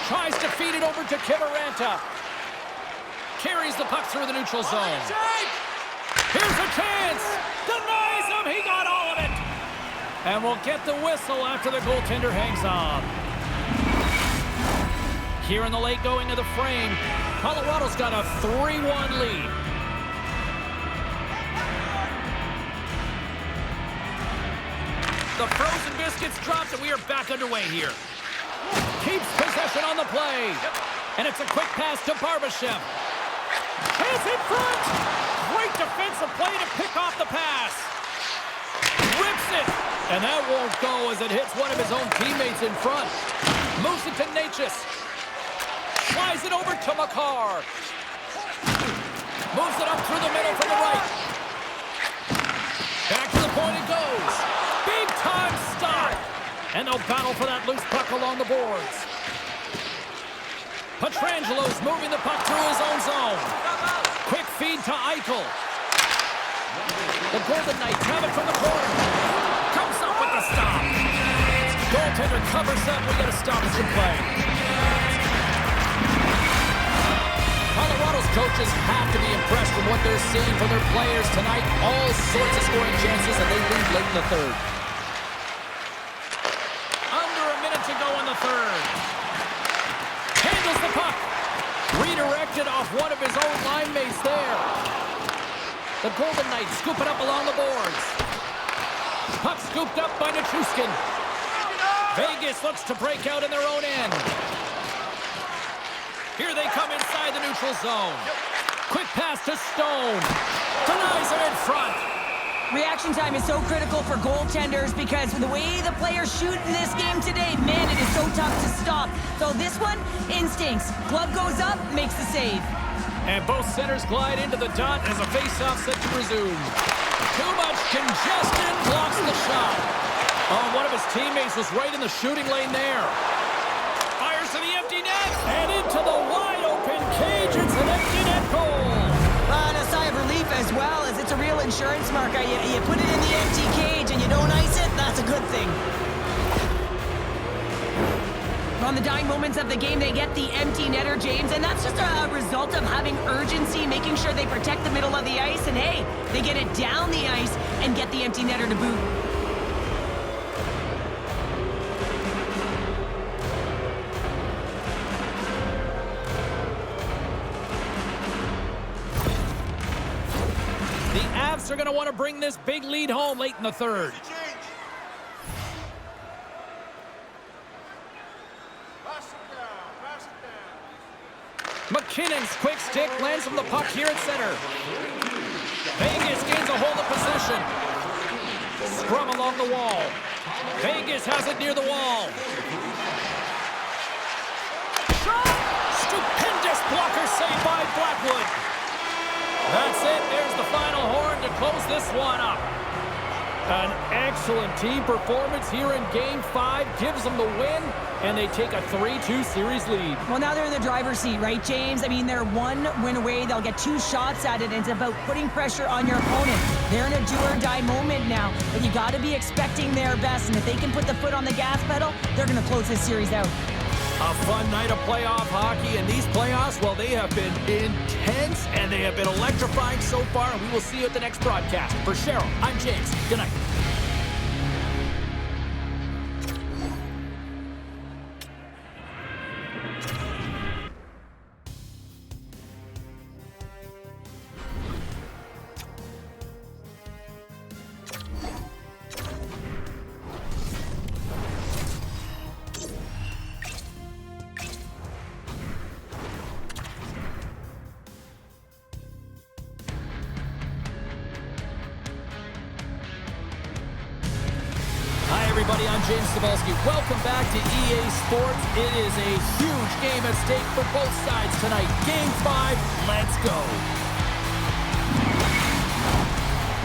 Tries to feed it over to Kiviranta. Carries the puck through the neutral zone. Here's a chance. Denies him. He got all of it. And we'll get the whistle after the goaltender hangs on. Here in the late going to the frame, Colorado's got a 3-1 lead. The frozen biscuits dropped, and we are back underway here. Keeps possession on the play. And it's a quick pass to Barbashev. Chance in front. Great defensive play to pick off the pass. Rips it. And that won't go as it hits one of his own teammates in front. Moves it to Natchez. Flies it over to Makar. Moves it up through the middle from the right. Back to the point it goes. Big time stop. And they'll battle for that loose puck along the boards. Petrangelo's moving the puck through his own zone. Quick feed to Eichel. The Golden Knights have it from the corner. Comes up with the stop. Goaltender covers up. We got to stop some play. Colorado's coaches have to be impressed with what they're seeing from their players tonight. All sorts of scoring chances, and they lead late in the third. Under a minute to go in the third. Handles the puck. Redirected off one of his own line mates there. The Golden Knights scoop it up along the boards. Puck scooped up by Nichushkin. Vegas looks to break out in their own end. Here they come inside the neutral zone. Quick pass to Stone. Denies him in front. Reaction time is so critical for goaltenders because the way the players shoot in this game today, man, it is so tough to stop. So this one, instincts. Glove goes up, makes the save. And both centers glide into the dot as a face-off set to resume. Too much congestion blocks the shot. Oh, one of his teammates was right in the shooting lane there. Fires to the empty net and into the wide-open cage. It's an empty net goal. And a sigh of relief as well, as it's a real insurance marker. You put it in the empty cage and you don't ice it, that's a good thing. On the dying moments of the game, they get the empty netter, James, and that's just a result of having urgency, making sure they protect the middle of the ice, and hey, they get it down the ice and get the empty netter to boot. The Avs are going to want to bring this big lead home late in the third. McKinnon's quick stick lands from the puck here at center. Vegas gains a hold of possession. Scrum along the wall. Vegas has it near the wall. Shot! Stupendous blocker save by Blackwood. That's it. There's the final horn to close this one up. An excellent team performance here in Game 5 gives them the win, and they take a 3-2 series lead. Well, now they're in the driver's seat, right, James? I mean, they're one win away. They'll get 2 shots at it, and it's about putting pressure on your opponent. They're in a do-or-die moment now, but you got to be expecting their best, and if they can put the foot on the gas pedal, they're going to close this series out. A fun night of playoff hockey, and these playoffs, well, they have been intense, and they have been electrifying so far, and we will see you at the next broadcast. For Cheryl, I'm James. Good night. everybody, I'm James Cebulski. Welcome back to EA Sports. It is a huge game at stake for both sides tonight. Game 5, let's go.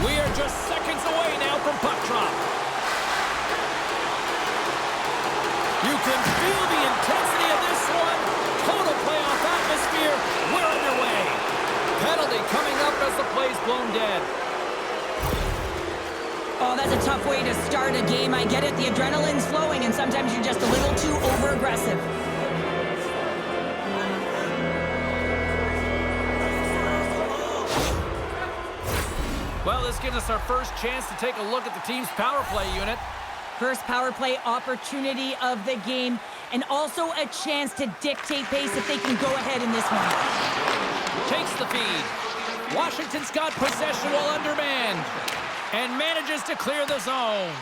We are just seconds away now from puck drop. You can feel the intensity of this one. Total playoff atmosphere. We're underway. Penalty coming up as the play's blown dead. Oh, that's a tough way to start a game. I get it. The adrenaline's flowing, and sometimes you're just a little too over-aggressive. Well, this gives us our first chance to take a look at the team's power play unit. First power play opportunity of the game, and also a chance to dictate pace if they can go ahead in this one. Takes the feed. Washington's got possession while undermanned. And manages to clear the zone.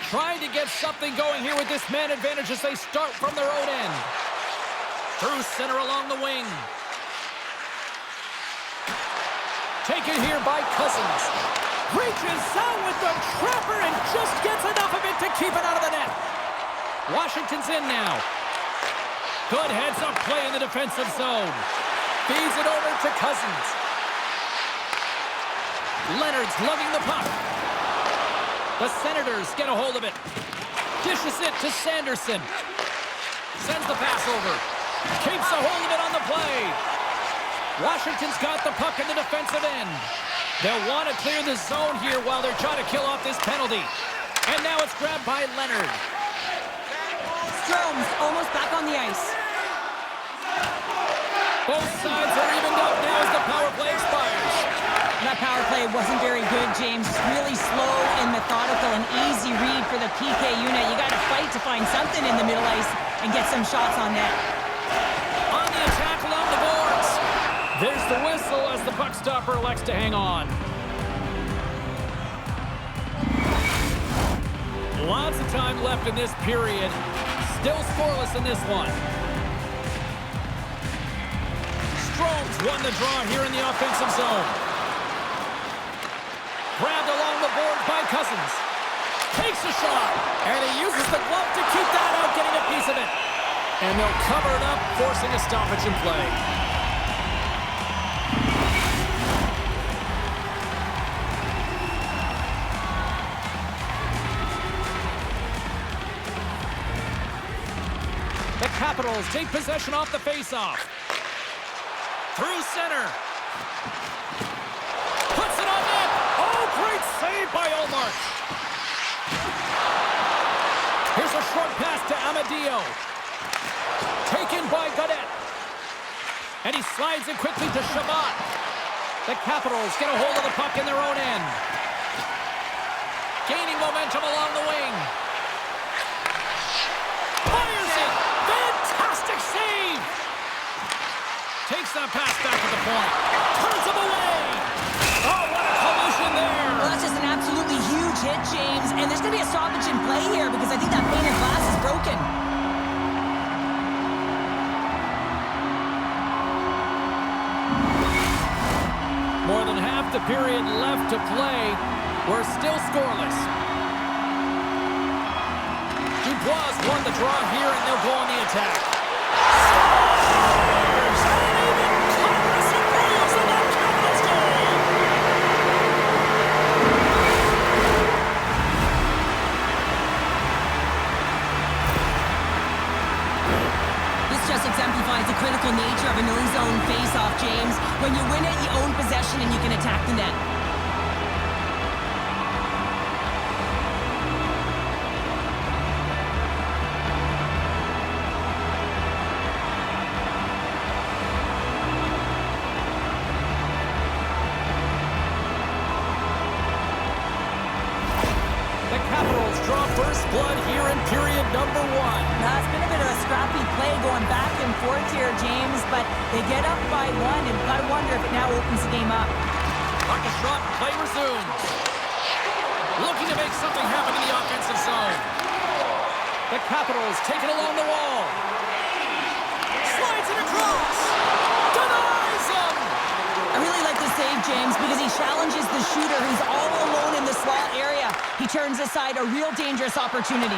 Trying to get something going here with this man advantage as they start from their own end. Through center along the wing. Taken here by Cousins. Reaches out with the trapper and just gets enough of it to keep it out of the net. Washington's in now. Good heads-up play in the defensive zone. Feeds it over to Cousins. Leonard's lugging the puck. The Senators get a hold of it. Dishes it to Sanderson. Sends the pass over. Keeps a hold of it on the play. Washington's got the puck in the defensive end. They'll want to clear the zone here while they're trying to kill off this penalty. And now it's grabbed by Leonard. Strome's almost back on the ice. Both sides are evened up now as the power play expires. That power play wasn't very good, James. Really slow and methodical, an easy read for the PK unit. You got to fight to find something in the middle ice and get some shots on net. On the attack along the boards. There's the whistle as the puck stopper elects to hang on. Lots of time left in this period. Still scoreless in this one. Strome's won the draw here in the offensive zone. Grabbed along the board by Cousins. Takes a shot. And he uses the glove to keep that out, getting a piece of it. And they'll cover it up, forcing a stoppage in play. The Capitals take possession off the faceoff. Through center. Puts it on net. Oh, great save by Olmark. Here's a short pass to Amadio. Taken by Godet. And he slides it quickly to Shabbat. The Capitals get a hold of the puck in their own end. Gaining momentum along the wing. Fires it. Fantastic save. Takes that pass back to the point. Turns him away. Oh, what a collision there. Well, that's just an absolutely huge hit, James. And there's going to be a stoppage in play here because I think that pane of glass is broken. More than half the period left to play. We're still scoreless. Dubois won the draw here, and they'll go on the attack. Exemplifies the critical nature of a no-zone face-off, James. When you win it, you own possession and you can attack the net. The Capitals draw first blood here in period number 1. Now, it's been a bit of a scrappy play going back and forth here, James, but they get up by 1, and gotta wonder if it now opens the game up. Puck is dropped, play resumes. Looking to make something happen in the offensive zone. The Capitals take it along the wall. Slides it across. Denies him. I really like the save, James, because he challenges the shooter who's all alone in the slot area. He turns aside a real dangerous opportunity.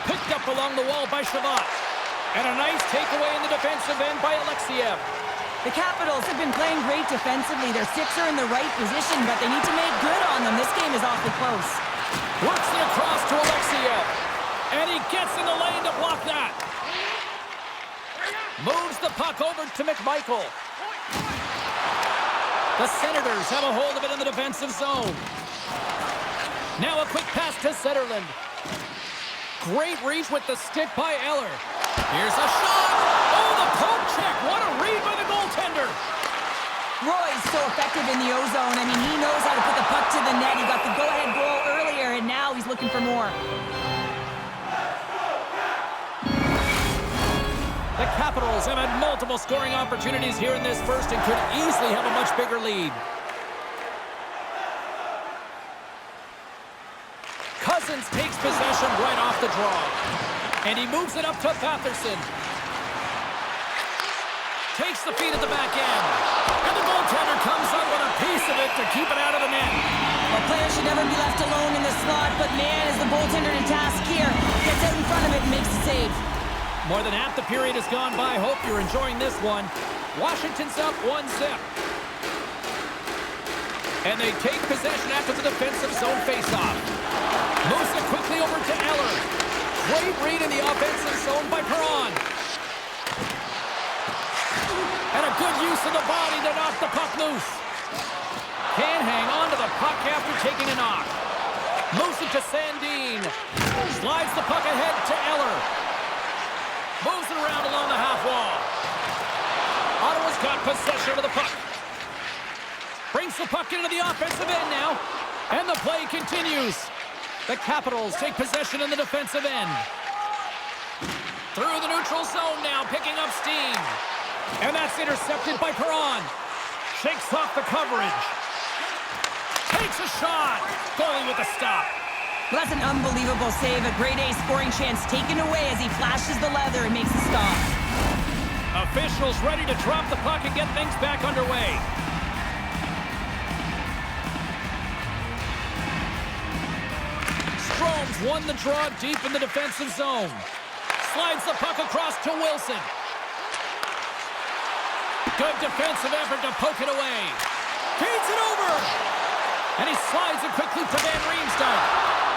Picked up along the wall by Shavat. And a nice takeaway in the defensive end by Alexiev. The Capitals have been playing great defensively. Their sticks are in the right position, but they need to make good on them. This game is awfully close. Works it across to Alexiev. And he gets in the lane to block that. Moves the puck over to McMichael. The Senators have a hold of it in the defensive zone. Now a quick pass to Zetterlund. Great reach with the stick by Eller. Here's a shot. Oh, the poke check. What a read by the goaltender. Roy's so effective in the O-zone. I mean, he knows how to put the puck to the net. He got the go-ahead goal earlier, and now he's looking for more. The Capitals have had multiple scoring opportunities here in this first and could easily have a much bigger lead. Cousins takes possession right off the draw. And he moves it up to Patterson. Takes the feed at the back end. And the goaltender comes up with a piece of it to keep it out of the net. A player should never be left alone in the slot, but man, is the goaltender to task here. Gets out in front of it and makes the save. More than half the period has gone by. Hope you're enjoying this one. Washington's up 1-0. And they take possession after the defensive zone faceoff. Moves it quickly over to Eller. Great read in the offensive zone by Perron. And a good use of the body to knock the puck loose. Can't hang on to the puck after taking a knock. Moves it to Sandin. Slides the puck ahead to Eller. Moves it around along the half wall. Ottawa's got possession of the puck. Brings the puck into the offensive end now. And the play continues. The Capitals take possession in the defensive end. Through the neutral zone now, picking up steam. And that's intercepted by Perron. Shakes off the coverage. Takes a shot. Goalie with a stop. Well, that's an unbelievable save. A grade A scoring chance taken away as he flashes the leather and makes the stop. Officials ready to drop the puck and get things back underway. Strome's won the draw deep in the defensive zone. Slides the puck across to Wilson. Good defensive effort to poke it away. Feeds it over. And he slides it quickly to Van Riemsdyk.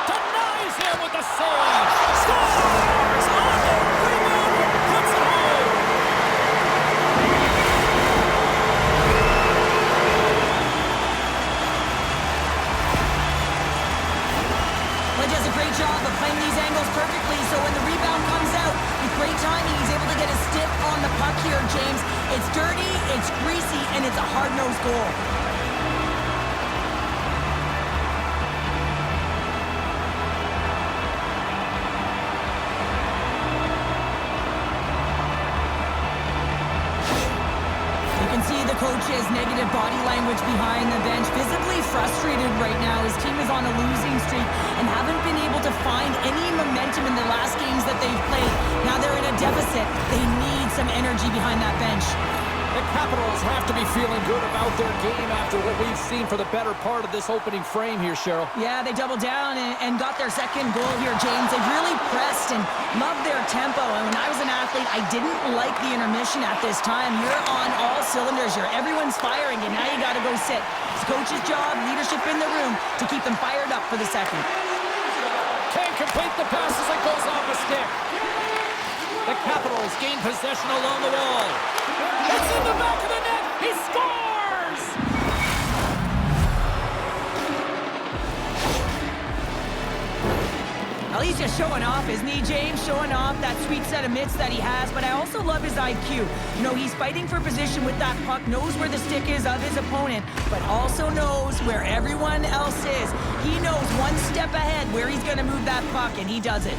Denies him with the save. Scores! On the rebound. Puts it home. Well, he does a great job of playing these angles perfectly, so when the rebound comes out, with great timing, he's able to get his stick on the puck here, James. It's dirty, it's greasy, and it's a hard-nosed goal. Coach's negative body language behind the bench, visibly frustrated right now. His team is on a losing streak and haven't been able to find any momentum in the last games that they've played. Now they're in a deficit. They need some energy behind that bench. The Capitals have to be feeling good about their game after what we've seen for the better part of this opening frame here, Cheryl. Yeah, they doubled down and got their second goal here, James. They've really pressed and loved their tempo. And when I was an athlete, I didn't like the intermission at this time. You're on all cylinders here. Everyone's firing, and now you got to go sit. It's coach's job, leadership in the room, to keep them fired up for the second. Can't complete the pass as it goes off a stick. The Capitals gain possession along the wall. It's in the back of the net. He scores! Well, he's just showing off, isn't he, James? Showing off that sweet set of mitts that he has, but I also love his IQ. You know, he's fighting for position with that puck, knows where the stick is of his opponent, but also knows where everyone else is. He knows one step ahead where he's going to move that puck, and he does it.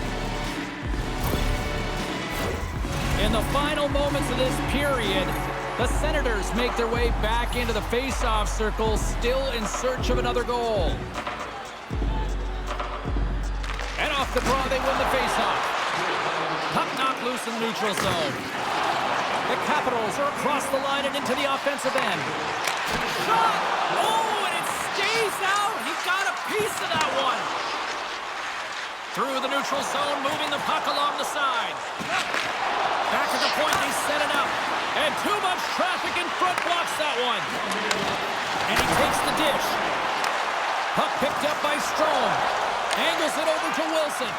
In the final moments of this period, the Senators make their way back into the face-off circle, still in search of another goal. And off the draw, they win the face-off. Puck knocked loose in the neutral zone. The Capitals are across the line and into the offensive end. Shot! Oh, and it stays out! He got a piece of that one! Through the neutral zone, moving the puck along the side. Back at the point, they set it up. And too much traffic in front blocks that one. And he takes the dish. Puck picked up by Strome. Angles it over to Wilson.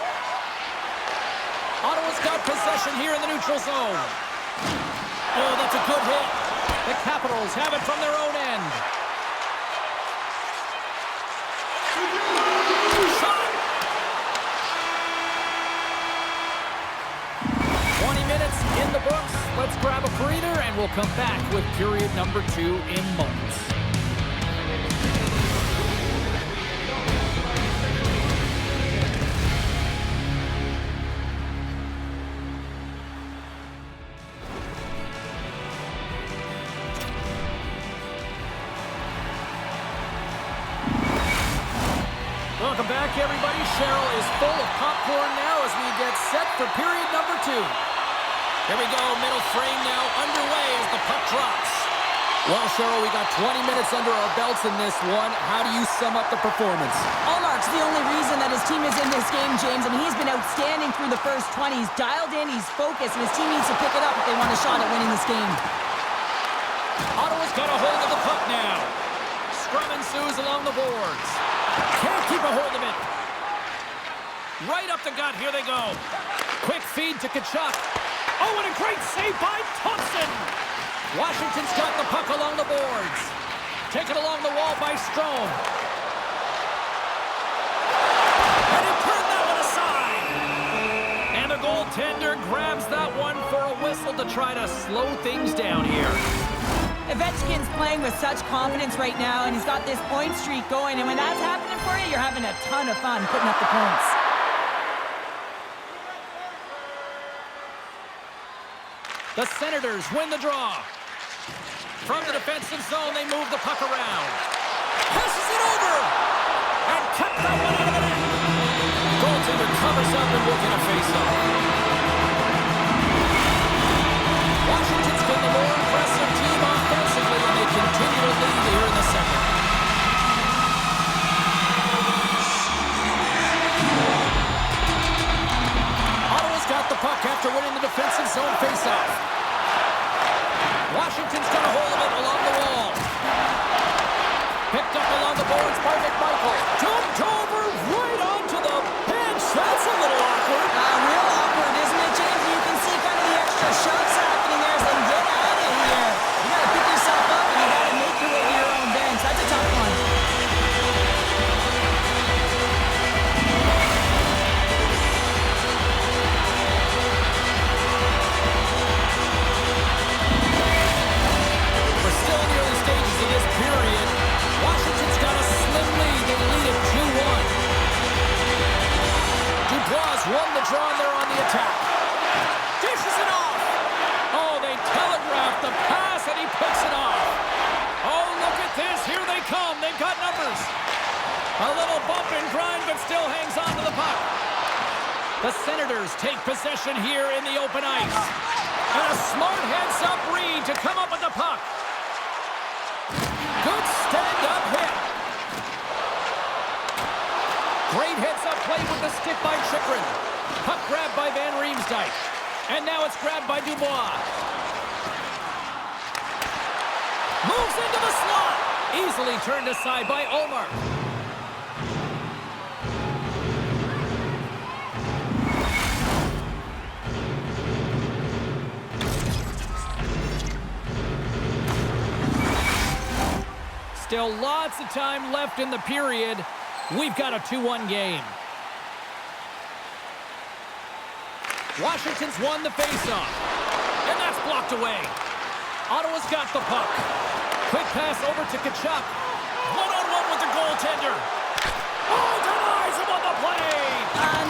Ottawa's got possession here in the neutral zone. Oh, that's a good hit. The Capitals have it from their own end. Shot! 20 minutes in the books. Let's grab a breather, and we'll come back with period number 2 in moments. Welcome back, everybody. Cheryl is full of popcorn now as we get set for period number 2. Here we go, middle frame now underway as the puck drops. Well, Cheryl, we got 20 minutes under our belts in this one. How do you sum up the performance? Allmark's the only reason that his team is in this game, James, and he's been outstanding through the first 20. He's dialed in, he's focused, and his team needs to pick it up if they want a shot at winning this game. Ottawa's got a hold of the puck now. Scrum ensues along the boards. Can't keep a hold of it. Right up the gut, here they go. Quick feed to Tkachuk. Oh, and a great save by Thompson. Washington's got the puck along the boards. Taken along the wall by Strome. And he turned that one aside. And the goaltender grabs that one for a whistle to try to slow things down here. Ovechkin's playing with such confidence right now, and he's got this point streak going, and when that's happening for you, you're having a ton of fun putting up the points. The Senators win the draw. From the defensive zone, they move the puck around. Passes it over! And cut that one out of the net. Goaltender covers up and will get a face-off. Washington's been the more impressive team offensively, and they continue to lead here in the second. Ottawa's got the puck after winning the defensive zone face-off. Washington's got a hold of it along the wall. Picked up along the boards by McMichael. Jumped over right onto the bench. That's a little awkward. Real awkward, isn't it, James? You can see kind of the extra shots happening there as they get out of here. You got to pick yourself up and you got to make your way to your own bench. That's a tough one. We're still in the early stages of this period. Washington's got a slim lead. They lead it 2-1. Dubois won the draw and they're on the attack. Dishes it off. Oh, they telegraphed the pass and he picks it off. Oh, look at this. Here they come. They've got numbers. A little bump and grind, but still hangs on to the puck. The Senators take possession here in the open ice. And a smart heads-up read to come up with the puck. Good stand-up hit. Great heads-up play with the stick by Chychrun. Puck grabbed by Van Riemsdyk. And now it's grabbed by Dubois. Moves into the slot. Easily turned aside by Omar. Still lots of time left in the period. We've got a 2-1 game. Washington's won the faceoff. And that's blocked away. Ottawa's got the puck. Quick pass over to Tkachuk. One-on-one with the goaltender. Oh, denies him on the play.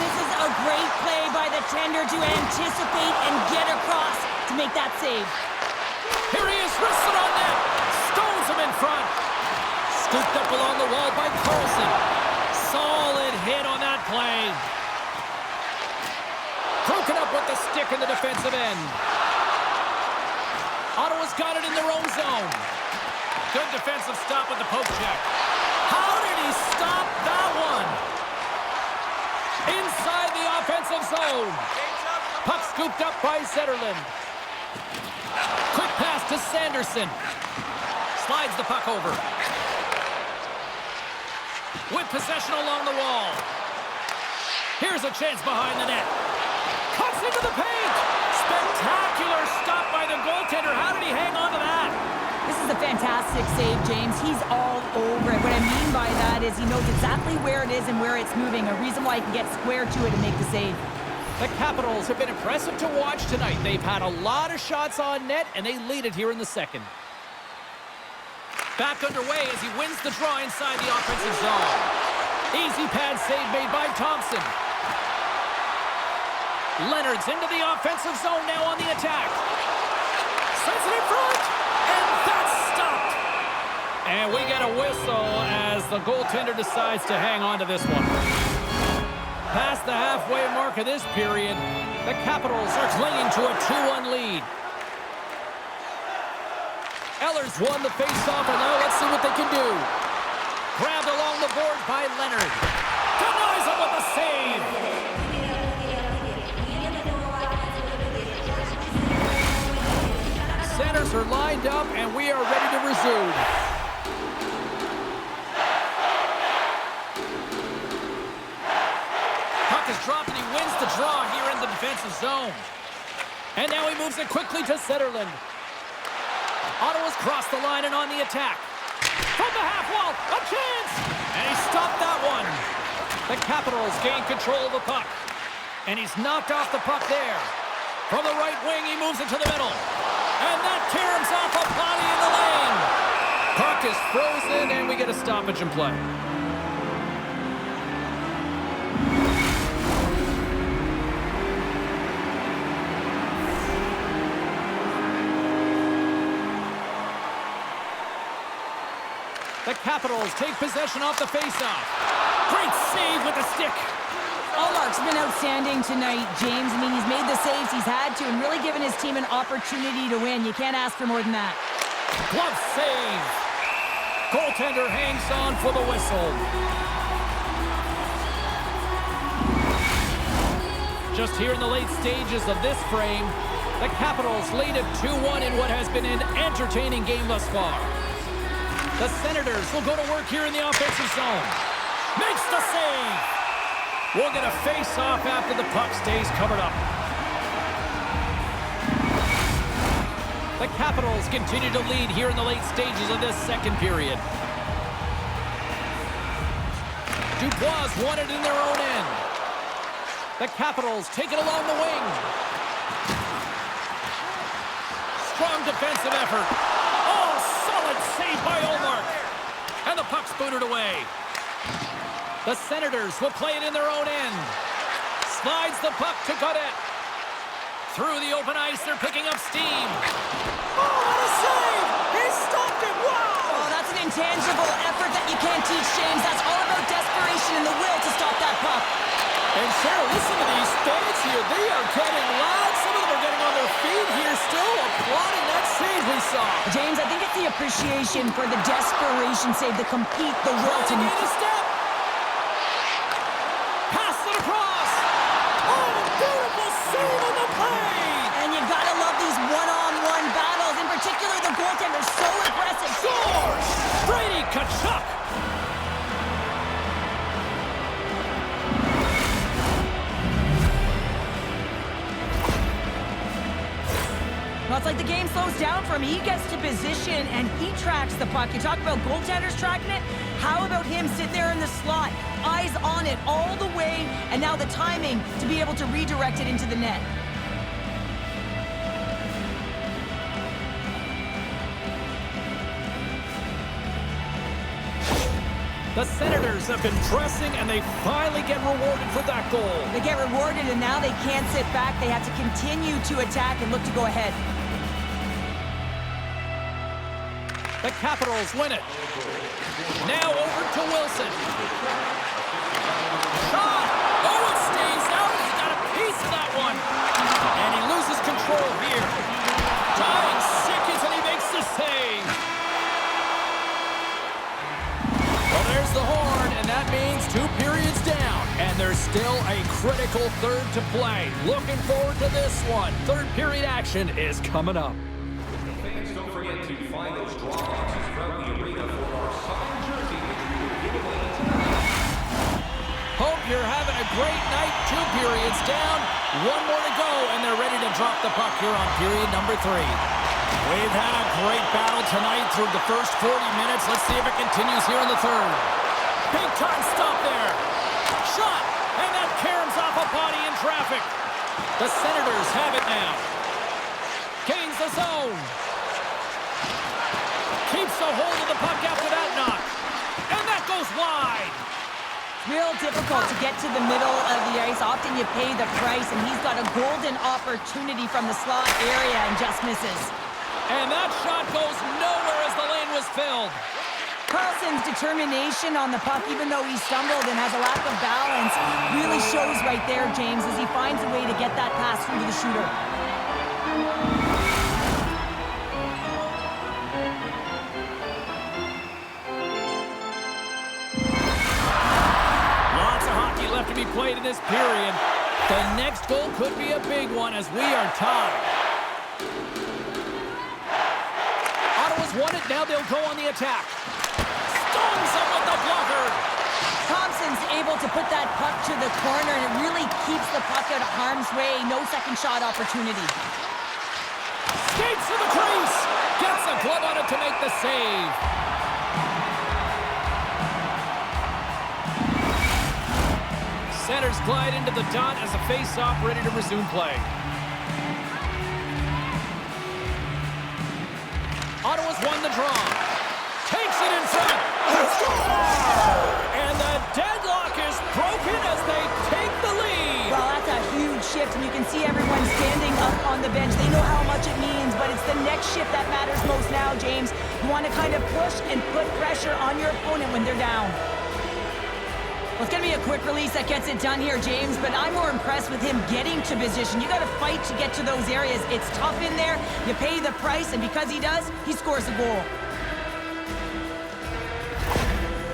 This is a great play by the tender to anticipate and get across to make that save. Here he is, wristed on net. Stones him in front. Scooped up along the wall by Carlson. Solid hit on that play. Broken up with the stick in the defensive end. Ottawa's got it in their own zone. Good defensive stop with the poke check. How did he stop that one? Inside zone. Puck scooped up by Zetterlund. Quick pass to Sanderson. Slides the puck over. With possession along the wall. Here's a chance behind the net. Cuts into the paint. Spectacular stop by the goaltender. How did he hang on to that? This is a fantastic save, James. He's all over it. What I mean by that is he knows exactly where it is and where it's moving. A reason why he can get square to it and make the save. The Capitals have been impressive to watch tonight. They've had a lot of shots on net, and they lead it here in the second. Back underway as he wins the draw inside the offensive zone. Easy pad save made by Thompson. Leonard's into the offensive zone now on the attack. Sends it in front, and that's stopped. And we get a whistle as the goaltender decides to hang on to this one. Past the halfway mark of this period, the Capitals are clinging to a 2-1 lead. Eller's won the faceoff, and now let's see what they can do. Grabbed along the board by Leonard. Denies him with a save. Centers are lined up, and we are ready to resume. Puck is dropped, and he wins the draw here in the defensive zone. And now he moves it quickly to Zetterlund. Ottawa's crossed the line and on the attack. From the half wall, a chance! And he stopped that one. The Capitals gain control of the puck. And he's knocked off the puck there. From the right wing, he moves it to the middle. And that caroms off a body in the lane. Puck is frozen, and we get a stoppage in play. The Capitals take possession off the faceoff. Great save with the stick. Allmark's been outstanding tonight, James. I mean, he's made the saves he's had to and really given his team an opportunity to win. You can't ask for more than that. Glove save. Goaltender hangs on for the whistle. Just here in the late stages of this frame, the Capitals lead at 2-1 in what has been an entertaining game thus far. The Senators will go to work here in the offensive zone. Makes the save. We'll get a face-off after the puck stays covered up. The Capitals continue to lead here in the late stages of this second period. Dubois won it in their own end. The Capitals take it along the wing. Strong defensive effort. Oh, solid save by Ullmark. And the puck's booted away. The Senators will play it in their own end. Slides the puck to Gaudette. Through the open ice, they're picking up steam. Oh, what a save! He stopped it! Wow! Oh, that's an intangible effort that you can't teach, James. That's all about desperation and the will to stop that puck. And Sarah, listen to these fans here. They are getting loud. Some of them are getting on their feet here still, applauding that save we saw. James, I think it's the appreciation for the desperation save, the compete, the will to made a step. Pass it across. Oh, beautiful save on the play. And you gotta love these one-on-one battles. In particular, the goaltender's so aggressive. Scores! Brady Tkachuk. Well, it's like the game slows down for him. He gets to position, and he tracks the puck. You talk about goaltenders tracking it. How about him sit there in the slot, eyes on it all the way, and now the timing to be able to redirect it into the net. The Senators have been pressing, and they finally get rewarded for that goal. They get rewarded, and now they can't sit back. They have to continue to attack and look to go ahead. The Capitals win it. Now over to Wilson. Shot! Oh, it stays out. He got a piece of that one. And he loses control here. Dying seconds, and he makes the save. Well, there's the horn, and that means 2 periods down. And there's still a critical third to play. Looking forward to this one. Third period action is coming up. Fans, don't forget to find those draw boxes throughout the arena for our signed jersey, which we will give away tonight. Hope you're having a great night. 2 periods down. 1 more to go, and they're ready to drop the puck here on period number 3. We've had a great battle tonight through the first 40 minutes. Let's see if it continues here in the third. Big time stop there. Shot, and that caroms off a body in traffic. The Senators have it now. Gains the zone. Keeps a hold of the puck after that knock. And that goes wide. Real difficult to get to the middle of the ice. Often you pay the price, and he's got a golden opportunity from the slot area and just misses. And that shot goes nowhere as the lane was filled. Carlson's determination on the puck, even though he stumbled and has a lack of balance, really shows right there, James, as he finds a way to get that pass through to the shooter. Lots of hockey left to be played in this period. The next goal could be a big one as we are tied. Ottawa's won it, now they'll go on the attack. Stones him with the blocker. Thompson's able to put that puck to the corner, and it really keeps the puck out of harm's way. No second shot opportunity. Skates to the crease. Gets a glove on it to make the save. Centers glide into the dot as a face-off ready to resume play. Ottawa's won the draw. Takes it in front. And the deadlock is broken as they take the lead. Well, that's a huge shift, and you can see everyone standing up on the bench. They know how much it means, but it's the next shift that matters most now, James. You want to kind of push and put pressure on your opponent when they're down. Well, it's going to be a quick release that gets it done here, James, but I'm more impressed with him getting to position. You got to fight to get to those areas. It's tough in there. You pay the price, and because he does, he scores a goal.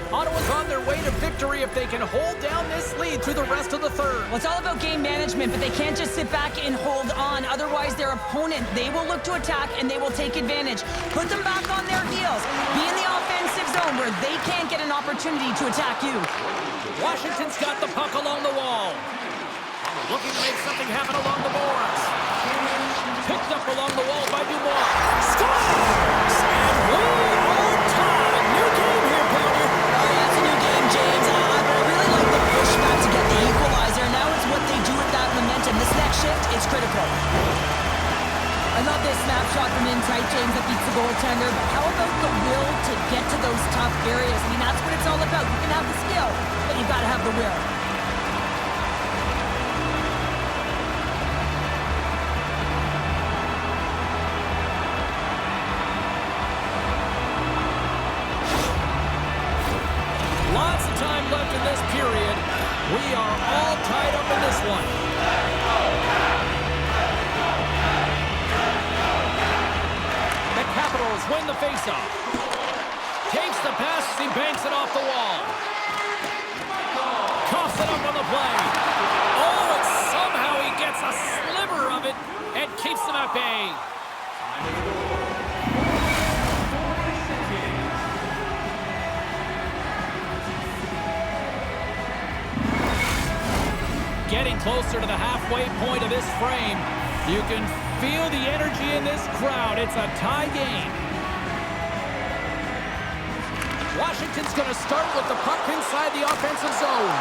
Ottawa's on their way to victory if they can hold down this lead through the rest of the third. Well, it's all about game management, but they can't just sit back and hold on. Otherwise, their opponent, they will look to attack, and they will take advantage. Put them back on their heels. Be in the offensive zone where they can't get an opportunity to attack you. Washington's got the puck along the wall. Looking to make something happen along the boards. Picked up along the wall by Dubois. Scores! And we are tied. New game here, Pounder. Oh, yeah, it's a new game, James. But I really like the pushback to get the equalizer. Now it's what they do with that momentum. This next shift is critical. I love this snapshot from in tight, James, that beats the goaltender. But how about the will to get to those tough areas? I mean, that's what it's all about. You can have the skill, but you got to have the will. Lots of time left in this period. We are all tied up in this one. The Capitals win the faceoff. Takes the pass as he banks it off the wall. Coughs it up on the play. Oh, and somehow he gets a sliver of it and keeps them at bay. Getting closer to the halfway point of this frame. You can feel the energy in this crowd. It's a tie game. Washington's going to start with the puck inside the offensive zone.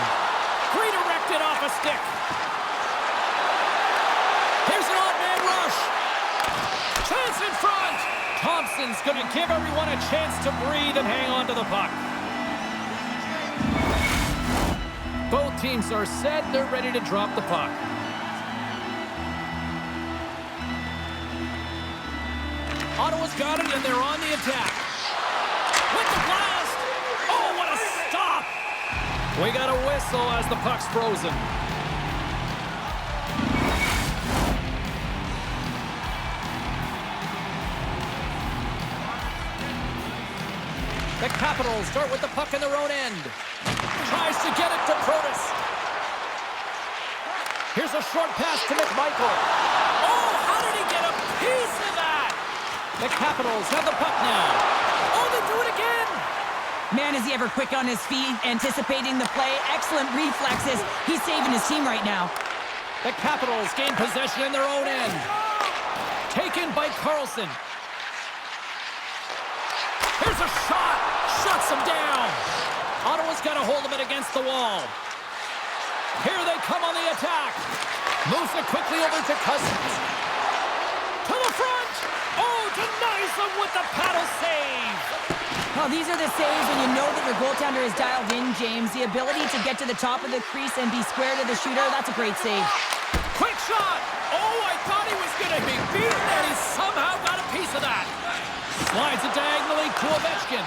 Redirected off a stick. Here's an odd-man rush. Chance in front. Thompson's going to give everyone a chance to breathe and hang on to the puck. Both teams are set. They're ready to drop the puck. Ottawa's got it, and they're on the attack. With the blast! Oh, what a stop! We got a whistle as the puck's frozen. The Capitals start with the puck in their own end. Tries to get it to Protas. Here's a short pass to McMichael. Oh, how did he get a piece of that? The Capitals have the puck now. Oh, they do it again. Man, is he ever quick on his feet, anticipating the play. Excellent reflexes. He's saving his team right now. The Capitals gain possession in their own end. Taken by Carlson. Here's a shot. Shuts him down. Ottawa's got a hold of it against the wall. Here they come on the attack. Moves it quickly over to Cousins. To the front. Oh, denies them with the paddle save. Oh, these are the saves when you know that your goaltender is dialed in, James. The ability to get to the top of the crease and be square to the shooter, that's a great save. Quick shot. Oh, I thought he was going to be beaten, and he somehow got a piece of that. Slides it diagonally to Ovechkin.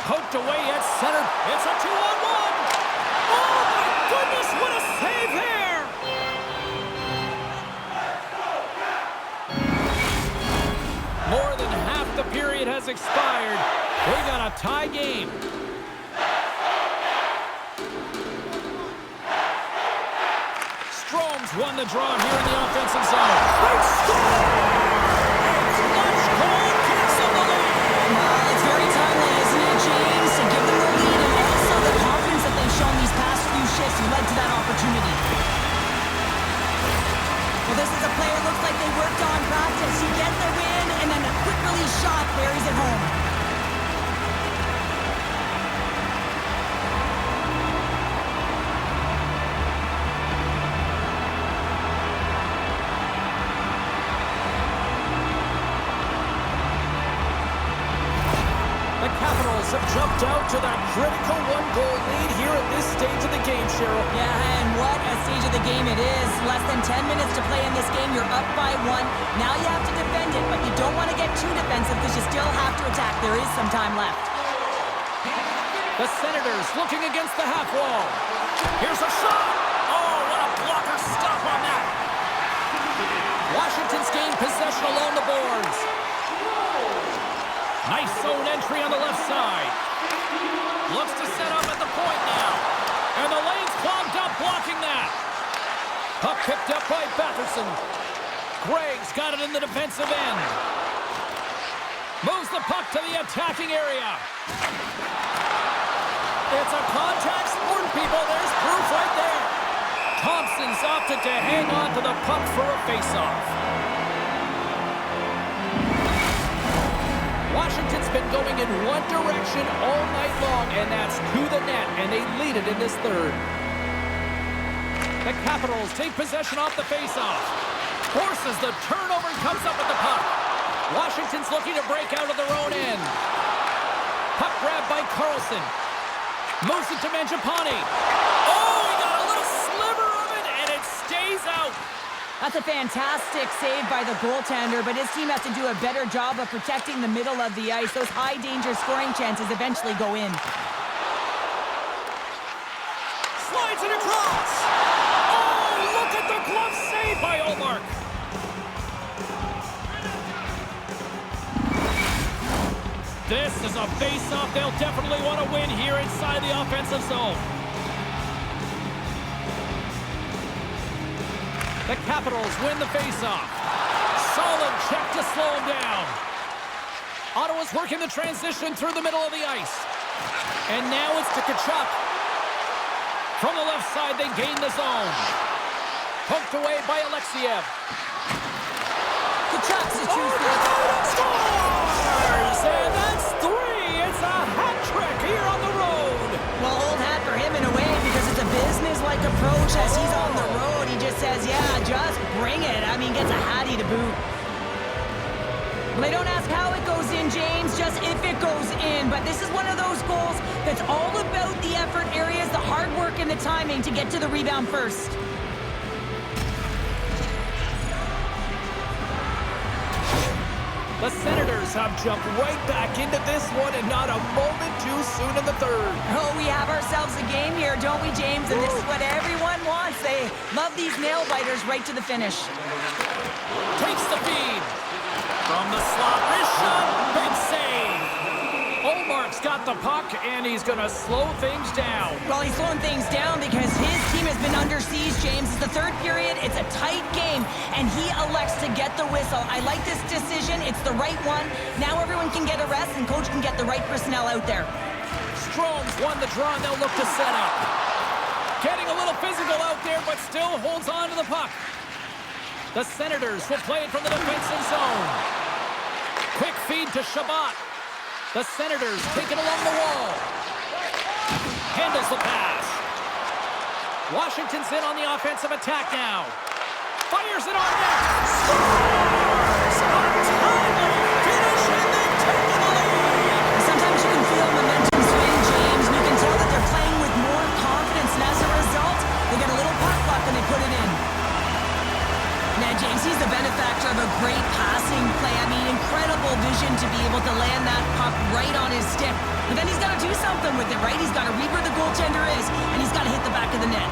Poked away at center. It's a 2-on-1. Oh, my goodness, what a save there. More than half the period has expired. We got a tie game. Strome's won the draw here in the offensive zone. They score! Clutch goal kicks him the lead. It's very timely, isn't it, James? To give them the lead and also the confidence that they've shown these past few shifts led to that opportunity. Well, this is a player looks like they worked on practice. You get the win, and then a quick release shot buries it home. The Capitals have jumped out to that critical one-goal lead here at this stage of the game, Cheryl. Yeah, and what a stage of the game it is. Less than 10 minutes to play in this game. You're up by 1. Now you have to defend it, but you don't want to get too defensive because you still have to attack. There is some time left. The Senators looking against the half wall. Here's a shot. Oh, what a blocker stop on that. Washington's gained possession along the boards. Nice zone entry on the left side. Looks to set up at the point now. And the lane's clogged up blocking that. Puck picked up by Batherson. Gregg's got it in the defensive end. Moves the puck to the attacking area. It's a contact sport, people. There's proof right there. Thompson's opted to hang on to the puck for a faceoff. Washington's been going in one direction all night long, and that's to the net, and they lead it in this third. The Capitals take possession off the faceoff. Forces the turnover and comes up with the puck. Washington's looking to break out of their own end. Puck grabbed by Carlson. Moves it to Mangiapane. Oh, he got a little sliver of it, and it stays out. That's a fantastic save by the goaltender, but his team has to do a better job of protecting the middle of the ice. Those high-danger scoring chances eventually go in. Slides it across. Oh, look at the glove save by Ullmark. This is a face-off they'll definitely want to win here inside the offensive zone. The Capitals win the face-off. Solid check to slow him down. Ottawa's working the transition through the middle of the ice. And now it's to Tkachuk. From the left side, they gain the zone. Poked away by Alexiev. Tkachuk's a true field. Scores! And that's 3! It's a hat trick here on the road. Well, old hat for him in a way because it's a business-like approach as he's on the road. He just says, yeah, just bring it. I mean, gets a hattie to boot. Well, they don't ask how it goes in, James, just if it goes in. But this is one of those goals that's all about the effort areas, the hard work and the timing to get to the rebound first. The Senators have jumped right back into this one and not a moment too soon in the third. Oh, we have ourselves a game here, don't we, James? And this is what everyone wants. They love these nail-biters right to the finish. Takes the feed. From the slot, wrist shot, big save. Ullmark's got the puck, and he's going to slow things down. Well, he's slowing things down because his team has been under siege, James, as the third period. It's a tight game, and he elects to get the whistle. I like this decision. It's the right one. Now everyone can get a rest, and coach can get the right personnel out there. Strome's won the draw, and they'll look to set up. Getting a little physical out there, but still holds on to the puck. The Senators will play it from the defensive zone. Quick feed to Shabbat. The Senators take it along the wall. Handles the pass. Washington's in on the offensive attack now. Fires it on net. Scores! A timely finish, and they take the lead. Sometimes you can feel momentum swing, James, and you can tell that they're playing with more confidence, and as a result, they get a little puck luck when they put it in. Now, James, he's the benefactor of a great passing play. I mean, incredible vision to be able to land that puck right on his stick. But then he's got to do something with it, right? He's got to read where the goaltender is, and he's got to hit the back of the net.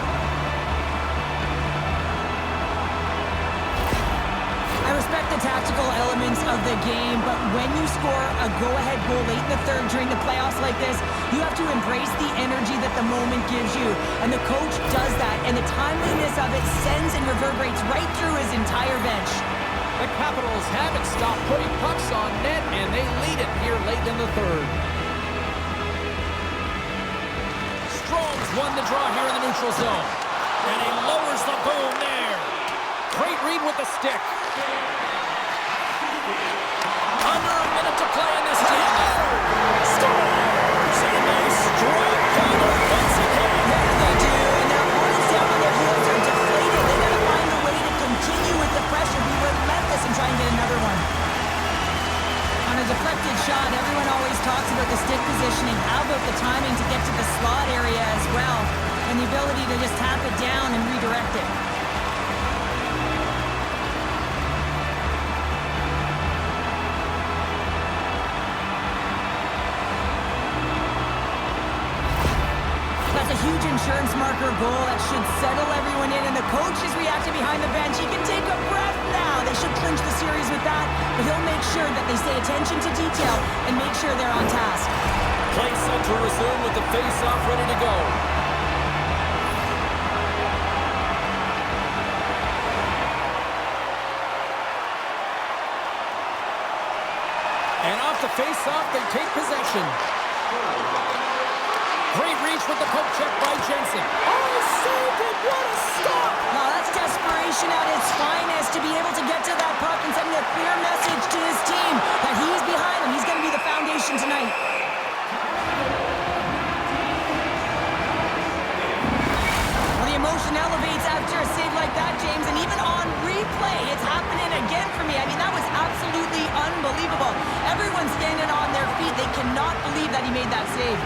I respect the tactical elements of the game, but when you score a go-ahead goal late in the third during the playoffs like this, you have to embrace the energy that the moment gives you. And the coach does that, and the timeliness of it sends and reverberates right through his entire bench. The Capitals haven't stopped putting pucks on net, and they lead it here late in the third. Strome's won the draw here in the neutral zone. And he lowers the boom there. Great read with the stick. Under a minute to play in this game. Scores! And they strike down once again. Yeah, they do. And their opponents down on their heels are deflated. They got to find a way to continue with the pressure, be relentless, and try and get another one. On a deflected shot, everyone always talks about the stick positioning. How about the timing to get to the slot area as well? And the ability to just tap it down and redirect it. That's a huge insurance marker goal that should settle everyone in, and the coach is reacting behind the bench. He can take a breath now. They should clinch the series with that, but he'll make sure that they stay attention to detail and make sure they're on task. Play set to resume with the face-off ready to go. And off the face-off, they take possession. Great reach with the poke check by Jensen. Oh, saved it! What a stop! Now that's desperation at its finest, to be able to get to that puck and sending a clear message to his team that he's behind him. He's going to be the foundation tonight. Well, the emotion elevates after a save like that, James, and even on replay, it's happening again for me. I mean, that was absolutely unbelievable. Everyone's standing on their feet. They cannot believe that he made that save.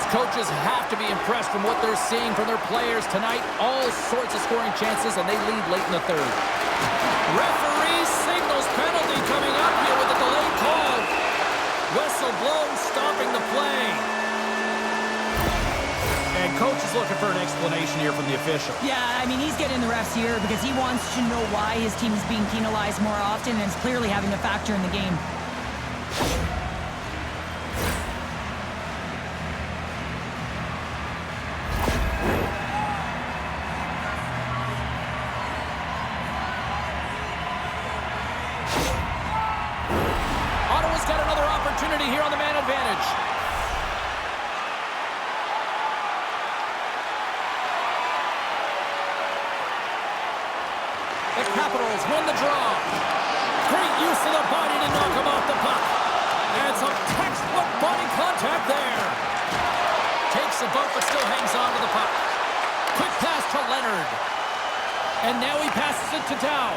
Coaches have to be impressed from what they're seeing from their players tonight. All sorts of scoring chances, and they lead late in the third. Referee signals penalty coming up here with a delayed call. Whistle blown, stopping the play. And coach is looking for an explanation here from the official. Yeah, I mean, he's getting the refs here because he wants to know why his team is being penalized more often, and it's clearly having a factor in the game. Here on the man advantage. The Capitals win the draw. Great use of the body to knock him off the puck. And some textbook body contact there. Takes a bump but still hangs on to the puck. Quick pass to Leonard. And now he passes it to Dow.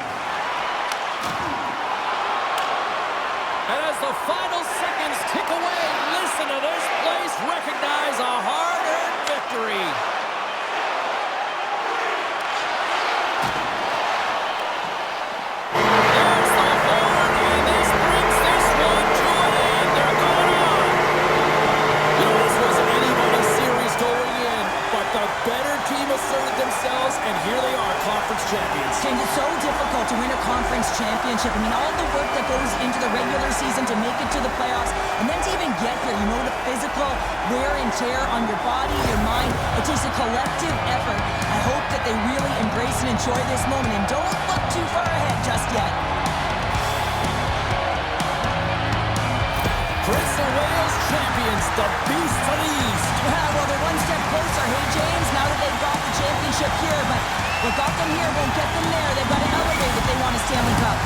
And as the final seconds tick away, listen to this place recognize a hard-earned victory. There's the horn, and this brings this one to an end. They're going on. You know, this wasn't anybody's series going in, but the better team asserted themselves, and here they are, conference champions. James, it's so difficult to win a conference championship. I mean, all the work that goes into the regular season to make it to the playoffs, and then to even get here, you know, the physical wear and tear on your body, your mind. It takes a collective effort. I hope that they really embrace and enjoy this moment, and don't look too far ahead just yet. Prince of Wales champions, the Beasts of the East. Well, they're one step closer, hey, James, now that they've got the championship here, but what got them here won't get them there. They've got to elevate if they want a Stanley Cup.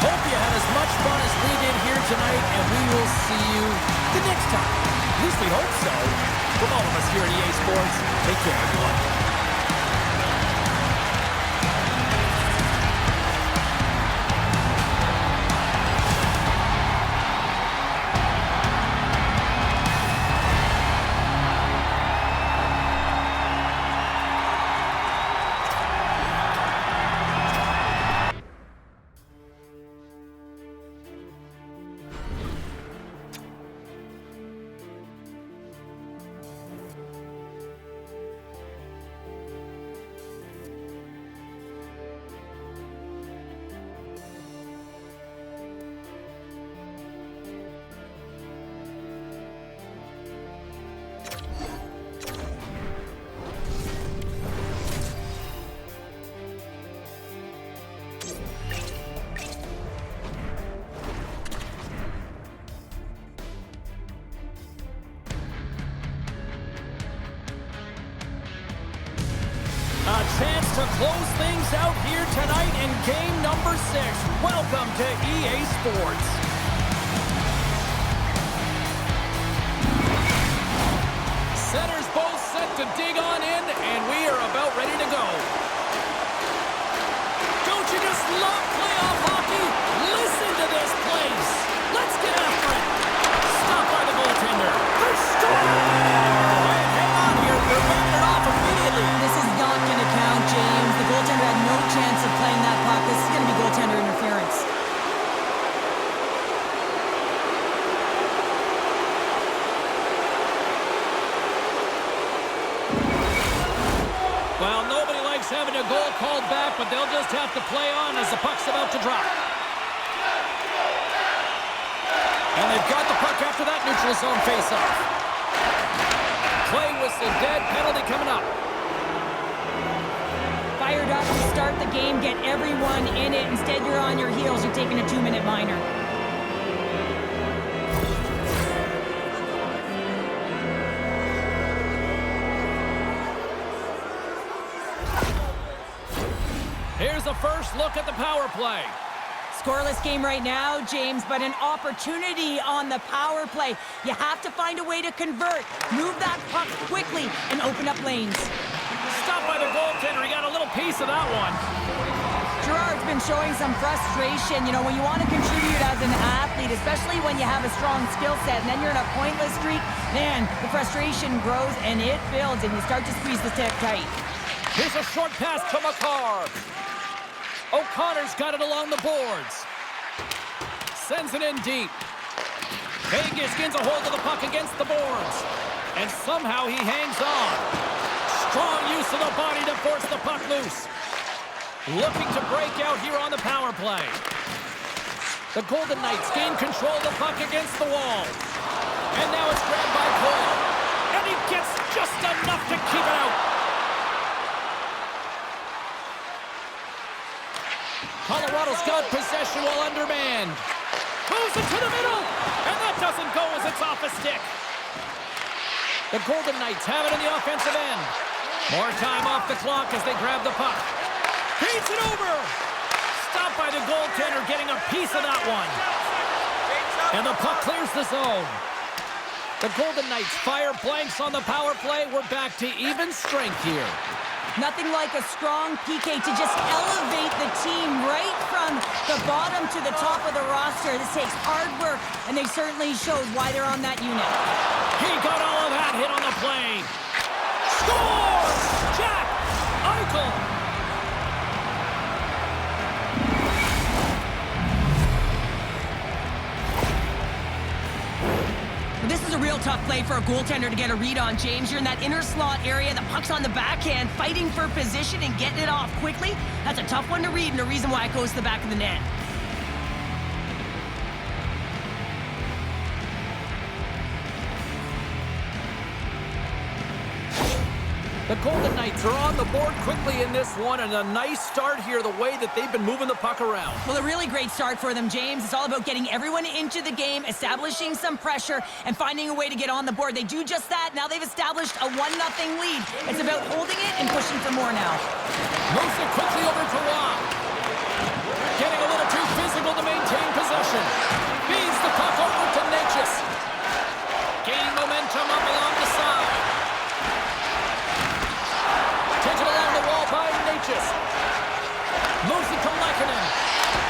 Hope you had as much fun as we did here tonight, and we will see you the next time. At least we hope so. From all of us here at EA Sports, take care, everyone. A chance to close things out here tonight in game number 6. Welcome to EA Sports. Centers both set to dig on in, and we are about ready to go. Don't you just love playoff hockey? Listen to this place. Let's get after it. Stop by the goaltender. They score! Hang on here. They're backing it off immediately. This is not going to count, James. The goaltender had no chance of playing that puck. This is going to be goaltender interference. Well, nobody likes having a goal called back, but they'll just have to play on as the puck's about to drop. And they've got the puck after that neutral zone face-off. Play whistle dead, penalty coming up. Fired up to start the game, get everyone in it. Instead, you're on your heels. You're taking a 2-minute minor. Here's a first look at the power play. Scoreless game right now, James, but an opportunity on the power play. You have to find a way to convert. Move that puck quickly and open up lanes. Stopped by the goaltender. He got a little piece of that one. Gerard's been showing some frustration. You know, when you want to contribute as an athlete, especially when you have a strong skill set, and then you're in a pointless streak, man, the frustration grows and it builds, and you start to squeeze the stick tight. Here's a short pass to Makar. O'Connor's got it along the boards. Sends it in deep. Vegas gets a hold of the puck against the boards. And somehow he hangs on. Strong use of the body to force the puck loose. Looking to break out here on the power play. The Golden Knights gain control of the puck against the wall. And now it's grabbed by Cole. And he gets just enough to keep it out. Colorado's got possession while undermanned. Moves it to the middle, and that doesn't go as it's off a stick. The Golden Knights have it in the offensive end. More time off the clock as they grab the puck. Feeds it over. Stopped by the goaltender, getting a piece of that one. And the puck clears the zone. The Golden Knights fire blanks on the power play. We're back to even strength here. Nothing like a strong PK to just elevate the team right from the bottom to the top of the roster. This takes hard work, and they certainly showed why they're on that unit. He got all of that hit on the play. Scores! Jack Eichel. This is a real tough play for a goaltender to get a read on, James. You're in that inner slot area, the puck's on the backhand, fighting for position and getting it off quickly. That's a tough one to read and a reason why it goes to the back of the net. The Golden Knights are on the board quickly in this one, and a nice start here, the way that they've been moving the puck around. Well, a really great start for them, James. It's all about getting everyone into the game, establishing some pressure, and finding a way to get on the board. They do just that. Now they've established a 1-0 lead. It's about holding it and pushing for more now. Moves it quickly over to Roy. Getting a little too physical to maintain possession. Feeds the puck over to Natchez. Gaining momentum up along the side. Takes it along the wall by Natchez. Moves it to Lehkonen.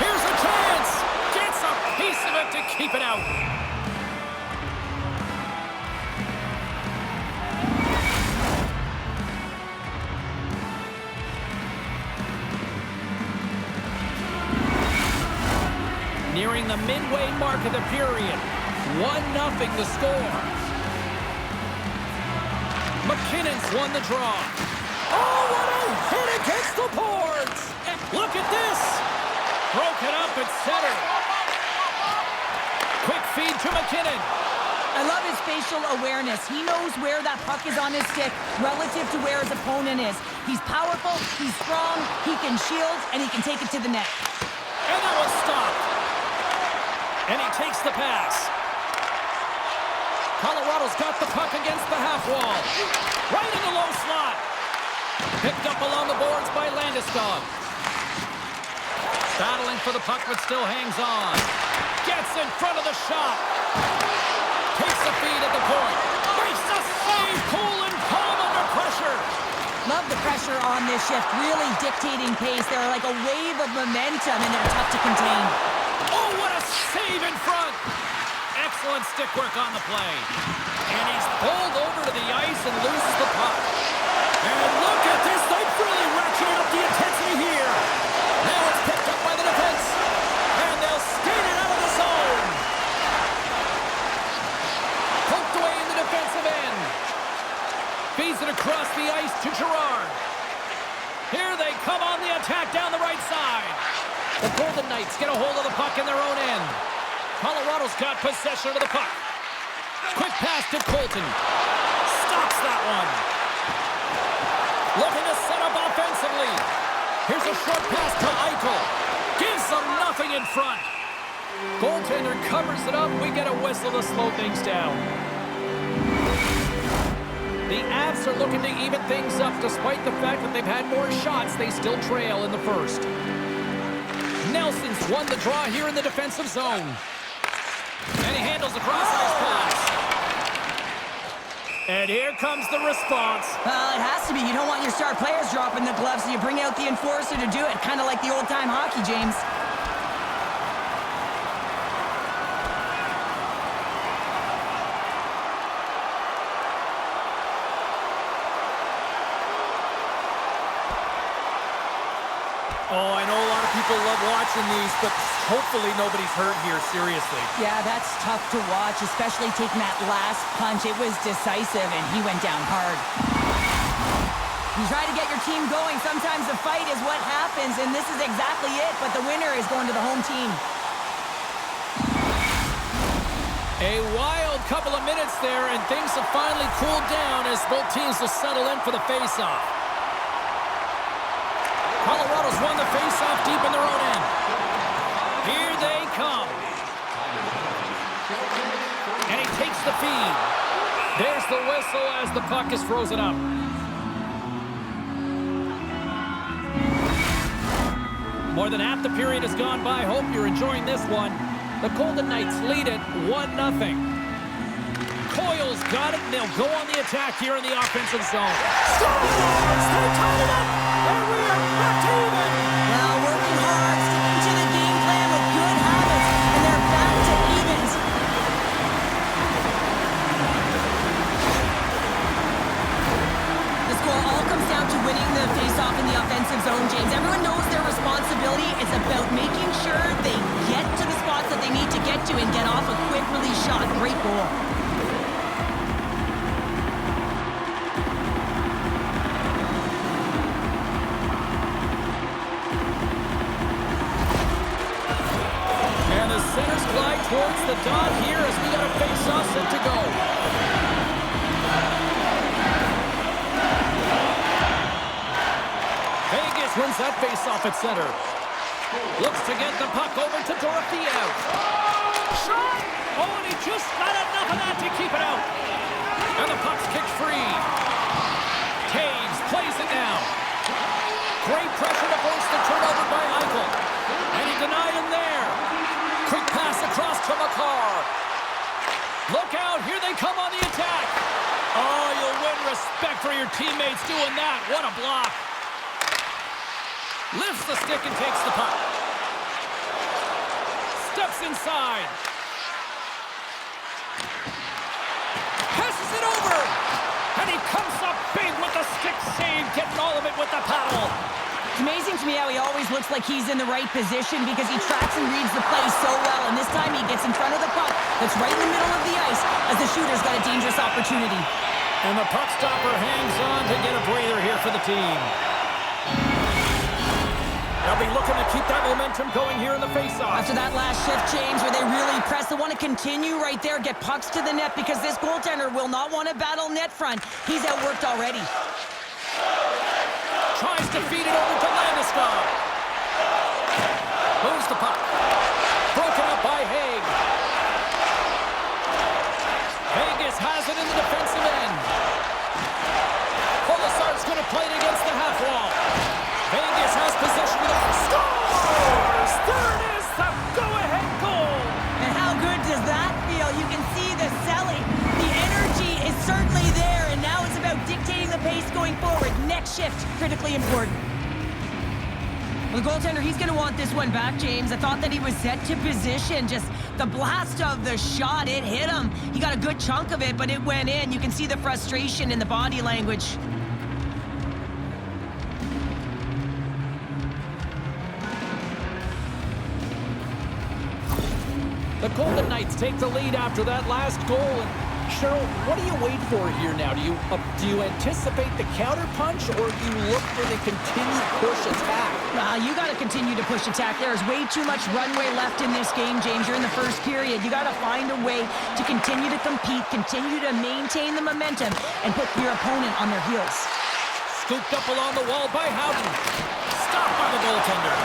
Here's a chance. Gets a piece of it to keep it out. Nearing the midway mark of the period. 1-0 the score. McKinnon's won the draw. Oh, what a hit against the boards! Look at this! Broken up at center. Quick feed to McKinnon. I love his facial awareness. He knows where that puck is on his stick relative to where his opponent is. He's powerful, he's strong, he can shield, and he can take it to the net. And that was stopped. And he takes the pass. Colorado's got the puck against the half wall. Right in the low slot. Picked up along the boards by Landeskog. Battling for the puck, but still hangs on. Gets in front of the shot. Takes the feed at the point. Makes the save. Cool and calm under pressure. Love the pressure on this shift. Really dictating pace. They're like a wave of momentum, and they're tough to contain. Oh, what a save in front. Excellent stick work on the play. And he's pulled over to the ice and loses the puck. And look at this. They've really ratcheted up the intensity here. Now it's picked up by the defense. And they'll skate it out of the zone. Poked away in the defensive end. Feeds it across the ice to Girard. Here they come on the attack down the right side. The Golden Knights get a hold of the puck in their own end. Colorado's got possession of the puck. Quick pass to Colton. Stops that one. Looking to set up offensively. Here's a short pass to Eichel. Gives them nothing in front. Goaltender covers it up. We get a whistle to slow things down. The Avs are looking to even things up. Despite the fact that they've had more shots, they still trail in the first. Nelson's won the draw here in the defensive zone. And he handles a cross-ice pass. And here comes the response. Well, it has to be. You don't want your star players dropping the gloves, so you bring out the enforcer to do it. Kind of like the old-time hockey, James. Oh, I know a lot of people love watching these, but hopefully nobody's hurt here, seriously. Yeah, that's tough to watch, especially taking that last punch. It was decisive, and he went down hard. You try to get your team going. Sometimes the fight is what happens, and this is exactly it, but the winner is going to the home team. A wild couple of minutes there, and things have finally cooled down as both teams will settle in for the face-off. Colorado's won the face-off deep in their own end. Here they come. And he takes the feed. There's the whistle as the puck is frozen up. More than half the period has gone by. Hope you're enjoying this one. The Golden Knights lead it 1-0. Coyle's got it, and they'll go on the attack here in the offensive zone. Scores! They tied it up, and we are back to even. Well, working hard, sticking to the game plan with good habits, and they're back to evens. The score all comes down to winning the face-off in the offensive zone, James. Everyone knows their responsibility. It's about making sure they get to the spots that they need to get to and get off a quick release shot. Great goal. towards the dot here as we got a face-off set to go. Vegas wins that face-off at center. Looks to get the puck over to Dorofeev. Shot! Oh, and he just got enough of that to keep it out. And the puck's kicked free. Taves plays it now. Great pressure to force the turnover by Eichel. And he denied him there. Quick pass across to Makar. Look out, here they come on the attack. Oh, you'll win respect for your teammates doing that. What a block. Lifts the stick and takes the puck. Steps inside. Passes it over. And he comes up big with the stick save, getting all of it with the paddle. It's amazing to me how he always looks like he's in the right position because he tracks and reads the play so well. And this time he gets in front of the puck that's right in the middle of the ice as the shooter's got a dangerous opportunity. And the puck stopper hangs on to get a breather here for the team. They'll be looking to keep that momentum going here in the faceoff. After that last shift change where they really press, they want to continue right there, get pucks to the net because this goaltender will not want to battle net front. He's outworked already. Tries to feed it over to Landeskog. Moves the puck. Broken up by Haig. Vegas has it in the defensive end. Polisar's going to play it against the half wall. Vegas has possession of the puck. Scores! There it is, the go-ahead goal. And how good does that feel? You can see the selling. The energy is certainly there, and now it's about dictating the pace going forward. Next shift, critically important. Well, the goaltender, he's going to want this one back, James. I thought that he was set to position. Just the blast of the shot, it hit him. He got a good chunk of it, but it went in. You can see the frustration in the body language. The Golden Knights take the lead after that last goal. And Cheryl, what do you wait for here now? Do you anticipate the counterpunch, or do you look for the continued push attack? You got to continue to push attack. There is way too much runway left in this game, James. You're in the first period. You got to find a way to continue to compete, continue to maintain the momentum, and put your opponent on their heels. Scooped up along the wall by Howden. Stopped by the goaltender.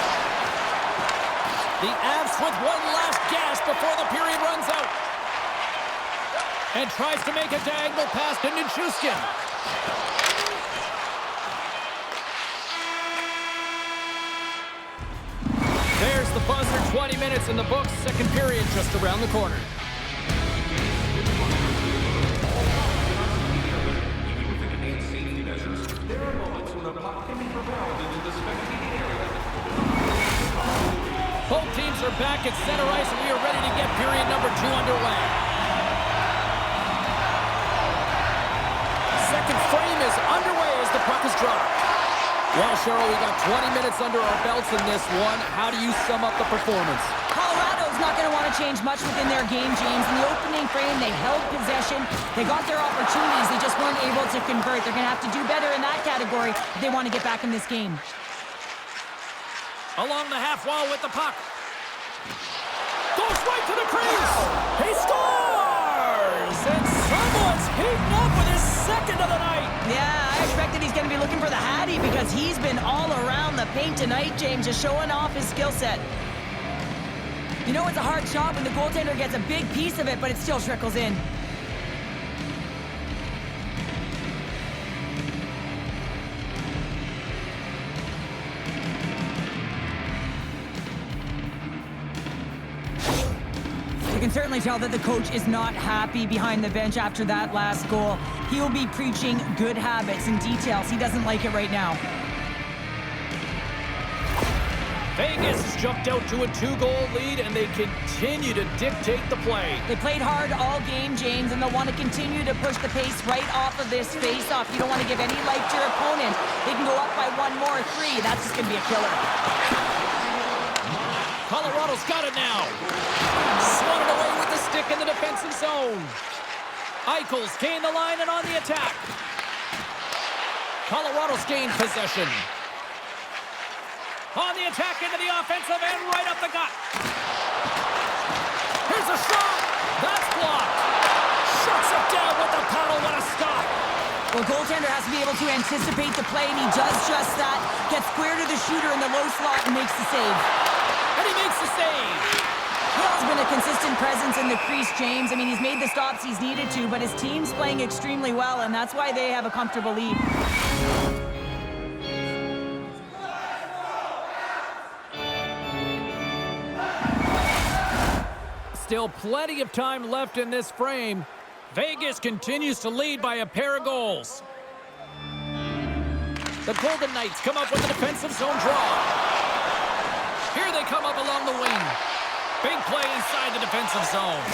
The Avs with one last gas before the period runs out. And tries to make a diagonal pass to Nichushkin. There's the buzzer, 20 minutes in the books. Second period just around the corner. There are moments when a puck can be propelled into the spectating area. Both teams are back at center ice, and we are ready to get period number 2 underway. Second frame is underway as the puck is dropped. Well, Cheryl, we got 20 minutes under our belts in this one. How do you sum up the performance? Colorado's not going to want to change much within their game, James. In the opening frame, they held possession. They got their opportunities. They just weren't able to convert. They're going to have to do better in that category if they want to get back in this game. Along the half wall with the puck. Goes right to the crease. He scores! And someone's heating up with his second of the night. Yeah, I expected he's going to be looking for the Hattie because he's been all around the paint tonight, James, just showing off his skill set. You know it's a hard shot when the goaltender gets a big piece of it, but it still trickles in. You can certainly tell that the coach is not happy behind the bench after that last goal. He will be preaching good habits and details. He doesn't like it right now. Vegas has jumped out to a 2-goal lead, and they continue to dictate the play. They played hard all game, James, and they'll want to continue to push the pace right off of this face-off. You don't want to give any life to your opponent. They can go up by 1 more, 3. That's just going to be a killer. Colorado's got it now. Swatted away with the stick in the defensive zone. Eichel's gained the line and on the attack. Colorado's gained possession. On the attack into the offensive end, right up the gut. Here's Here's a shot. That's blocked. Shuts it down with the paddle. What a stop. Well, goaltender has to be able to anticipate the play, and he does just that. Gets square to the shooter in the low slot and makes the save. And he makes the save. Hill's been a consistent presence in the crease, James. I mean, he's made the stops he's needed to, but his team's playing extremely well, and that's why they have a comfortable lead. Still plenty of time left in this frame. Vegas continues to lead by a pair of goals. The Golden Knights come up with a defensive zone draw. Here they come up along the wing. Big play inside the defensive zone.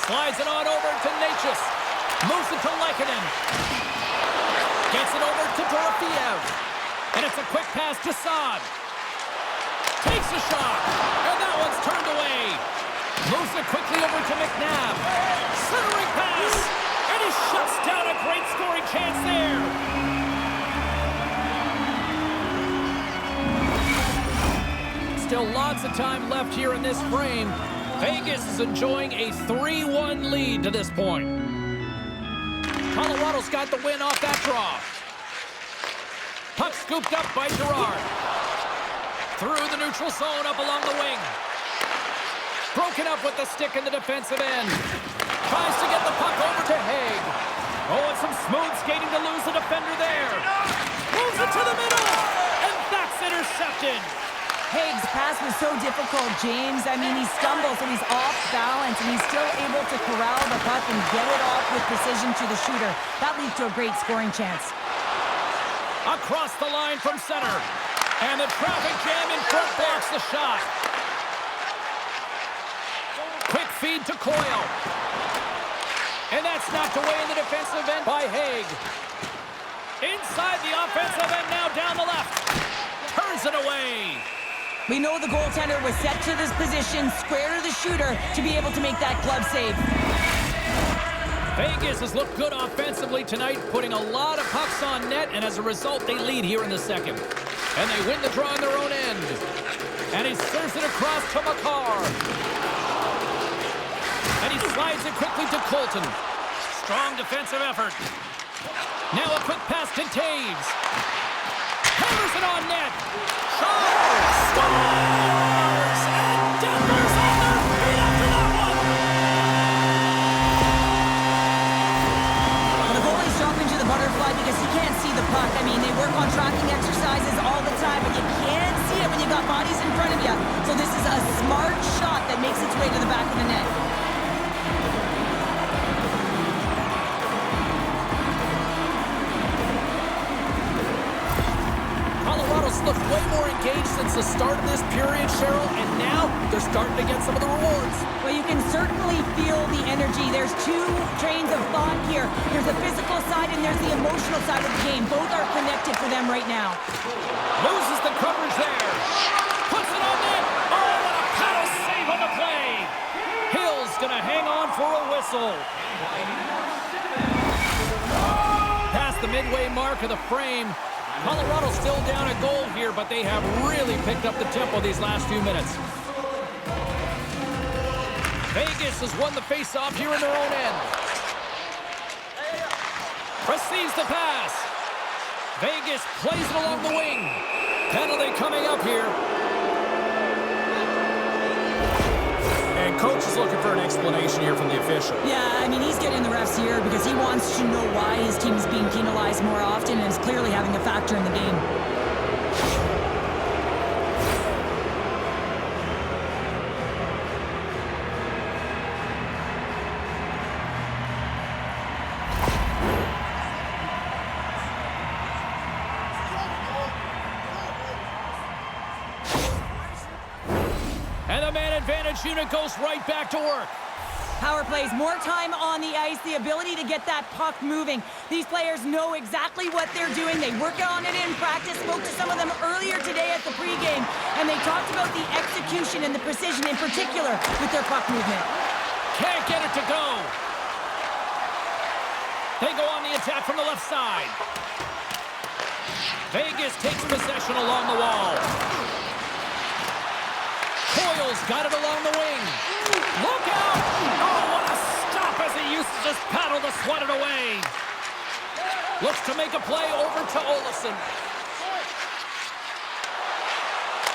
Slides it on over to Natchez. Moves it to Lehkonen. Gets it over to Dorofeev. And it's a quick pass to Saad. Takes a shot. And that one's turned away. Moves it quickly over to McNabb. Centering pass. And he shuts down a great scoring chance there. Still lots of time left here in this frame. Vegas is enjoying a 3-1 lead to this point. Colorado's got the win off that draw. Puck scooped up by Girard. Through the neutral zone up along the wing. Broken up with the stick in the defensive end. Tries to get the puck over to Haig. Oh, and some smooth skating to lose the defender there. Moves it to the middle. And that's intercepted. Haig's pass was so difficult, James. I mean, he stumbles and he's off balance, and he's still able to corral the puck and get it off with precision to the shooter. That leads to a great scoring chance. Across the line from center. And the traffic jam in front blocks the shot. Quick feed to Coyle. And that's knocked away in the defensive end by Haig. Inside the offensive end, now down the left. Turns it away. We know the goaltender was set to this position, square to the shooter, to be able to make that glove save. Vegas has looked good offensively tonight, putting a lot of pucks on net, and as a result, they lead here in the second. And they win the draw on their own end. And he serves it across to Makar. And he slides it quickly to Colton. Strong defensive effort. Now a quick pass to Taves. Hammers it on net. Shaw scores! And Denver's on their feet after that one. Well, the goalie's dropping to the butterfly because he can't see the puck. I mean, they work on tracking exercises all the time, but you can't see it when you got bodies in front of you. So this is a smart shot that makes its way to the back of the net. Looked way more engaged since the start of this period, Cheryl, and now they're starting to get some of the rewards. Well, you can certainly feel the energy. There's two trains of thought here. There's the physical side and there's the emotional side of the game. Both are connected for them right now. Loses the coverage there. Puts it on net. Oh, what a paddle save on the play. Hill's going to hang on for a whistle. Past the midway mark of the frame. Colorado's still down a goal here, but they have really picked up the tempo these last few minutes. Vegas has won the face-off here in their own end. Receives the pass. Vegas plays it along the wing. Penalty coming up here. And coach is looking for an explanation here from the official. Yeah, I mean, he's getting the refs here because he wants to know why his team is being penalized more often and is clearly having a factor in the game. And the man advantage unit goes right back to work. Power plays, more time on the ice, the ability to get that puck moving. These players know exactly what they're doing. They work on it in practice. Spoke to some of them earlier today at the pregame, and they talked about the execution and the precision in particular with their puck movement. Can't get it to go. They go on the attack from the left side. Vegas takes possession along the wall. Boyle's got it along the wing. Look out! Oh, what a stop as he used to just paddle to swat it away. Looks to make a play over to Olsen.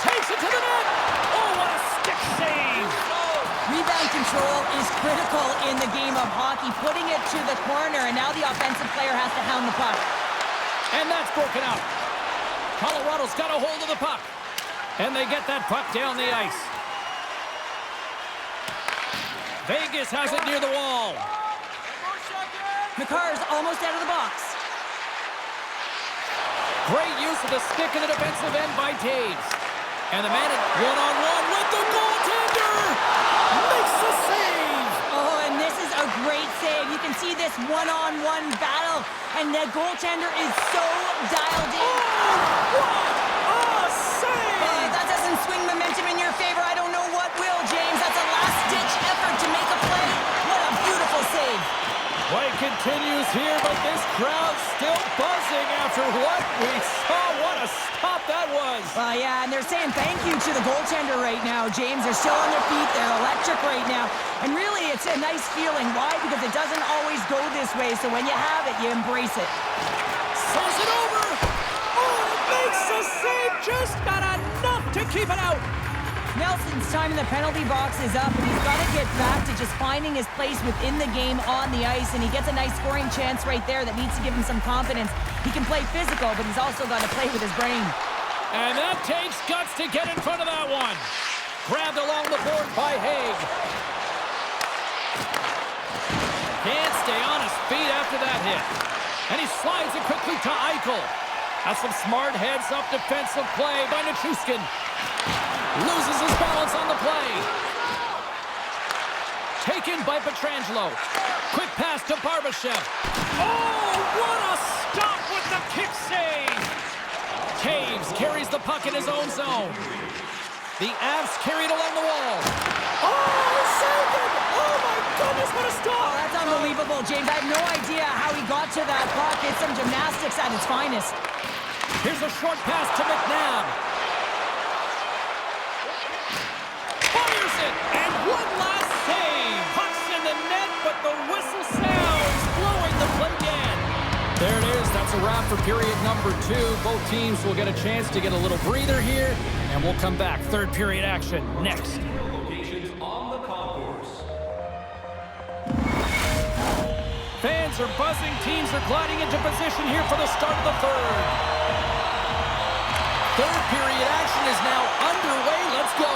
Takes it to the net. Oh, what a stick save. Rebound control is critical in the game of hockey, putting it to the corner, and now the offensive player has to hound the puck. And that's broken out. Colorado's got a hold of the puck. And they get that puck down the ice. Vegas has it near the wall. McCarr's almost out of the box. Great use of the stick in the defensive end by Taves. And the man one-on-one with the goaltender. Makes the save. Oh, and this is a great save. You can see this one-on-one battle, and the goaltender is so dialed in. Oh, what a save! That doesn't swing momentum in your favor. I don't know what will, James. That's a last-ditch effort to make a play. What a beautiful save. Play continues here, but this crowd's still buzzing after what we saw. What a stop that was. Yeah, and they're saying thank you to the goaltender right now, James. They're still on their feet. They're electric right now. And really, it's a nice feeling. Why? Because it doesn't always go this way, so when you have it, you embrace it. Throws it over. Oh, it makes the save. Just got enough to keep it out. Nelson's time in the penalty box is up, and he's got to get back to just finding his place within the game on the ice, and he gets a nice scoring chance right there that needs to give him some confidence. He can play physical, but he's also got to play with his brain. And that takes guts to get in front of that one. Grabbed along the board by Haig. Can't stay on his feet after that hit. And he slides it quickly to Eichel. Has some smart heads-up defensive play by Nichushkin. Loses his balance on the play. Taken by Pietrangelo. Quick pass to Barbashev. Oh, what a stop with the kick save. Taves carries the puck in his own zone. The Avs carried along the wall. Oh, saved it! Oh, my goodness, what a stop! Oh, that's unbelievable, James. I have no idea how he got to that puck. It's some gymnastics at its finest. Here's a short pass to McNabb. Fires it! And one last save! Puck's in the net, but the whistle sounds, blowing the play again. There it is. That's a wrap for period number 2. Both teams will get a chance to get a little breather here, and we'll come back. Third period action next. Locations on the concourse. Fans are buzzing. Teams are gliding into position here for the start of the third. Third period action is now underway. Let's go.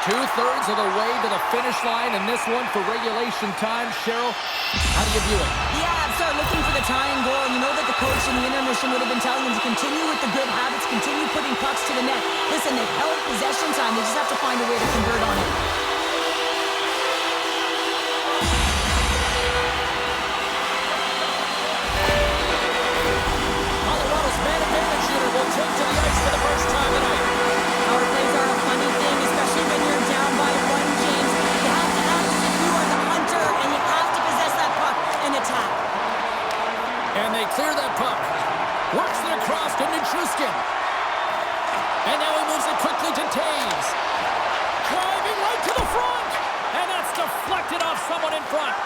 2/3 of the way to the finish line, and this one for regulation time. Cheryl, how do you view it? Yeah, start looking for the tying goal, and you know that the coach in the intermission would have been telling them to continue with the good habits, continue putting pucks to the net. Listen, they've held possession time. They just have to find a way to convert on it. Colorado's man advantage shooter will take to the ice for the first time tonight. Power plays are a funny thing, especially when you're down by 1, James. You have to act as if you are the hunter, and you have to possess that puck and attack. And they clear that puck. Works it across to Nichushkin. And now he moves it quickly to Taves. Driving right to the front. And that's deflected off someone in front.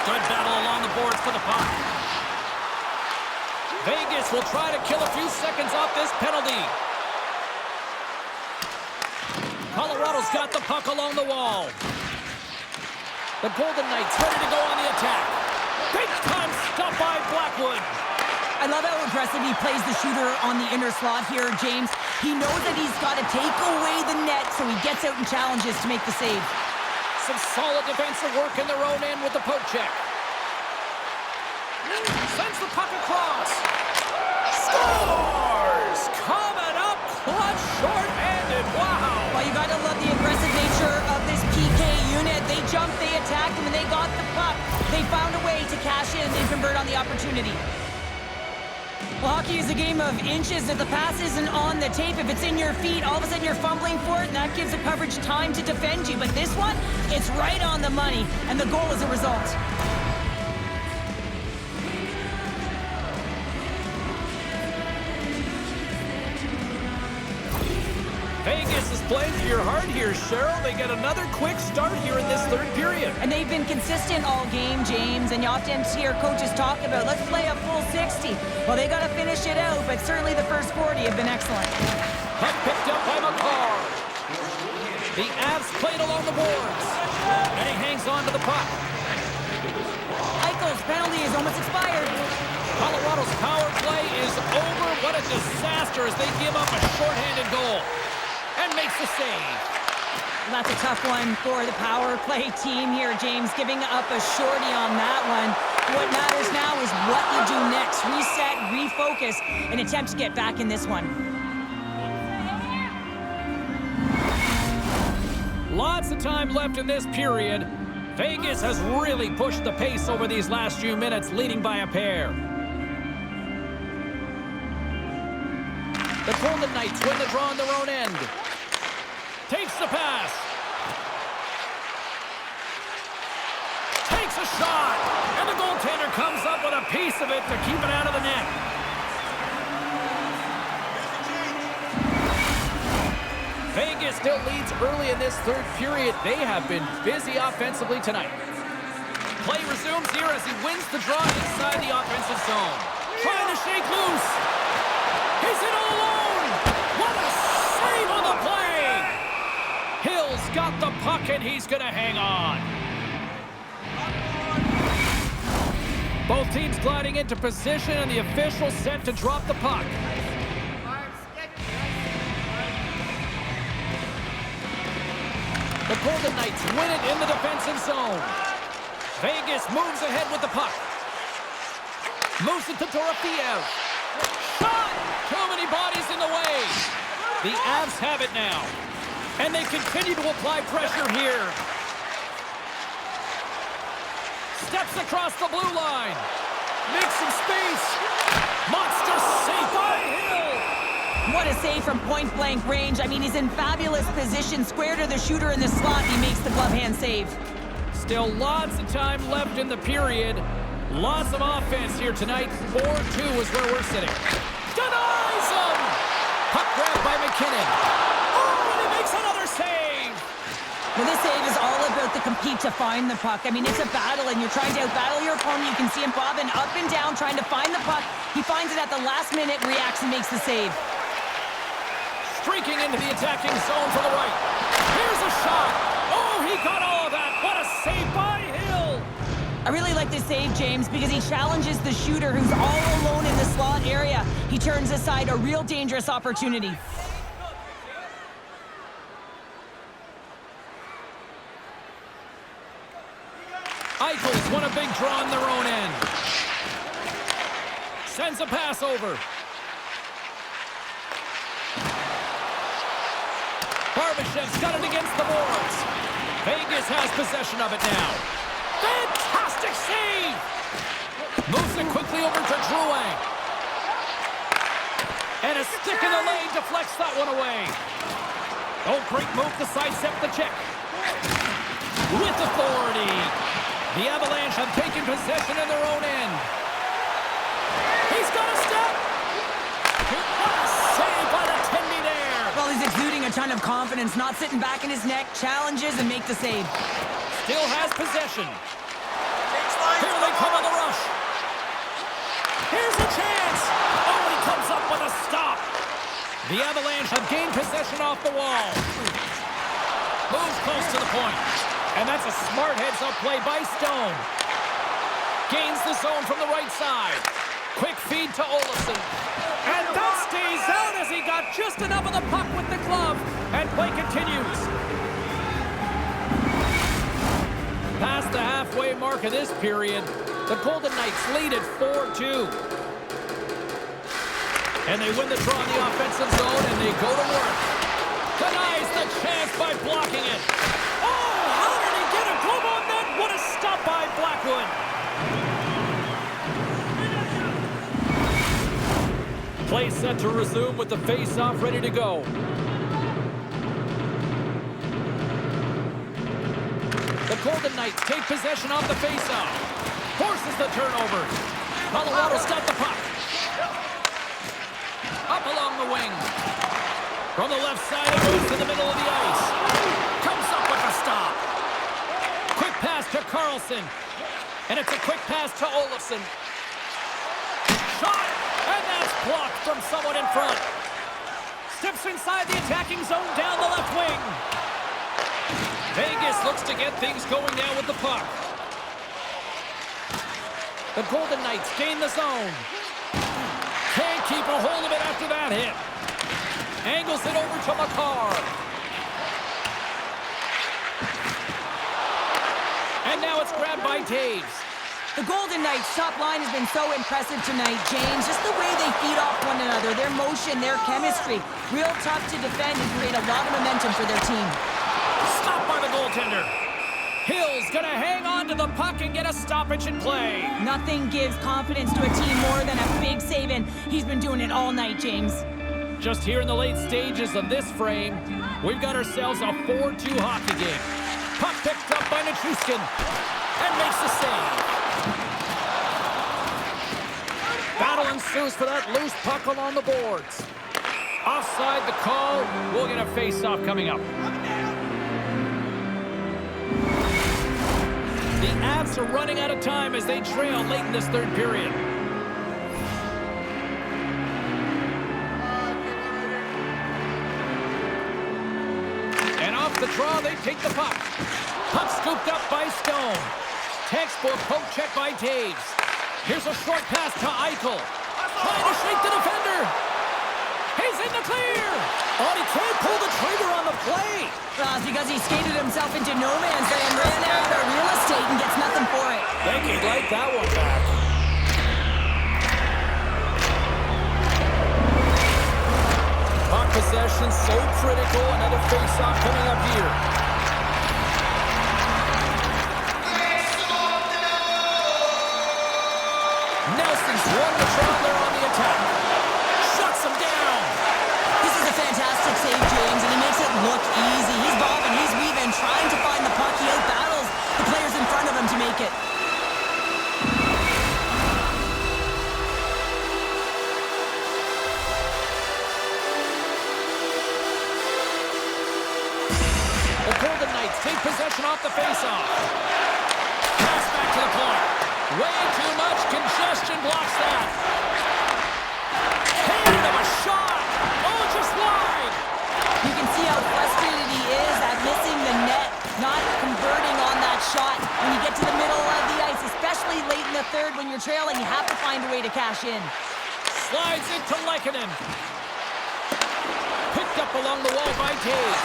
Good battle along the boards for the puck. Vegas will try to kill a few seconds off this penalty. Colorado's got the puck along the wall. The Golden Knights ready to go on the attack. Big time stop by Blackwood. I love how aggressive he plays the shooter on the inner slot here, James. He knows that he's got to take away the net, so he gets out and challenges to make the save. Some solid defensive work in their own end with the poke check. Sends the puck across. Scores! Coming up clutch, short-handed. Wow! Well, you got to love the aggressive nature of this PK unit. They jumped, they attacked, and when they got the puck, they found a way to cash in and convert on the opportunity. Well, hockey is a game of inches. If the pass isn't on the tape, if it's in your feet, all of a sudden you're fumbling for it, and that gives the coverage time to defend you. But this one, it's right on the money, and the goal is a result. Vegas Vegas is playing to your heart here, Cheryl. They get another quick start here in this third period. And they've been consistent all game, James, and you often hear coaches talk about, let's play a full 60. Well, they got to finish it out, but certainly the first 40 have been excellent. Puck picked up by McCarr. The Avs played along the boards, and he hangs on to the puck. Eichel's penalty is almost expired. Colorado's power play is over. What a disaster as they give up a shorthanded goal. And makes the save. That's a tough one for the power play team here, James, giving up a shorty on that one. What matters now is what you do next. Reset, refocus, and attempt to get back in this one. Lots of time left in this period. Vegas has really pushed the pace over these last few minutes, leading by a pair. The Golden Knights win the draw on their own end. Takes the pass. Takes a shot. And the goaltender comes up with a piece of it to keep it out of the net. Vegas still leads early in this third period. They have been busy offensively tonight. Play resumes here as he wins the draw inside the offensive zone. Trying to shake loose. He's in all alone. What a save on the play. Hill's got the puck and he's going to hang on. Both teams gliding into position and the official set to drop the puck. The Golden Knights win it in the defensive zone. Vegas moves ahead with the puck. Moves it to Dorofeev. Shot! Too many bodies in the way. The Avs have it now. And they continue to apply pressure here. Steps across the blue line. Makes some space. Monster save by Hill. What a save from point-blank range. I mean, he's in fabulous position. Square to the shooter in the slot. He makes the glove hand save. Still lots of time left in the period. Lots of offense here tonight. 4-2 is where we're sitting. Denies him! Puck grab by McKinnon. Oh, and he makes another save! Well, this save is all about the compete to find the puck. I mean, it's a battle, and you're trying to outbattle your opponent. You can see him bobbing up and down, trying to find the puck. He finds it at the last minute, reacts, and makes the save. Streaking into the attacking zone to the right. Here's a shot. Oh, he got all of that. What a save by Hill. I really like this save, James, because he challenges the shooter who's all alone in the slot area. He turns aside a real dangerous opportunity. Eichel's won a big draw on their own end. Sends a pass over. Barbashev's got it against the boards. Vegas has possession of it now. Fantastic save! Moves it quickly over to Drouin. And a stick in the lane deflects that one away. Oh, great move to sidestep the check. With authority. The Avalanche have taken possession in their own end. He's got a step. What a save by the Tendy there. Well, he's exuding a ton of confidence, not sitting back in his neck, challenges and make the save. Still has possession. Here they come on the rush. Here's a chance. Oh, he comes up with a stop. The Avalanche have gained possession off the wall. Moves close to the point. And that's a smart heads-up play by Stone. Gains the zone from the right side. Quick feed to Olofsson. And that stays out as he got just enough of the puck with the glove. And play continues. Past the halfway mark of this period, the Golden Knights lead at 4-2. And they win the draw in the offensive zone, and they go to work. Denies the chance by blocking it. Oh, how did he get a glove on that? What a stop by Blackwood. Play set to resume with the face-off ready to go. The Golden Knights take possession off the face-off. Forces the turnover. Colorado's got the puck. Up along the wing. From the left side, it goes to the middle of the ice. Comes up with a stop. Quick pass to Carlson. And it's a quick pass to Olofsson. Shot! And that's blocked from someone in front. Steps inside the attacking zone down the left wing. Vegas looks to get things going now with the puck. The Golden Knights gain the zone. Can't keep a hold of it after that hit. Angles it over to Makar. And now it's grabbed by Taves. The Golden Knights' top line has been so impressive tonight, James. Just the way they feed off one another, their motion, their chemistry. Real tough to defend and create a lot of momentum for their team. Stopped by the goaltender. Hill's gonna hang on to the puck and get a stoppage in play. Nothing gives confidence to a team more than a big save, and he's been doing it all night, James. Just here in the late stages of this frame, we've got ourselves a 4-2 hockey game. Puck picked up by Nichushkin and makes the save. Battle ensues for that loose puck along the boards. Offside the call. We'll get a face-off coming up. The Avs are running out of time as they trail late in this third period. And off the draw, they take the puck. Puck scooped up by Stone. Textbook poke check by Taves. Here's a short pass to Eichel. Trying to shake the defender. He's in the clear. Oh, he can't pull the trigger on the play. It's because he skated himself into no man's land, ran out of real estate, and gets nothing for it. Think he'd like that one back. Puck possession so critical. Another face-off coming up here. Nelson's won the traveler on the attack. Shuts him down. This is a fantastic save, James, and he makes it look easy. He's bobbing, he's weaving, trying to find the puck. He out-battles the players in front of him to make it. The Golden Knights take possession off the face-off. Pass back to the point. Way too much congestion blocks that. Hand of a shot. Oh, just wide. You can see how frustrated he is at missing the net, not converting on that shot. When you get to the middle of the ice, especially late in the third when you're trailing, you have to find a way to cash in. Slides it to Lehkonen. Picked up along the wall by Taves.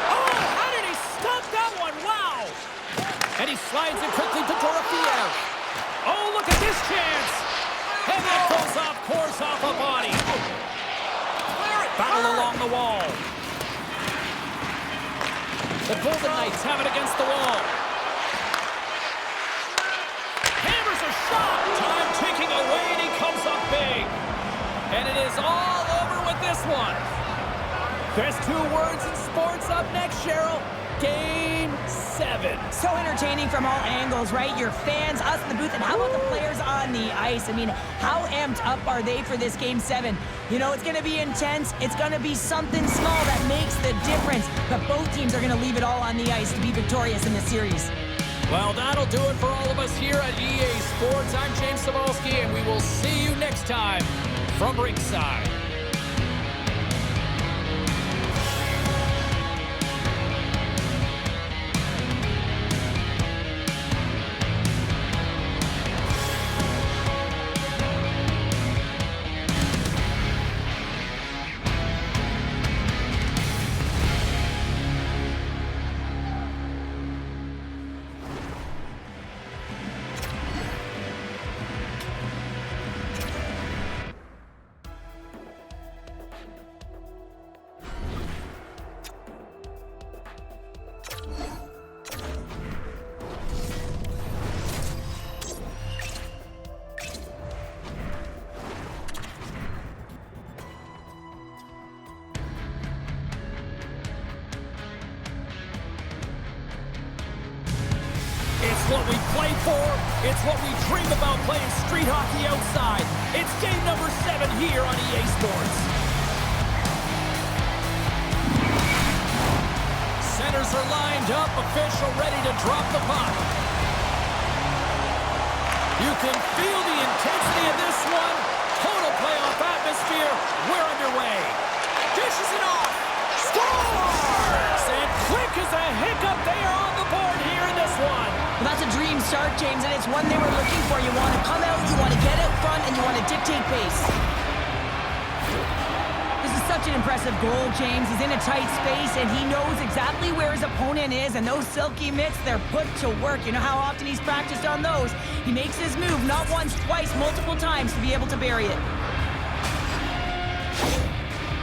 Oh, how did he stop that one? Wow. And he slides it quickly to Dorofeyev. Oh, look at this chance. And that goes off course off a body. Battle along the wall. The Golden Knights have it against the wall. Hammers a shot. Time ticking away, and he comes up big. And it is all over with this one. There's 2 words in sports up next, Cheryl. Game 7. So entertaining from all angles, right? Your fans, us in the booth, and how about the players on the ice? I mean, how amped up are they for this Game 7? You know, it's going to be intense. It's going to be something small that makes the difference. But both teams are going to leave it all on the ice to be victorious in this series. Well, that'll do it for all of us here at EA Sports. I'm James Cebulski, and we will see you next time from ringside. It's what we play for. It's what we dream about playing street hockey outside. It's game number 7 here on EA Sports. up, official ready to drop the puck. You can feel the intensity of this one. Total playoff atmosphere. We're underway. Dishes it off. Scores! And quick as a hiccup, they are on the board here in this one. Well, that's a dream start, James, and it's one they were looking for. You want to come out, you want to get out front, and you want to dictate pace. This is such an impressive goal, James. He's in a tight space, and he knows exactly where his opponent is, and those silky mitts, they're put to work. You know how often he's practiced on those. He makes his move not once, twice, multiple times to be able to bury it.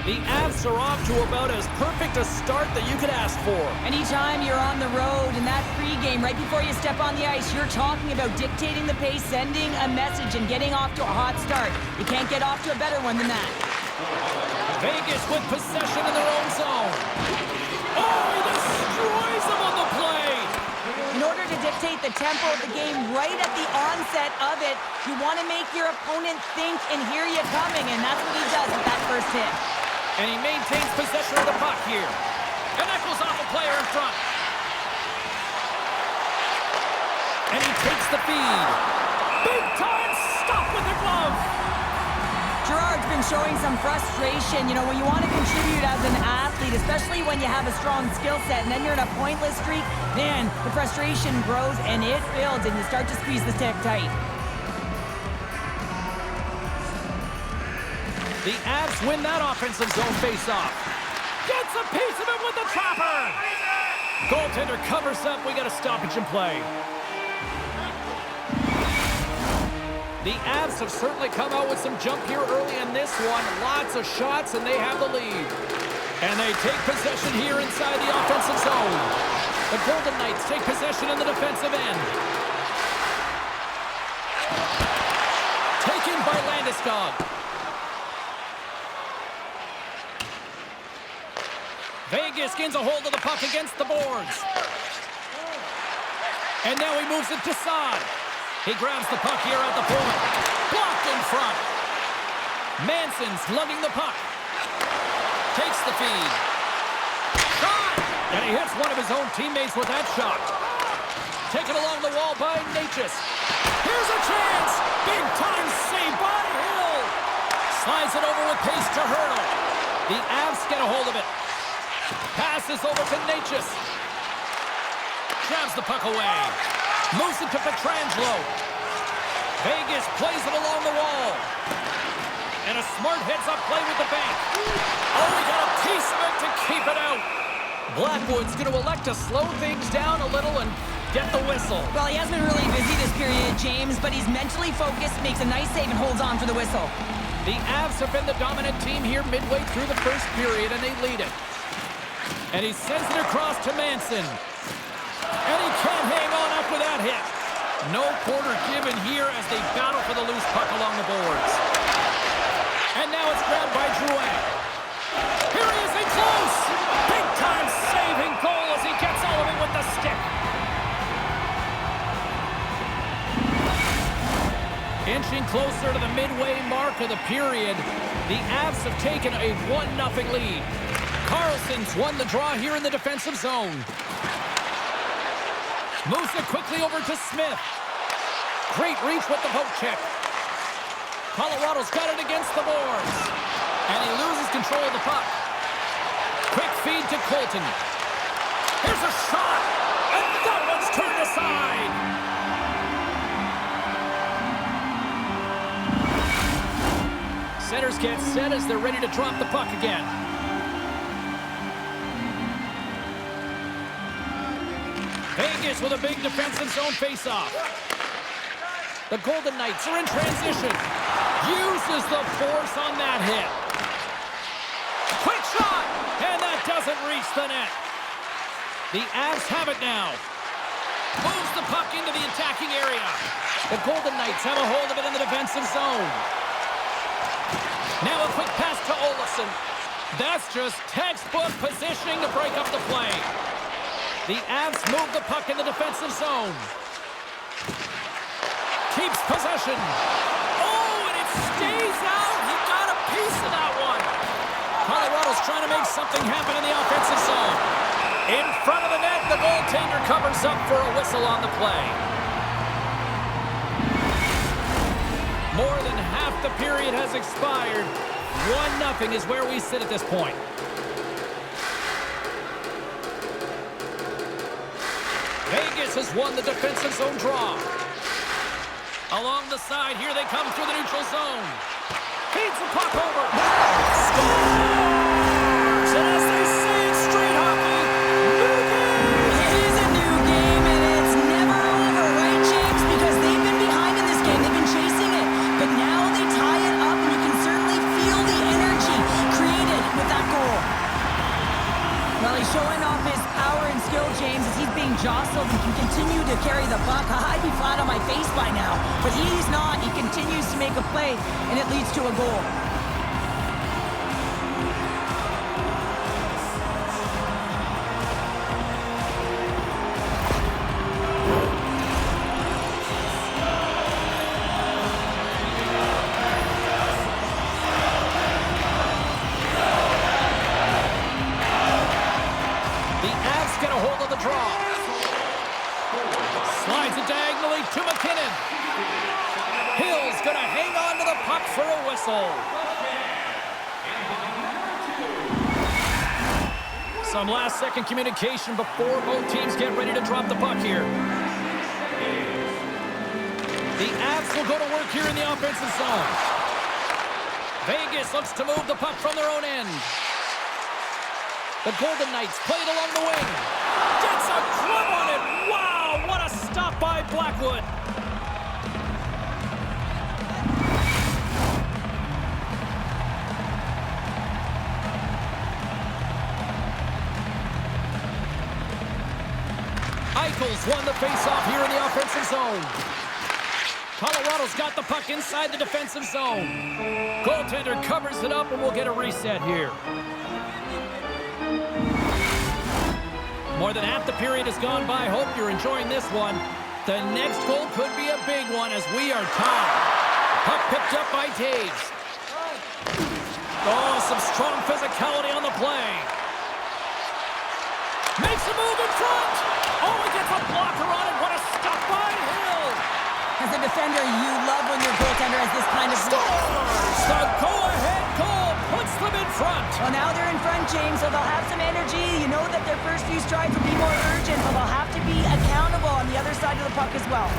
The Avs are off to about as perfect a start that you could ask for. Anytime you're on the road in that pregame, right before you step on the ice, you're talking about dictating the pace, sending a message, and getting off to a hot start. You can't get off to a better one than that. Vegas with possession in their own zone. Oh, he destroys them on the play. In order to dictate the tempo of the game right at the onset of it, you want to make your opponent think and hear you coming, and that's what he does with that first hit. And he maintains possession of the puck here. And that goes off a player in front. And he takes the feed. Big time stop with the glove. Gerard's been showing some frustration. You know, when you want to contribute as an athlete, especially when you have a strong skill set, and then you're in a pointless streak, man, the frustration grows and it builds, and you start to squeeze the stick tight. The Avs win that offensive zone face-off. Gets a piece of it with the trapper. Goaltender covers up. We got a stoppage in play. The Avs have certainly come out with some jump here early in this one. Lots of shots, and they have the lead. And they take possession here inside the offensive zone. The Golden Knights take possession in the defensive end. Taken by Landeskog. Vegas gains a hold of the puck against the boards. And now he moves it to Saad. He grabs the puck here at the point. Blocked in front. Manson's lugging the puck. Takes the feed. Shot! And he hits one of his own teammates with that shot. Taken along the wall by Natchez. Here's a chance! Big time save by Hill. Slides it over with pace to Hurdle. The Avs get a hold of it. Passes over to Natchez. Grabs the puck away. Moves it to Pietrangelo. Vegas plays it along the wall. And a smart heads-up play with the bank. Oh, he got a piece of it to keep it out. Blackwood's going to elect to slow things down a little and get the whistle. Well, he has been really busy this period, James, but he's mentally focused, makes a nice save, and holds on for the whistle. The Avs have been the dominant team here midway through the first period, and they lead it. And he sends it across to Manson. And he can't hang on after that hit. No quarter given here as they battle for the loose puck along the boards. And now it's grabbed by Drouin. Here he is in close. Big time saving goal as he gets all of it with the stick. Inching closer to the midway mark of the period, the Avs have taken a 1-0 lead. Carlson's won the draw here in the defensive zone. Moves it quickly over to Smith. Great reach with the poke check. Colorado's got it against the boards. And he loses control of the puck. Quick feed to Colton. Here's a shot. And that one's turned aside. Centers get set as they're ready to drop the puck again. Vegas with a big defensive zone face-off. The Golden Knights are in transition. Uses the force on that hit. Quick shot! And that doesn't reach the net. The Avs have it now. Moves the puck into the attacking area. The Golden Knights have a hold of it in the defensive zone. Now a quick pass to Olofsson. That's just textbook positioning to break up the play. The Avs move the puck in the defensive zone. Keeps possession. Oh, and it stays out. He got a piece of that one. Colorado's trying to make something happen in the offensive zone. In front of the net, the goaltender covers up for a whistle on the play. More than half the period has expired. 1-0 is where we sit at this point. Vegas has won the defensive zone draw. Along the side, here they come through the neutral zone. Feeds the puck over. Scores! And as they say in street hockey, new game! It is a new game, and it's never over, right, James? Because they've been behind in this game. They've been chasing it. But now they tie it up, and you can certainly feel the energy created with that goal. Well, he's showing off his power and skill, James, as he's being jostled and can continue to carry the puck. I'd be flat on my face by now, but he's not. He continues to make a play, and it leads to a goal. The Avs get a hold of the draw. Slides it diagonally to McKinnon. Hill's going to hang on to the puck for a whistle. Some last-second communication before both teams get ready to drop the puck here. The Avs will go to work here in the offensive zone. Vegas looks to move the puck from their own end. The Golden Knights play it along the wing. Gets a glove on it. Wow, what a stop by Blackwood. Eichel's won the faceoff here in the offensive zone. Colorado's got the puck inside the defensive zone. Goaltender covers it up, and we'll get a reset here. More than half the period has gone by. Hope you're enjoying this one. The next goal could be a big one as we are tied. Puck picked up by Taves. Oh, some strong physicality on the play. Makes a move in front. Oh, he gets a blocker on it. What a stop by Hill. As a defender, you love when your goaltender has this kind of... Scores! The go-ahead goal puts them in front. Well, now they're in front, James, so they'll have some energy. You know that their first few strides will be more urgent, but they'll have to be accountable on the other side of the puck as well.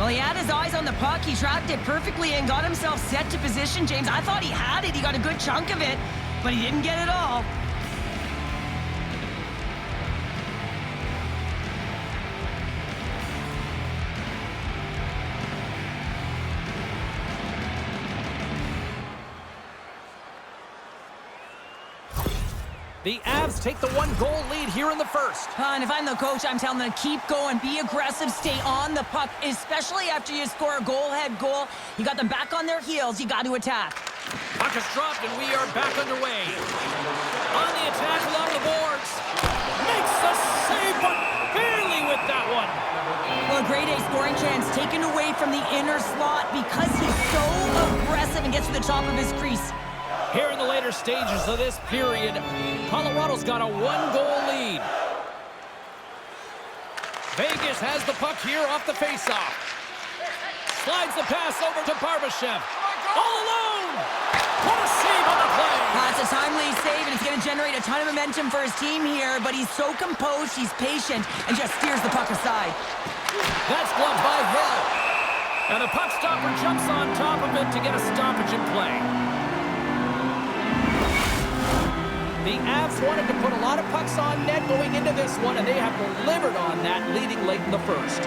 Well, he had his eyes on the puck. He tracked it perfectly and got himself set to position, James. I thought he had it. He got a good chunk of it, but he didn't get it all. The Avs take the 1-goal lead here in the first. And if I'm the coach, I'm telling them to keep going, be aggressive, stay on the puck, especially after you score a goal. You got them back on their heels. You got to attack. Puck is dropped, and we are back underway. On the attack along the boards. Makes the save, but barely with that one. Well, a grade A scoring chance taken away from the inner slot because he's so aggressive and gets to the top of his crease. Here in the later stages of this period, Colorado's got a 1-goal lead. Vegas has the puck here off the faceoff. Slides the pass over to Barbashev. All alone! What a save on the play! It's a timely save, and it's going to generate a ton of momentum for his team here, but he's so composed, he's patient, and just steers the puck aside. That's gloved by Hill. And the puck stopper jumps on top of it to get a stoppage in play. The Avs wanted to put a lot of pucks on net going into this one, and they have delivered on that, leading late in the first.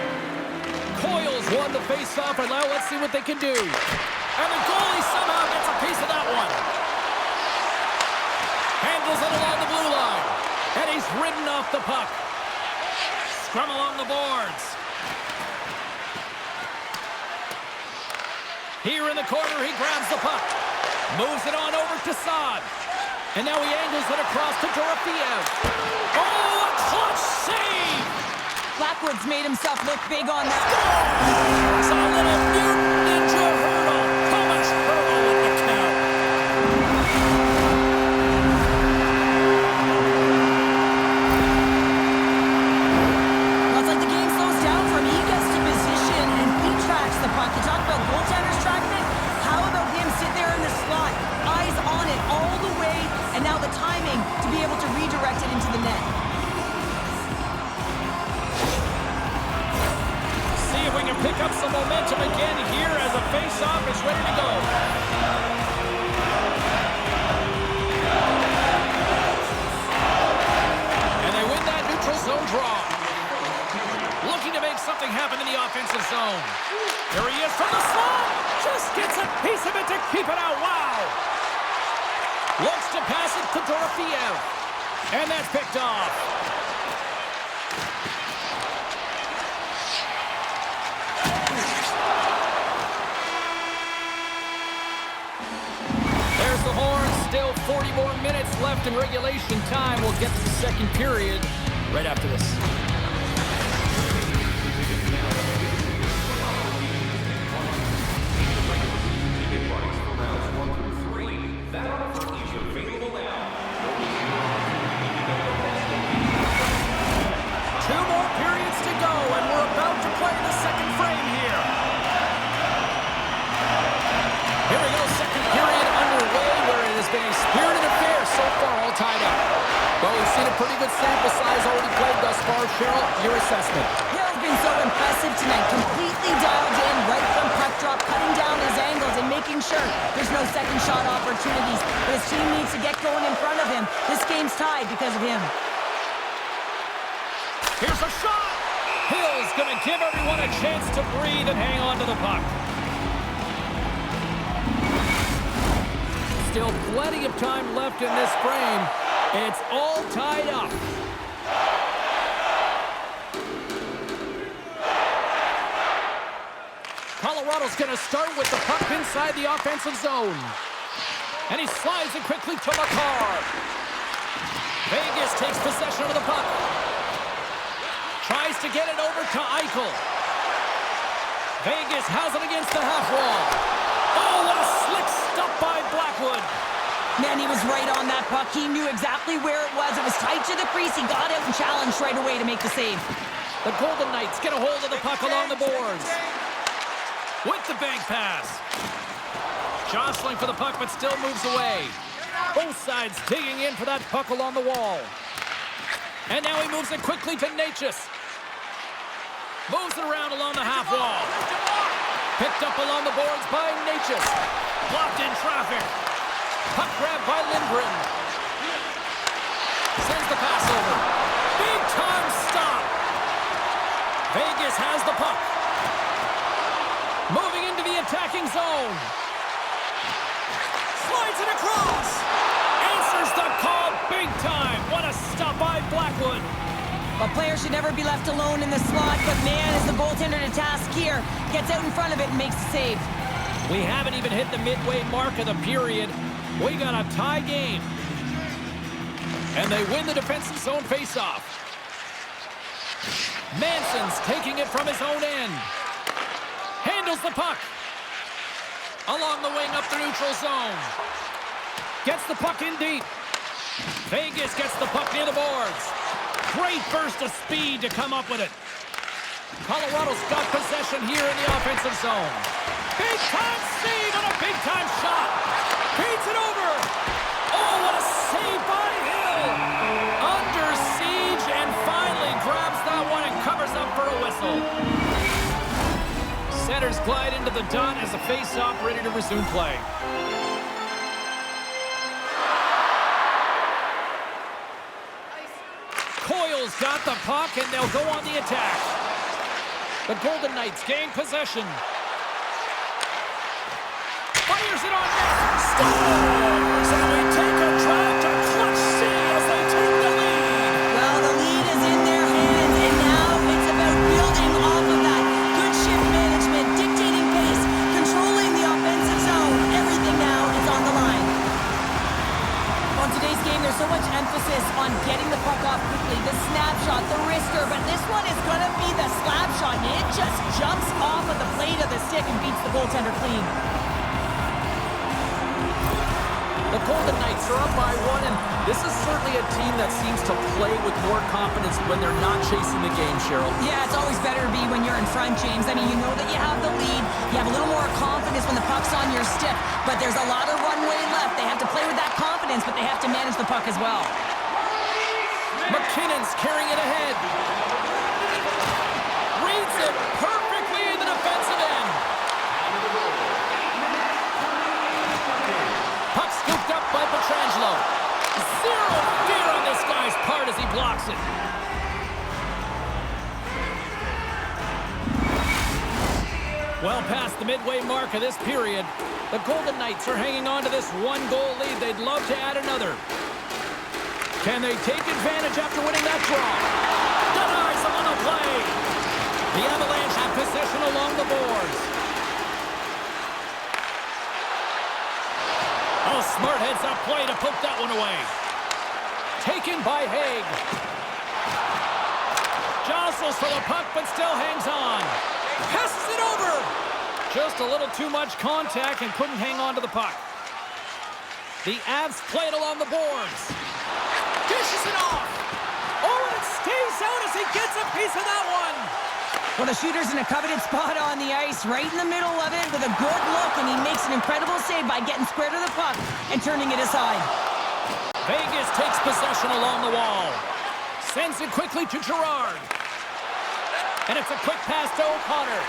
Coyle's won the faceoff, and now let's see what they can do. And the goalie somehow gets a piece of that one. Handles it along the blue line, and he's ridden off the puck. Scrum along the boards. Here in the corner, he grabs the puck. Moves it on over to Saad. And now he angles it across to Dorofeev. Oh, a clutch save! Blackwood's made himself look big on that. It's a little mutant ninja hurdle. How much hurdle in the count? Looks to pass it to Dorofiev. And that's picked off. There's the horn. Still 40 more minutes left in regulation time. We'll get to the second period right after this. Pretty good sample size already played thus far. Cheryl, your assessment. Hill's been so impressive tonight. Completely dialed in right from puck drop, cutting down his angles and making sure there's no second shot opportunities. But his team needs to get going in front of him. This game's tied because of him. Here's a shot. Hill's going to give everyone a chance to breathe and hang on to the puck. Still plenty of time left in this frame. It's all tied up. Colorado's going to start with the puck inside the offensive zone. And he slides it quickly to Makar. Vegas takes possession of the puck. Tries to get it over to Eichel. Vegas has it against the half wall. Oh, what a slick stop by Blackwood. Man, he was right on that puck. He knew exactly where it was. It was tight to the crease. He got out and challenged right away to make the save. The Golden Knights get a hold of the puck along the boards. With the bank pass. Jostling for the puck, but still moves away. Both sides digging in for that puck along the wall. And now he moves it quickly to Natchez. Moves it around along the half wall. Picked up along the boards by Natchez. Blocked in traffic. Puck grab by Lindgren. Sends the pass over. Big time stop. Vegas has the puck. Moving into the attacking zone. Slides it across. Answers the call big time. What a stop by Blackwood. A player should never be left alone in the slot, but man, is the goaltender to task here. Gets out in front of it and makes the save. We haven't even hit the midway mark of the period. We got a tie game. And they win the defensive zone faceoff. Manson's taking it from his own end. Handles the puck. Along the wing up the neutral zone. Gets the puck in deep. Vegas gets the puck near the boards. Great burst of speed to come up with it. Colorado's got possession here in the offensive zone. Big time save and a big time shot. Beats it over. Oh, what a save by Hill. Under siege and finally grabs that one and covers up for a whistle. Centers glide into the dot as the face-off ready to resume play. Coyle's got the puck and they'll go on the attack. The Golden Knights gain possession. Fires it on net. Scores! And we take a drive to clutch C as they take the lead. Well, the lead is in their hands, and now it's about building off of that. Good shift management, dictating pace, controlling the offensive zone. Everything now is on the line. On today's game, there's so much emphasis on getting the puck off quickly, the snapshot, the wrister, but this one is going to be the slap shot, and it just jumps off of the blade of the stick and beats the goaltender clean. The Golden Knights are up by one, and this is certainly a team that seems to play with more confidence when they're not chasing the game, Cheryl. Yeah, it's always better to be when you're in front, James. I mean, you know that you have the lead. You have a little more confidence when the puck's on your stick, but there's a lot of runway left. They have to play with that confidence, but they have to manage the puck as well. McKinnon's carrying it ahead. Reads it perfectly in the defensive end. Puck scooped up by Pietrangelo. Zero fear on this guy's part as he blocks it. Well past the midway mark of this period, the Golden Knights are hanging on to this one-goal lead. They'd love to add another. Can they take advantage after winning that draw? Denies them on the play. The Avalanche have possession along the boards. Oh, smart heads-up play to poke that one away. Taken by Haig. Jostles for the puck, but still hangs on. Passes it over. Just a little too much contact and couldn't hang on to the puck. The Avs play it along the boards. Dishes it off. Oh, and it stays out as he gets a piece of that one. Well, the shooter's in a coveted spot on the ice, right in the middle of it with a good look, and he makes an incredible save by getting square to the puck and turning it aside. Vegas takes possession along the wall. Sends it quickly to Gerard. And it's a quick pass to O'Connor.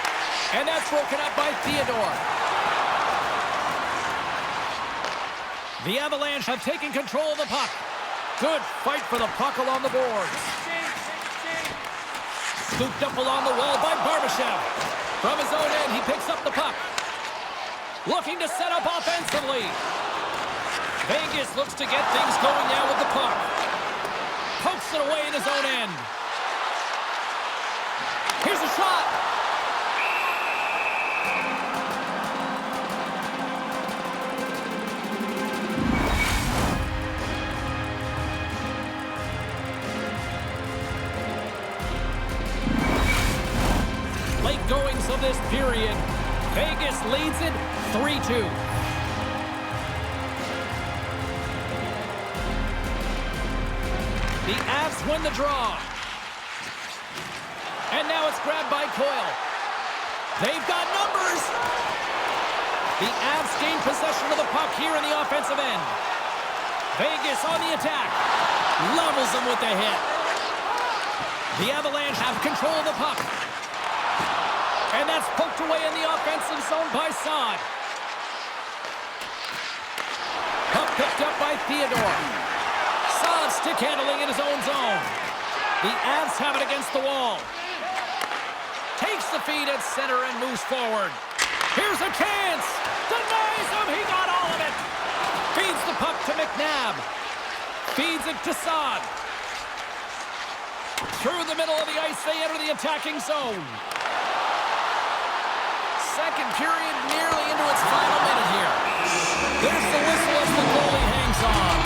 And that's broken up by Theodore. The Avalanche have taken control of the puck. Good fight for the puck along the boards. Scooped up along the wall by Barbashev. From his own end, he picks up the puck. Looking to set up offensively. Vegas looks to get things going now with the puck. Pokes it away in his own end. Here's a shot. Late goings of this period. Vegas leads it 3-2. The Avs win the draw. And now it's grabbed by Coyle. They've got numbers. The Avs gain possession of the puck here in the offensive end. Vegas on the attack. Levels them with the hit. The Avalanche have control of the puck. And that's poked away in the offensive zone by Saad. Puck picked up by Theodore. Saad stick handling in his own zone. The Avs have it against the wall. Takes the feed at center and moves forward. Here's a chance. Denies him. He got all of it. Feeds the puck to McNabb. Feeds it to Saad. Through the middle of the ice, they enter the attacking zone. Second period nearly into its final minute here. There's the whistle as the goalie hangs on.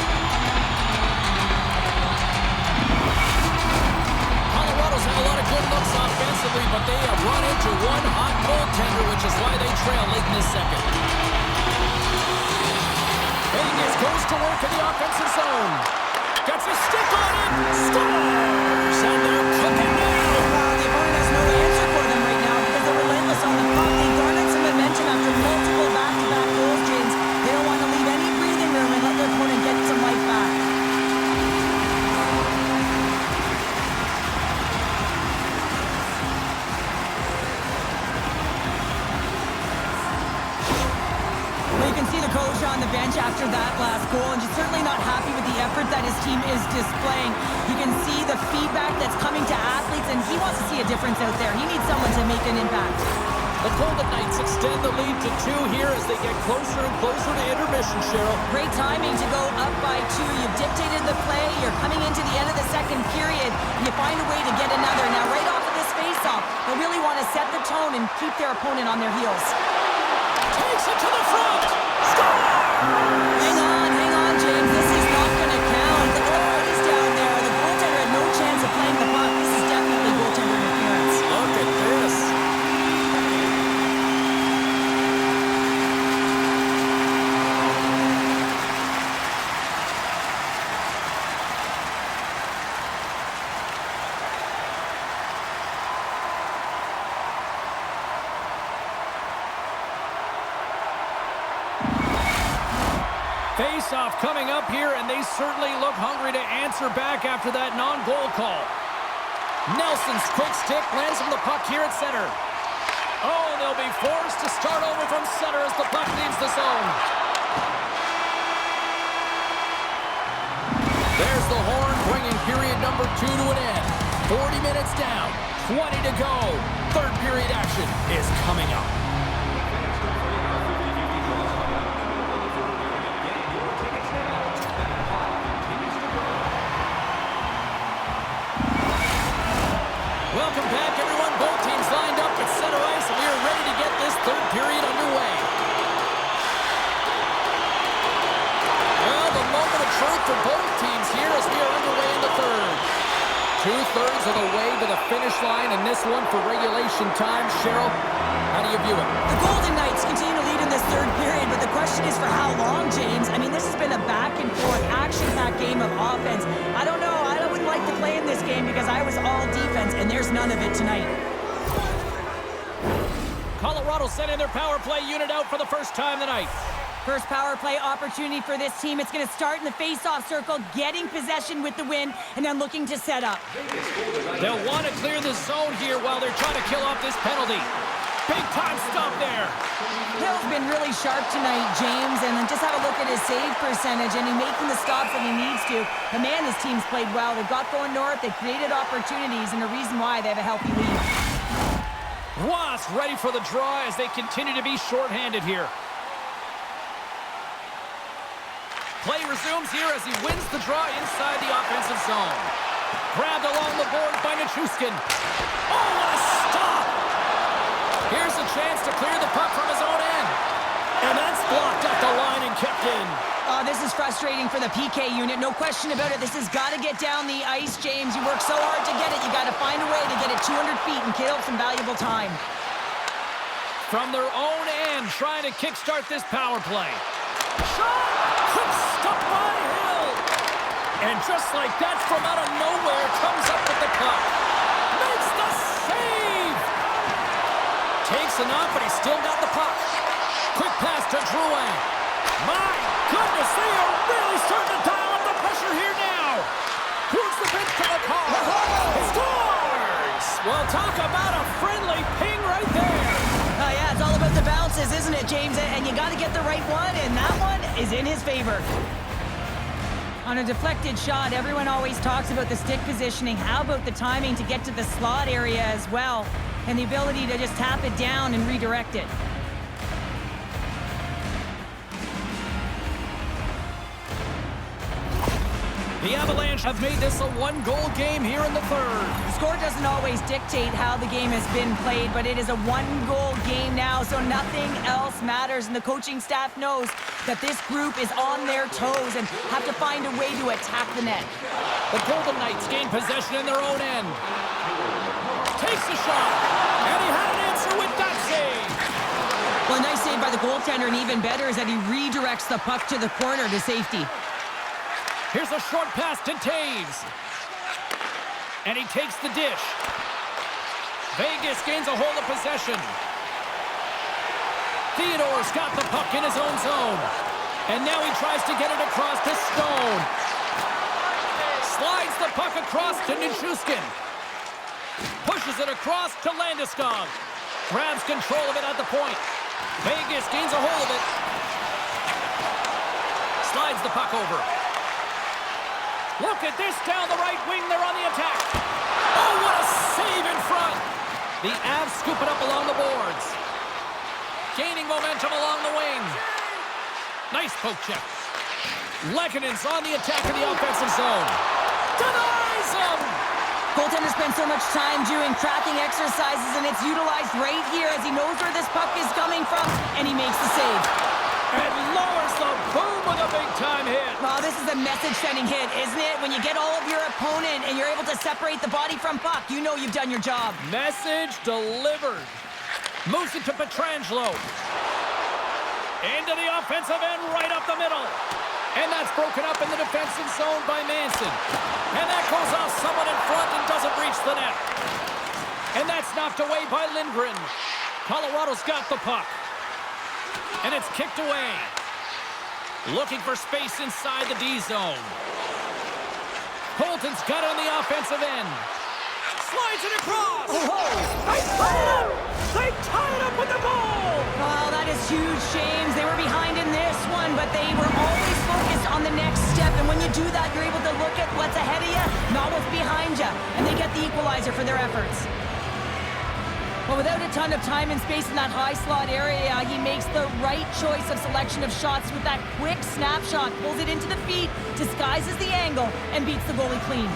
Colorado's had a lot of good looks offensively, but they have run into one hot goaltender, which is why they trail late in this second. Vegas goes to work in the offensive zone. Gets a stick on it. Scores! And they're cooking now. The opponent has no answer for them right now because they're relentless on the puck. They garnered some momentum after multiple back-to-back goals, James. They don't want to leave any breathing room and let their opponent get some life back. Well, you can see the coach on the bench after that last goal, and he's certainly not happy with the effort that his team is displaying. You can see the feedback that's coming to athletes, and he wants to see a difference out there. He needs someone to make an impact. The Golden Knights extend the lead to 2 here as they get closer and closer to intermission, Cheryl. Great timing to go up by 2. You've dictated the play. You're coming into the end of the second period, and you find a way to get another. Now, right off of this face-off, they really want to set the tone and keep their opponent on their heels. Takes it to the front. Score! Hang on, James. This is not going to count. The goalie's down there. The goaltender had no chance of playing the puck. This is definitely goaltender interference. Look at this. Face-off coming up here, and they certainly look hungry to answer back after that non-goal call. Nelson's quick stick lands him the puck here at center. Oh, they'll be forced to start over from center as the puck leaves the zone. There's the horn, bringing period number 2 to an end. 40 minutes down, 20 to go. Third period action is coming up. truth for both teams here as we are underway in the third. Two-thirds of the way to the finish line in this one for regulation time. Cheryl, how do you view it? The Golden Knights continue to lead in this third period, but the question is for how long, James? I mean, this has been a back-and-forth, action-packed game of offense. I don't know. I wouldn't like to play in this game because I was all defense, and there's none of it tonight. Colorado sending their power play unit out for the first time tonight. First power play opportunity for this team. It's going to start in the face-off circle, getting possession with the win, and then looking to set up. They'll want to clear the zone here while they're trying to kill off this penalty. Big-time stop there. Hill's been really sharp tonight, James, and then just have a look at his save percentage, and he's making the stops that he needs to. The man, his team's played well. They've got going north. They've created opportunities, and the reason why they have a healthy lead. Ross ready for the draw as they continue to be shorthanded here. Play resumes here as he wins the draw inside the offensive zone. Grabbed along the boards by Nichushkin. Oh, what a stop! Here's a chance to clear the puck from his own end. And that's blocked at the line and kept in. Oh, this is frustrating for the PK unit. No question about it. This has got to get down the ice, James. You work so hard to get it. You got to find a way to get it 200 feet and kill some valuable time. From their own end, trying to kickstart this power play. Shot! Quick stop by Hill! And just like that, from out of nowhere, comes up with the puck. Makes the save! Takes enough, but he's still got the puck. Quick pass to Drouin. My goodness, they are really starting to dial up the pressure here now. Who's the pitch to the call? Scores! Well, talk about a friendly ping right there. Oh, yeah, it's all about the bounces, isn't it, James? And you got to get the right one, and that one is in his favor. On a deflected shot, everyone always talks about the stick positioning. How about the timing to get to the slot area as well, and the ability to just tap it down and redirect it? The Avalanche have made this a one-goal game here in the third. The score doesn't always dictate how the game has been played, but it is a one-goal game now, so nothing else matters. And the coaching staff knows that this group is on their toes and have to find a way to attack the net. The Golden Knights gain possession in their own end. Takes a shot, and he had an answer with that save. Well, a nice save by the goaltender, and even better is that he redirects the puck to the corner to safety. Here's a short pass to Taves. And he takes the dish. Vegas gains a hold of possession. Theodore's got the puck in his own zone. And now he tries to get it across to Stone. Slides the puck across to Nichushkin. Pushes it across to Landeskog. Grabs control of it at the point. Vegas gains a hold of it. Slides the puck over. Look at this down the right wing. They're on the attack. Oh, what a save in front. The Avs scoop it up along the boards. Gaining momentum along the wing. Nice poke check. Lekkonen's on the attack in the offensive zone. Denies him. Goaltender spends so much time doing tracking exercises, and it's utilized right here as he knows where this puck is coming from, and he makes the save. And lowers the boom with a big-time hit. Well, this is a message-sending hit, isn't it? When you get all of your opponent and you're able to separate the body from puck, you know you've done your job. Message delivered. Moves it to Pietrangelo. Into the offensive end, right up the middle. And that's broken up in the defensive zone by Manson. And that goes off someone in front and doesn't reach the net. And that's knocked away by Lindgren. Colorado's got the puck. And it's kicked away. Looking for space inside the D zone. Colton's got it on the offensive end. Slides it across. Oh! They tie it up. They tie it up with the goal. Oh, that is huge, James. They were behind in this one, but they were always focused on the next step. And when you do that, you're able to look at what's ahead of you, not what's behind you. And they get the equalizer for their efforts. Well, without a ton of time and space in that high slot area, he makes the right choice of selection of shots with that quick snapshot, pulls it into the feet, disguises the angle, and beats the goalie clean.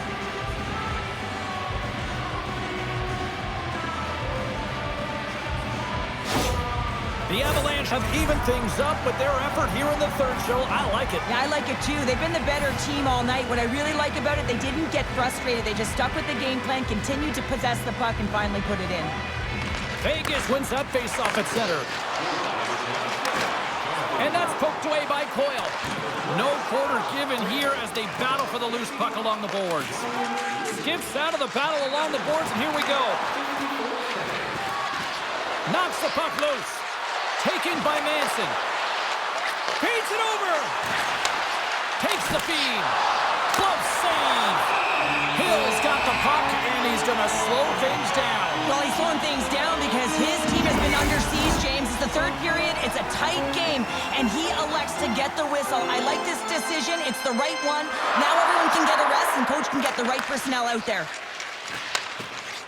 The Avalanche have evened things up with their effort here in the third show. I like it. Yeah, I like it too. They've been the better team all night. What I really like about it, they didn't get frustrated. They just stuck with the game plan, continued to possess the puck, and finally put it in. Vegas wins that faceoff at center. And that's poked away by Coyle. No quarter given here as they battle for the loose puck along the boards. Skips out of the battle along the boards, and here we go. Knocks the puck loose. Taken by Manson. Feeds it over. Takes the feed. Glove save. Hill's got the puck, and he's going to slow things down. Well, he's slowing things down because his team has been under siege, James. It's the third period. It's a tight game, and he elects to get the whistle. I like this decision. It's the right one. Now everyone can get a rest, and coach can get the right personnel out there.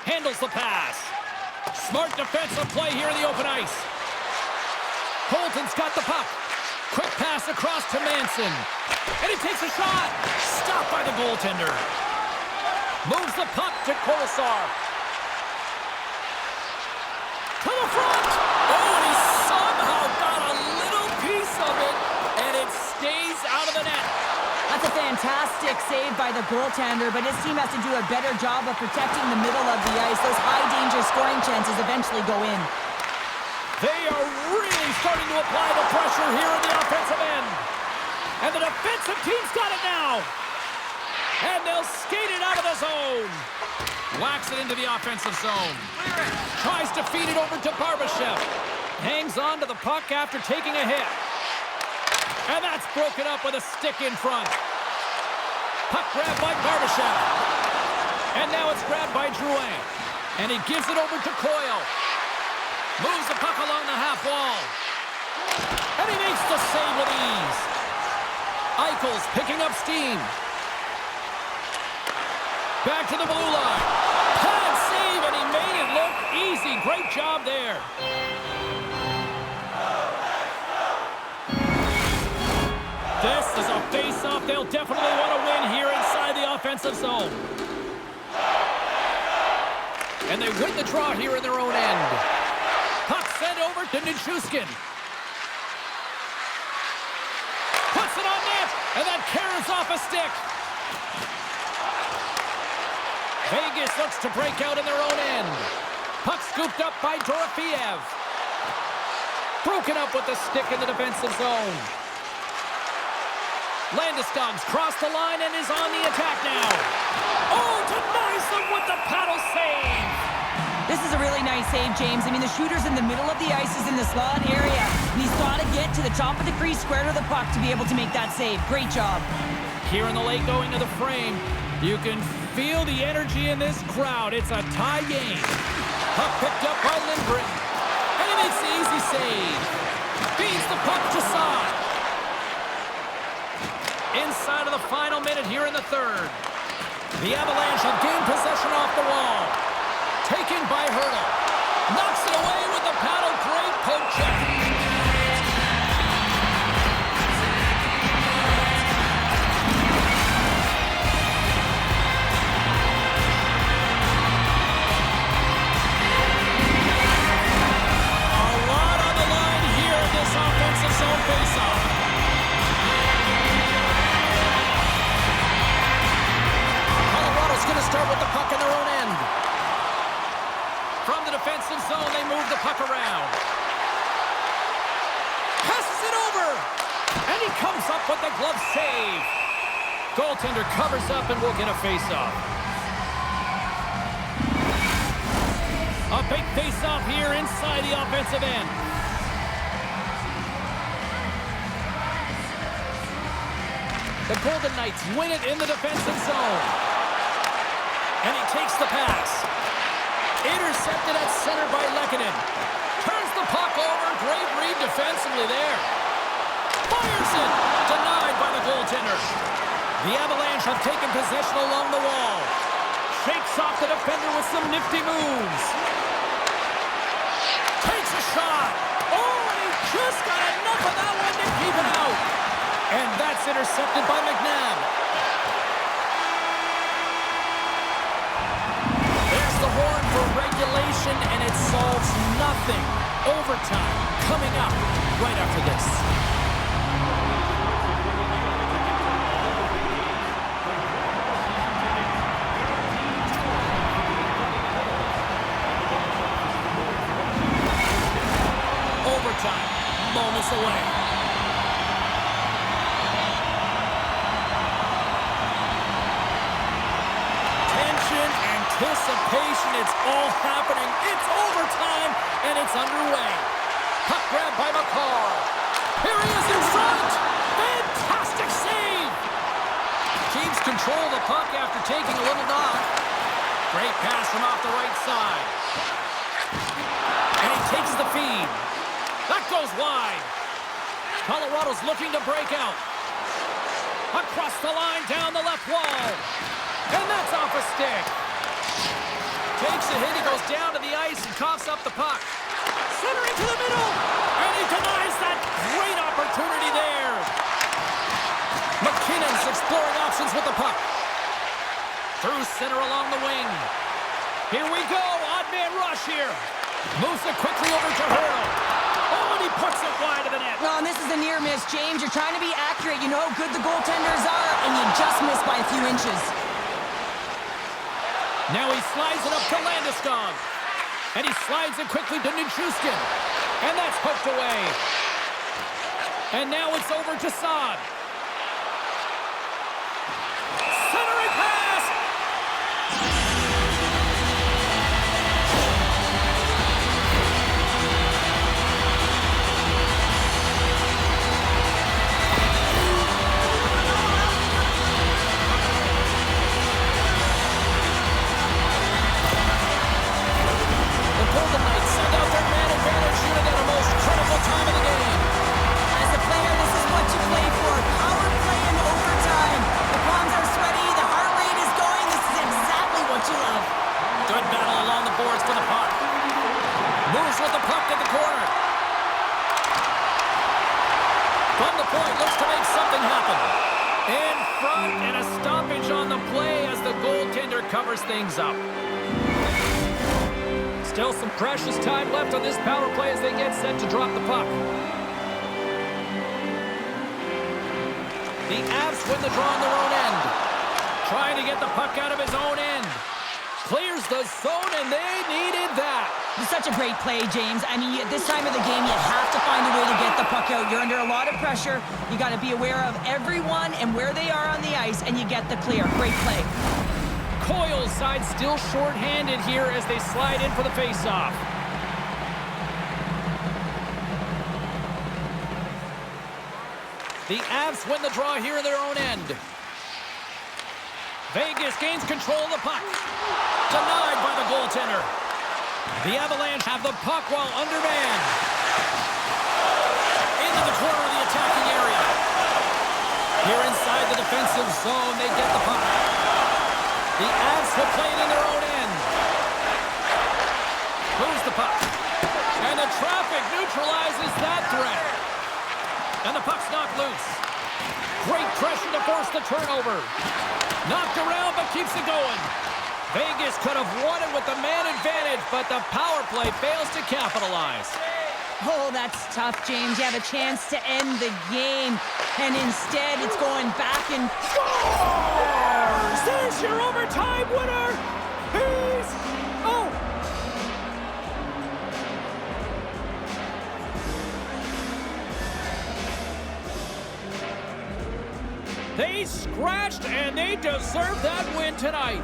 Handles the pass. Smart defensive play here in the open ice. Colton's got the puck. Quick pass across to Manson. And he takes a shot. Stopped by the goaltender. Moves the puck to Kolesar. To the front. Oh, and he somehow got a little piece of it, and it stays out of the net. That's a fantastic save by the goaltender, but his team has to do a better job of protecting the middle of the ice. Those high-danger scoring chances eventually go in. They are really starting to apply the pressure here in the offensive end. And the defensive team's got it now. And they'll skate it out of the zone. Whacks it into the offensive zone. Tries to feed it over to Barbashev. Hangs on to the puck after taking a hit. And that's broken up with a stick in front. Puck grabbed by Barbashev. And now it's grabbed by Drouin. And he gives it over to Coyle. Moves the puck along the half wall. And he makes the save with ease. Eichel's picking up steam. Back to the blue line. Pad save, and he made it look easy. Great job there. This is a face-off they'll definitely want to win here inside the offensive zone. And they win the draw here in their own end. Puck sent over to Nichushkin. Puts it on net, and that carries off a stick. Vegas looks to break out in their own end. Puck scooped up by Dorofeev. Broken up with the stick in the defensive zone. Landeskog's crossed the line and is on the attack now. Oh, denies them with the paddle save. This is a really nice save, James. I mean, the shooter's in the middle of the ice, is in the slot area, and he's got to get to the top of the crease, square to the puck to be able to make that save. Great job. Here in the late going to the frame, you can feel the energy in this crowd. It's a tie game. Puck picked up by Lindgren, and he makes the easy save. Feeds the puck to Saad. Inside of the final minute here in the third. The Avalanche have gained possession off the wall. Taken by Hurdle. Knocks it away with the paddle. Great poke check. A lot on the line here in this offensive zone faceoff. Colorado's going to start with the puck in their own end. From the defensive zone, they move the puck around. Passes it over! And he comes up with the glove save. Goaltender covers up and will get a face-off. A big face-off here inside the offensive end. The Golden Knights win it in the defensive zone. And he takes the pass. Intercepted at center by Lehkonen. Turns the puck over. Great read defensively there. Fires it. Denied by the goaltender. The Avalanche have taken possession along the wall. Shakes off the defender with some nifty moves. Takes a shot. Oh, and he just got enough of that one to keep it out. And that's intercepted by McNabb. There's the horn for regulation, and it solves nothing. Overtime coming up right after this. Overtime, moments away. Tension, anticipation, it's all happening. It's overtime, and it's underway. Puck grab by McCarr. Here he is in front. Fantastic save. Keeps control of the puck after taking a little knock. Great pass from off the right side. And he takes the feed. That goes wide. Colorado's looking to break out. Across the line, down the left wall. And that's off a stick. Takes a hit, he goes down to the ice and coughs up the puck. Centering to the middle. And he denies that great opportunity there. McKinnon's exploring options with the puck. Through center along the wing. Here we go, odd man rush here. Moves it quickly over to Hurdle. Oh, and he puts it wide of the net. Well, and this is a near miss, James. You're trying to be accurate. You know how good the goaltenders are, and you just miss by a few inches. Now he slides it up to Landeskog. And he slides it quickly to Nichushkin. And that's poked away. And now it's over to Saad. Centering pass! Golden Knights send out their man advantage unit at a most critical time of the game. As a player, this is what you play for. Power play in overtime. The palms are sweaty. The heart rate is going. This is exactly what you love. Good battle along the boards for the puck. Moves with the puck to the corner. From the point, looks to make something happen. In front, and a stoppage on the play as the goaltender covers things up. Still some precious time left on this power play as they get set to drop the puck. The Avs win the draw on their own end. Trying to get the puck out of his own end. Clears the zone, and they needed that. It's such a great play, James. I mean, at this time of the game, you have to find a way to get the puck out. You're under a lot of pressure. You got to be aware of everyone and where they are on the ice, and you get the clear. Great play. Coyle's side still short-handed here as they slide in for the face-off. The Avs win the draw here in their own end. Vegas gains control of the puck. Denied by the goaltender. The Avalanche have the puck while undermanned. Into the corner of the attacking area. Here inside the defensive zone, they get the puck. The Avs will play it in their own end. Moves the puck. And the traffic neutralizes that threat. And the puck's knocked loose. Great pressure to force the turnover. Knocked around, but keeps it going. Vegas could have won it with the man advantage, but the power play fails to capitalize. Oh, that's tough, James. You have a chance to end the game, and instead it's going back and Scores! There's your overtime winner! He's... Oh! They scratched, and they deserve that win tonight.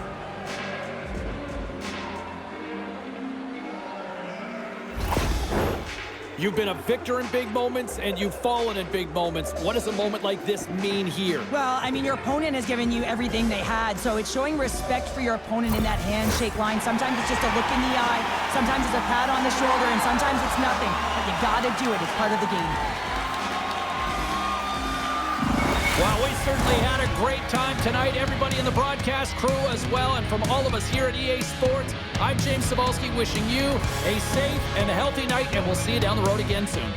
You've been a victor in big moments, and you've fallen in big moments. What does a moment like this mean here? well, I mean, your opponent has given you everything they had, so it's showing respect for your opponent in that handshake line. Sometimes it's just a look in the eye, sometimes it's a pat on the shoulder, and sometimes it's nothing. But you gotta do it. It's part of the game. Well, we certainly had a great time tonight. Everybody in the broadcast crew as well, and from all of us here at EA Sports, I'm James Cebulski wishing you a safe and healthy night, and we'll see you down the road again soon.